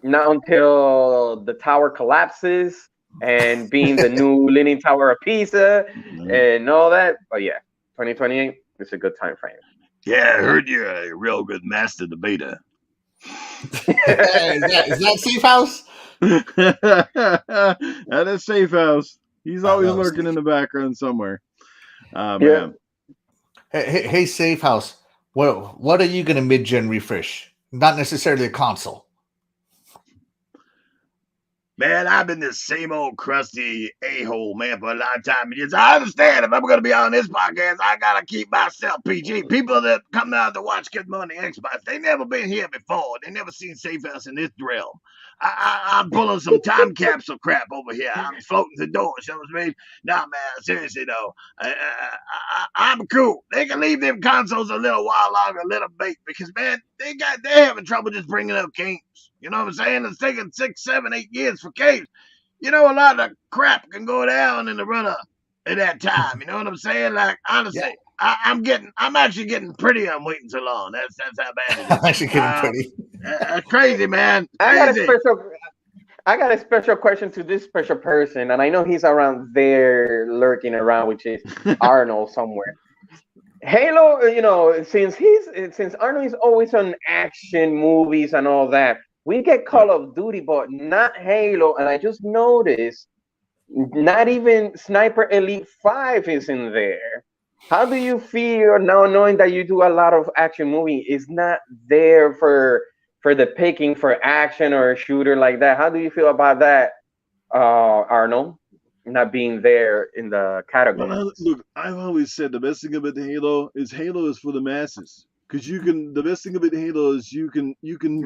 D: Not until the tower collapses and being the new Leaning Tower of Pisa and all that. But yeah, 2028 is a good time frame.
A: Yeah, I heard you're a real good master debater.
C: Is that Safe House?
A: That is Safe House. He's always lurking in the background somewhere. Man.
C: Hey, Safe House. What are you going to mid-gen refresh? Not necessarily a console.
A: Man, I've been this same old crusty a-hole, man, for a long time. I understand if I'm going to be on this podcast, I got to keep myself PG. People that come out to watch Good Morning Xbox, they never been here before. They never seen Safe House in this realm. I'm pulling some time capsule crap over here. I'm floating the doors. You know what I mean? Nah, man, seriously, though. I'm cool. They can leave them consoles a little while longer, a little bait, because, man, they're having trouble just bringing out games. You know what I'm saying? It's taking 6, 7, 8 years for games. A lot of crap can go down in the run-up at that time. You know what I'm saying? Like, honestly, I'm actually getting pretty. I'm waiting so long. That's how bad it is.
C: I'm actually getting pretty.
A: Crazy, man.
D: Crazy. I got a special question to this special person, and I know he's around there lurking around, which is Arnold somewhere. Halo, since Arnold is always on action movies and all that, we get
A: Yeah.
D: Call of Duty, but not Halo. And I just noticed not even Sniper Elite 5 is in there. How do you feel now knowing that you do a lot of action movie? Is not there for the picking for action or a shooter like that. How do you feel about that, Arnold? Not being there in the
A: Well,
D: categories.
A: look, I've always said the best thing about Halo is for the masses. Because the best thing about Halo is you can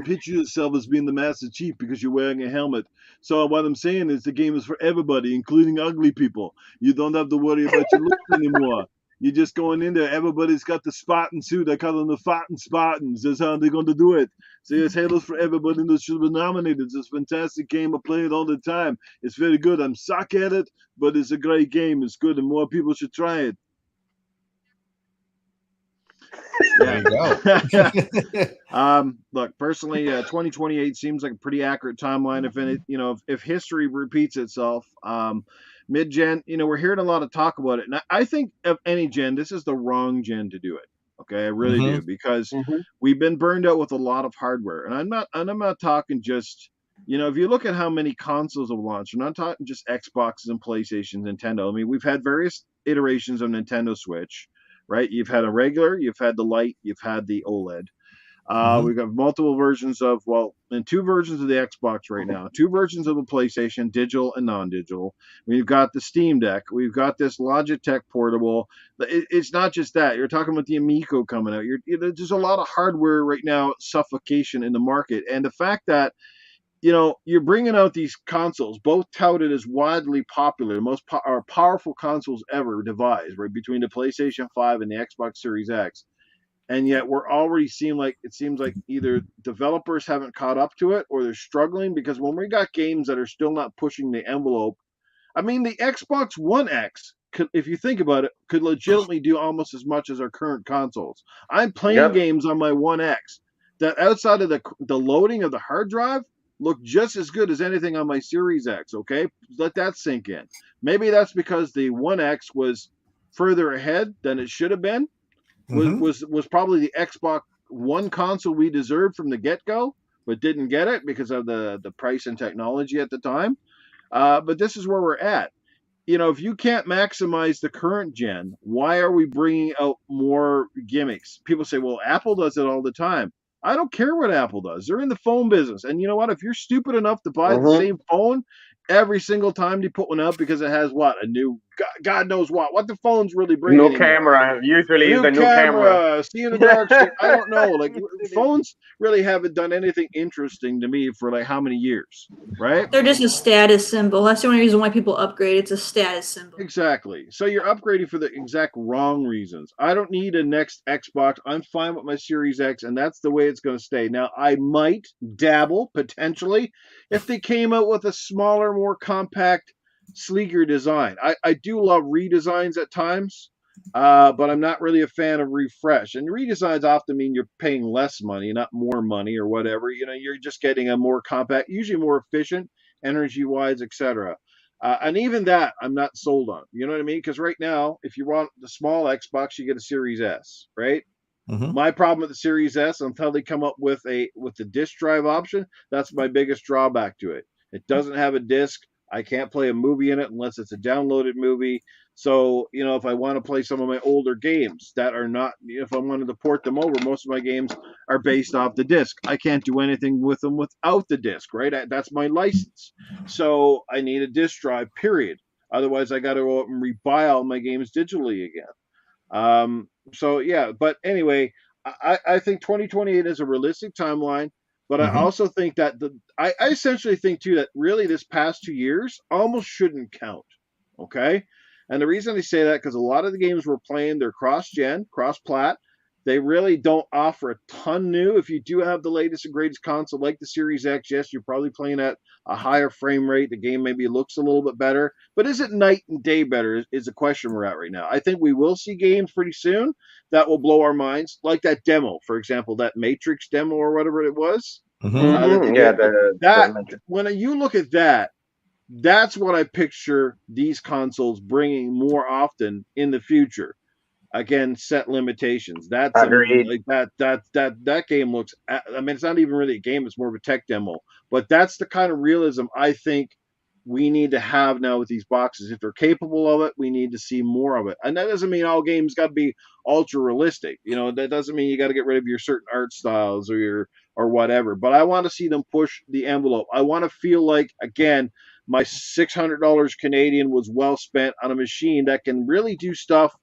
A: picture yourself as being the Master Chief because you're wearing a helmet. So what I'm saying is the game is for everybody, including ugly people. You don't have to worry about your looks anymore. You're just going in there. Everybody's got the Spartan suit. I call them the Spartan Spartans. That's how they're going to do it. So yes, Halo's for everybody that should be nominated. It's a fantastic game. I play it all the time. It's very good. I'm suck at it, but it's a great game. It's good, and more people should try it.
C: There
A: Yeah.
C: you go.
A: Look, personally, 2028 seems like a pretty accurate timeline. If history repeats itself, mid-gen, we're hearing a lot of talk about it, and I think of any gen, this is the wrong gen to do it. Okay, I really do
C: Hmm.
A: because
D: Hmm.
A: we've been burned out with a lot of hardware, and I'm not talking just. If you look at how many consoles have launched, I'm not talking just Xboxes and PlayStations, Nintendo. I mean, we've had various iterations of Nintendo Switch, right? You've had a regular, you've had the Lite, you've had the OLED.
C: Hmm.
A: We've got multiple versions and two versions of the Xbox right now, two versions of the PlayStation, digital and non-digital. We've got the Steam Deck. We've got this Logitech portable. It's not just that. You're talking about the Amico coming out. There's a lot of hardware right now, suffocation in the market, and the fact that you're bringing out these consoles, both touted as widely popular, the most powerful consoles ever devised, right between the PlayStation 5 and the Xbox Series X, and yet we're already seeing like it seems like either developers haven't caught up to it or they're struggling because when we got games that are still not pushing the envelope. I mean, the Xbox One X could, if you think about it, could legitimately do almost as much as our current consoles. I'm playing
D: Yep.
A: games on my One X that outside of the loading of the hard drive look just as good as anything on my Series X. Okay, let that sink in. Maybe that's because the One X was further ahead than it should have been, was
C: Hmm.
A: was was probably the Xbox One console we deserved from the get go, but didn't get it because of the price and technology at the time. But this is where we're at. If you can't maximize the current gen, why are we bringing out more gimmicks? People say, well, Apple does it all the time. I don't care what Apple does. They're in the phone business. And you know what? If you're stupid enough to buy the
D: Hmm.
A: same phone every single time they put one out because it has what? A new, God knows what the phones really bring
D: No
A: anymore.
D: camera.
A: A
D: Usually is
A: new
D: the new camera.
A: camera, see in the dark screen. I don't know. Like phones really haven't done anything interesting to me for like how many years, right?
B: They're just a status symbol. That's the only reason why people upgrade. It's a status symbol.
A: Exactly. So you're upgrading for the exact wrong reasons. I don't need a next Xbox. I'm fine with my Series X, and that's the way it's going to stay. Now, I might dabble potentially if they came out with a smaller, more compact, sleeker design. I do love redesigns at times, but I'm not really a fan of refresh. And redesigns often mean you're paying less money, not more money or whatever. You're just getting a more compact, usually more efficient, energy wise, etc. And even that, I'm not sold on. You know what I mean? Because right now, if you want the small Xbox, you get a Series S, right?
C: Hmm.
A: My problem with the Series S, until they come up with the disk drive option, that's my biggest drawback to it. It doesn't have a disk. I can't play a movie in it unless it's a downloaded movie. So, if I want to play some of my older games that are not, if I wanted to port them over, most of my games are based off the disc. I can't do anything with them without the disc, right? That's my license. So I need a disc drive, period. Otherwise, I got to go out and rebuy all my games digitally again. So yeah, but anyway, I think 2028 is a realistic timeline, but I
C: Hmm.
A: also think that I essentially think too that really this past 2 years almost shouldn't count. Okay. And the reason I say that because a lot of the games we're playing, they're cross-gen, cross-plat. They really don't offer a ton new. If you do have the latest and greatest console like the Series X, yes, you're probably playing at a higher frame rate. The game maybe looks a little bit better, but is it night and day better is the question we're at right now. I think we will see games pretty soon that will blow our minds, like that demo, for example, that Matrix demo or whatever it was
C: Hmm.
A: that they
D: Hmm. Yeah,
A: did.
D: the
A: That
D: metric.
A: when you look at that, that's what I picture these consoles bringing more often in the future. again, set limitations. That's
D: Agreed.
A: like that game looks. I mean, it's not even really a game; it's more of a tech demo. But that's the kind of realism I think we need to have now with these boxes. If they're capable of it, we need to see more of it. And that doesn't mean all games got to be ultra realistic. You know, that doesn't mean you got to get rid of your certain art styles or whatever. But I want to see them push the envelope. I want to feel like, again, my $600 Canadian was well spent on a machine that can really do stuff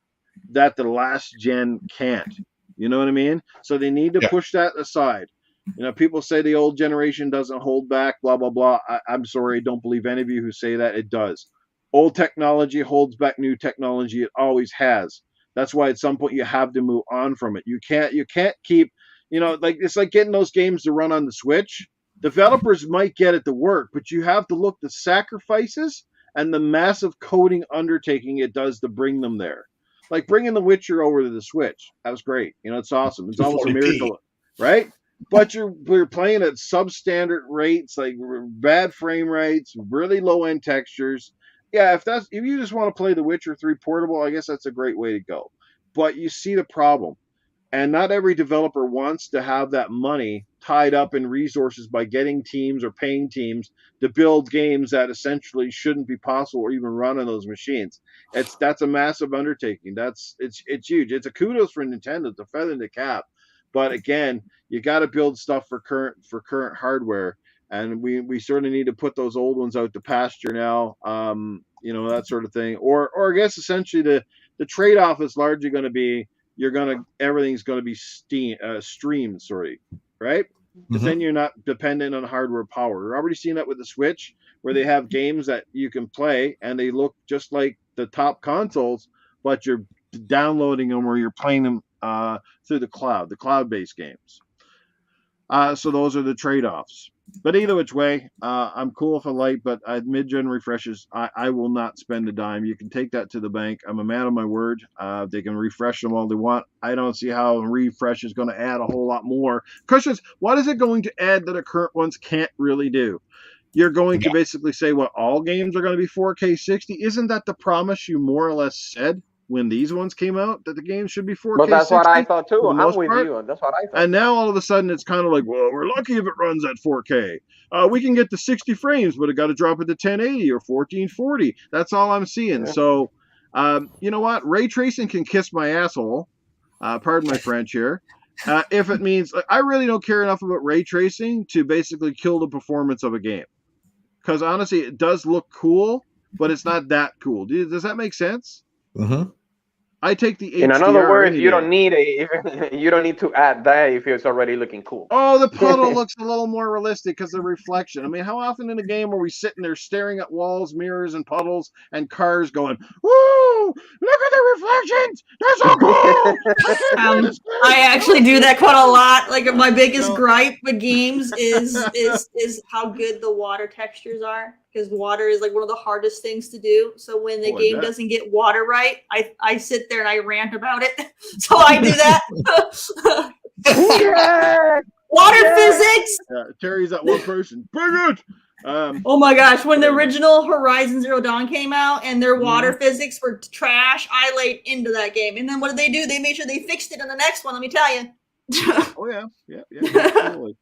A: that the last gen can't. You know what I mean? So they need to push that aside. You know, people say the old generation doesn't hold back, blah, blah, blah. I'm sorry, don't believe any of you who say that. It does. Old technology holds back new technology. It always has. That's why at some point you have to move on from it. You can't keep, you know, like it's like getting those games to run on the Switch. Developers might get it to work, but you have to look the sacrifices and the massive coding undertaking it does to bring them there. Like bringing The Witcher over to the Switch. That was great. You know, it's awesome. It's almost a
C: 240p.
A: miracle, right? But we're playing at substandard rates, like bad frame rates, really low end textures. Yeah, if you just want to play The Witcher 3 portable, I guess that's a great way to go. But you see the problem. And not every developer wants to have that money tied up in resources by getting teams or paying teams to build games that essentially shouldn't be possible or even run on those machines. That's a massive undertaking. It's huge. It's a kudos for Nintendo. It's a feather in the cap. But again, you got to build stuff for current hardware, and we sort of need to put those old ones out to pasture now. You know, that sort of thing. Or I guess essentially the trade off is largely going to be everything's going to be streamed, right? Because then you're not dependent on hardware power. We're already seeing that with the Switch, where they have games that you can play and they look just like the top consoles, but you're downloading them or you're playing them through the cloud-based games. So those are the trade-offs. But either which way, I'm cool if I like, but mid-gen refreshes, I will not spend a dime. You can take that to the bank. I'm a man of my word. They can refresh them all they want. I don't see how a refresh is going to add a whole lot more. Questions, what is it going to add that the current ones can't really do? You're going to basically say, well, all games are going to be 4K 60. Isn't that the promise you more or less said when these ones came out, that the games should be 4K
D: But that's
A: 60?
D: what I thought too.
A: For the
D: I'm
A: most
D: with
A: part?
D: you, and that's what I thought.
A: And now all of a sudden it's kind of like, well, we're lucky if it runs at 4K. We can get to 60 frames, but it got to drop it to 1080 or 1440. That's all I'm seeing.
D: Yeah.
A: So, you know what? Ray tracing can kiss my asshole. Pardon my French here. If it means, I really don't care enough about ray tracing to basically kill the performance of a game. Because honestly, it does look cool, but it's not that cool. Does that make sense?
C: Mm-hmm.
A: I take the HDR.
D: In other words, you
A: day.
D: don't need you don't need to add that if it's already looking cool.
A: Oh, the puddle looks a little more realistic because of the reflection. I mean, how often in a game are we sitting there staring at walls, mirrors, and puddles, and cars going, "Woo! Look at the reflections! They're so cool!"
B: I actually do that quite a lot. Like my biggest gripe with games is how good the water textures are, because water is like one of the hardest things to do. So when the game doesn't get water right, I sit there and I rant about it. So I do that. Water physics.
A: Terry's that one person. Bring it.
B: Oh my gosh, when the original Horizon Zero Dawn came out and their water physics were trash, I laid into that game. And then what did they do? They made sure they fixed it in the next one, let me tell you.
A: Oh yeah, absolutely.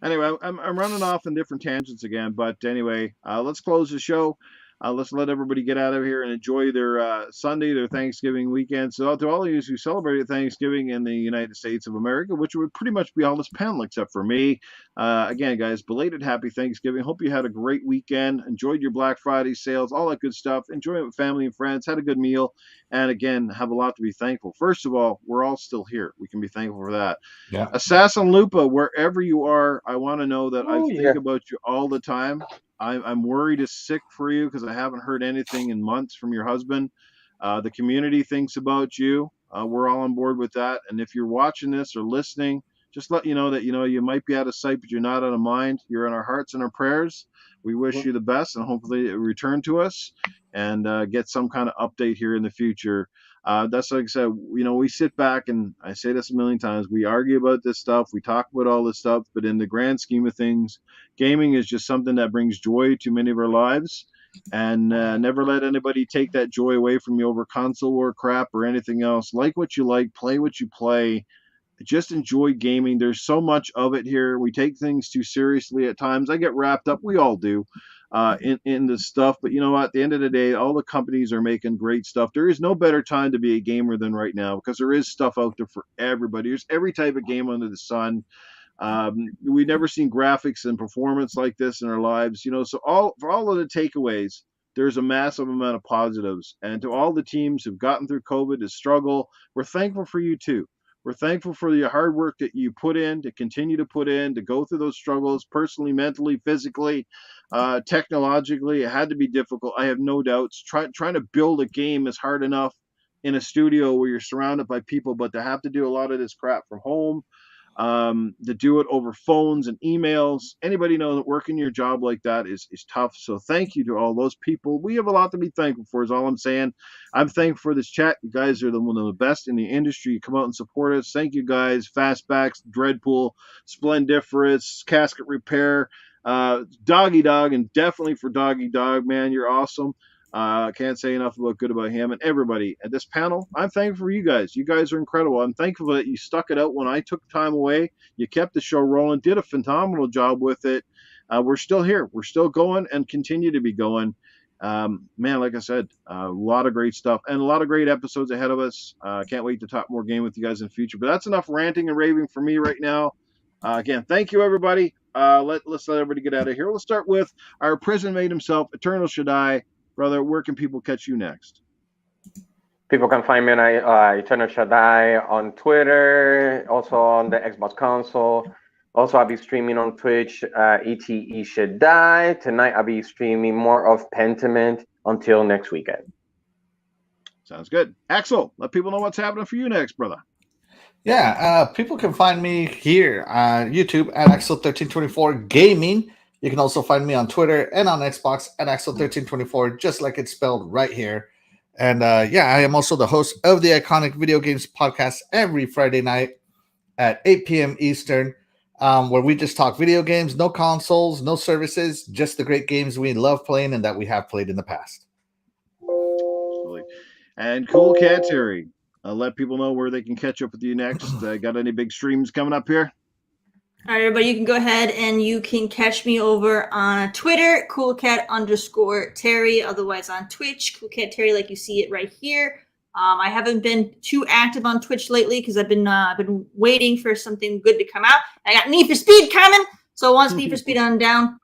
A: Anyway, I'm running off in different tangents again, but anyway, let's close the show. Let's let everybody get out of here and enjoy their Sunday, their Thanksgiving weekend. So to all of you who celebrated Thanksgiving in the United States of America, which would pretty much be all this panel except for me. Again, guys, belated happy Thanksgiving. Hope you had a great weekend. Enjoyed your Black Friday sales, all that good stuff. Enjoy it with family and friends. Had a good meal. And again, have a lot to be thankful. First of all, we're all still here. We can be thankful for that.
C: Yeah.
A: Assassin Lupa, wherever you are, I want to know that I think about you all the time. I'm worried as sick for you because I haven't heard anything in months from your husband. The community thinks about you. We're all on board with that. And if you're watching this or listening, just let you know that, you might be out of sight, but you're not out of mind. You're in our hearts and our prayers. We wish you the best, and hopefully it return to us and get some kind of update here in the future. That's like I said, we sit back, and I say this a million times, we argue about this stuff, we talk about all this stuff, but in the grand scheme of things, gaming is just something that brings joy to many of our lives. And never let anybody take that joy away from you over console war crap or anything else. Like what you like, play what you play. Just enjoy gaming. There's so much of it here. We take things too seriously at times. I get wrapped up. We all do. In this stuff, but you know what? At the end of the day, all the companies are making great stuff. There is no better time to be a gamer than right now because there is stuff out there for everybody. There's every type of game under the sun. We've never seen graphics and performance like this in our lives, you know. So for all of the takeaways, there's a massive amount of positives. And to all the teams who've gotten through COVID to struggle, we're thankful for you too. We're thankful for the hard work that you put in, to continue to put in, to go through those struggles personally, mentally, physically, technologically. It had to be difficult. I have no doubts. Trying to build a game is hard enough in a studio where you're surrounded by people, but to have to do a lot of this crap from home, to do it over phones and emails. Anybody know that working your job like that is tough. So thank you to all those people. We have a lot to be thankful for is all I'm saying. I'm thankful for this chat. You guys are one of the best in the industry. You come out and support us. Thank you guys. Fastbacks, Dreadpool, Splendiferous, Casket Repair, Doggy Dog, and definitely for Doggy Dog, man, you're awesome. Can't say enough good about him and everybody at this panel. I'm thankful for you guys. You guys are incredible. I'm thankful that you stuck it out when I took time away. You kept the show rolling, did a phenomenal job with it. We're still here. We're still going and continue to be going. Man, like I said, a lot of great stuff and a lot of great episodes ahead of us. Can't wait to talk more game with you guys in the future. But that's enough ranting and raving for me right now. Again, thank you, everybody. Let's let everybody get out of here. Let's start with our prison mate himself, Eternal Shaddai. Brother, where can people catch you next?
D: People can find me on Eternal Shaddai on Twitter, also on the Xbox console. Also, I'll be streaming on Twitch, ETE Shaddai. Tonight, I'll be streaming more of Pentiment until next weekend.
A: Sounds good. Axel, let people know what's happening for you next, brother.
C: Yeah, people can find me here on YouTube at Axel1324 Gaming. You can also find me on Twitter and on Xbox at Axel1324, just like it's spelled right here. And yeah, I am also the host of the Iconic Video Games Podcast every Friday night at 8 p.m. Eastern, where we just talk video games, no consoles, no services, just the great games we love playing and that we have played in the past.
A: Absolutely. And cool Cat Terri, let people know where they can catch up with you next. Got any big streams coming up here?
B: All right, everybody, you can go ahead and you can catch me over on Twitter, coolcat_Terri, otherwise on Twitch, Coolcat Terri, like you see it right here. I haven't been too active on Twitch lately because I've been waiting for something good to come out. I got Need for Speed coming, so once Need for Speed Unbound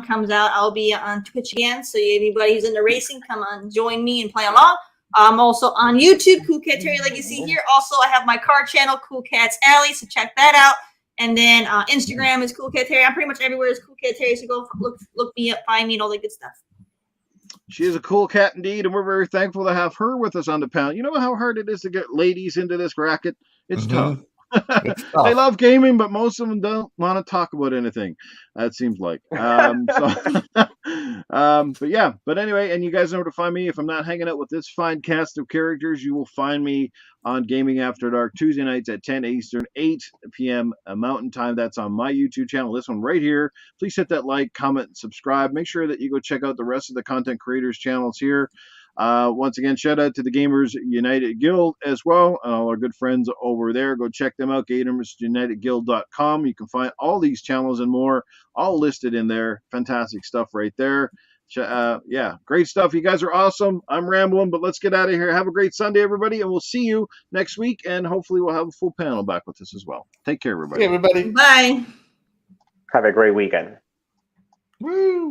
B: comes out, I'll be on Twitch again. So anybody who's into racing, come on, join me and play along. I'm also on YouTube, Coolcat Terri, like you see here. Also, I have my car channel, Cool Cat's Alley, so check that out. And then Instagram is Cool Cat Terri. I'm pretty much everywhere is Cool Cat Terri, so go look me up, find me, and all that good stuff.
A: She is a cool cat indeed, and we're very thankful to have her with us on the panel. You know how hard it is to get ladies into this racket? It's tough.
C: It's tough.
A: They love gaming, but most of them don't want to talk about anything. That seems like. But yeah. But anyway, and you guys know where to find me. If I'm not hanging out with this fine cast of characters, you will find me on Gaming After Dark Tuesday nights at 10 Eastern, 8 p.m. Mountain Time. That's on my YouTube channel. This one right here. Please hit that like, comment, and subscribe. Make sure that you go check out the rest of the content creators' channels here. Once again, shout out to the Gamers United Guild as well, and all our good friends over there. Go check them out, gamersunitedguild.com. You can find all these channels and more, all listed in there. Fantastic stuff right there. Yeah, great stuff. You guys are awesome. I'm rambling, but let's get out of here. Have a great Sunday, everybody, and we'll see you next week, and hopefully we'll have a full panel back with us as well. Take care, everybody.
C: Hey, everybody.
B: Bye.
D: Have a great weekend.
C: Woo!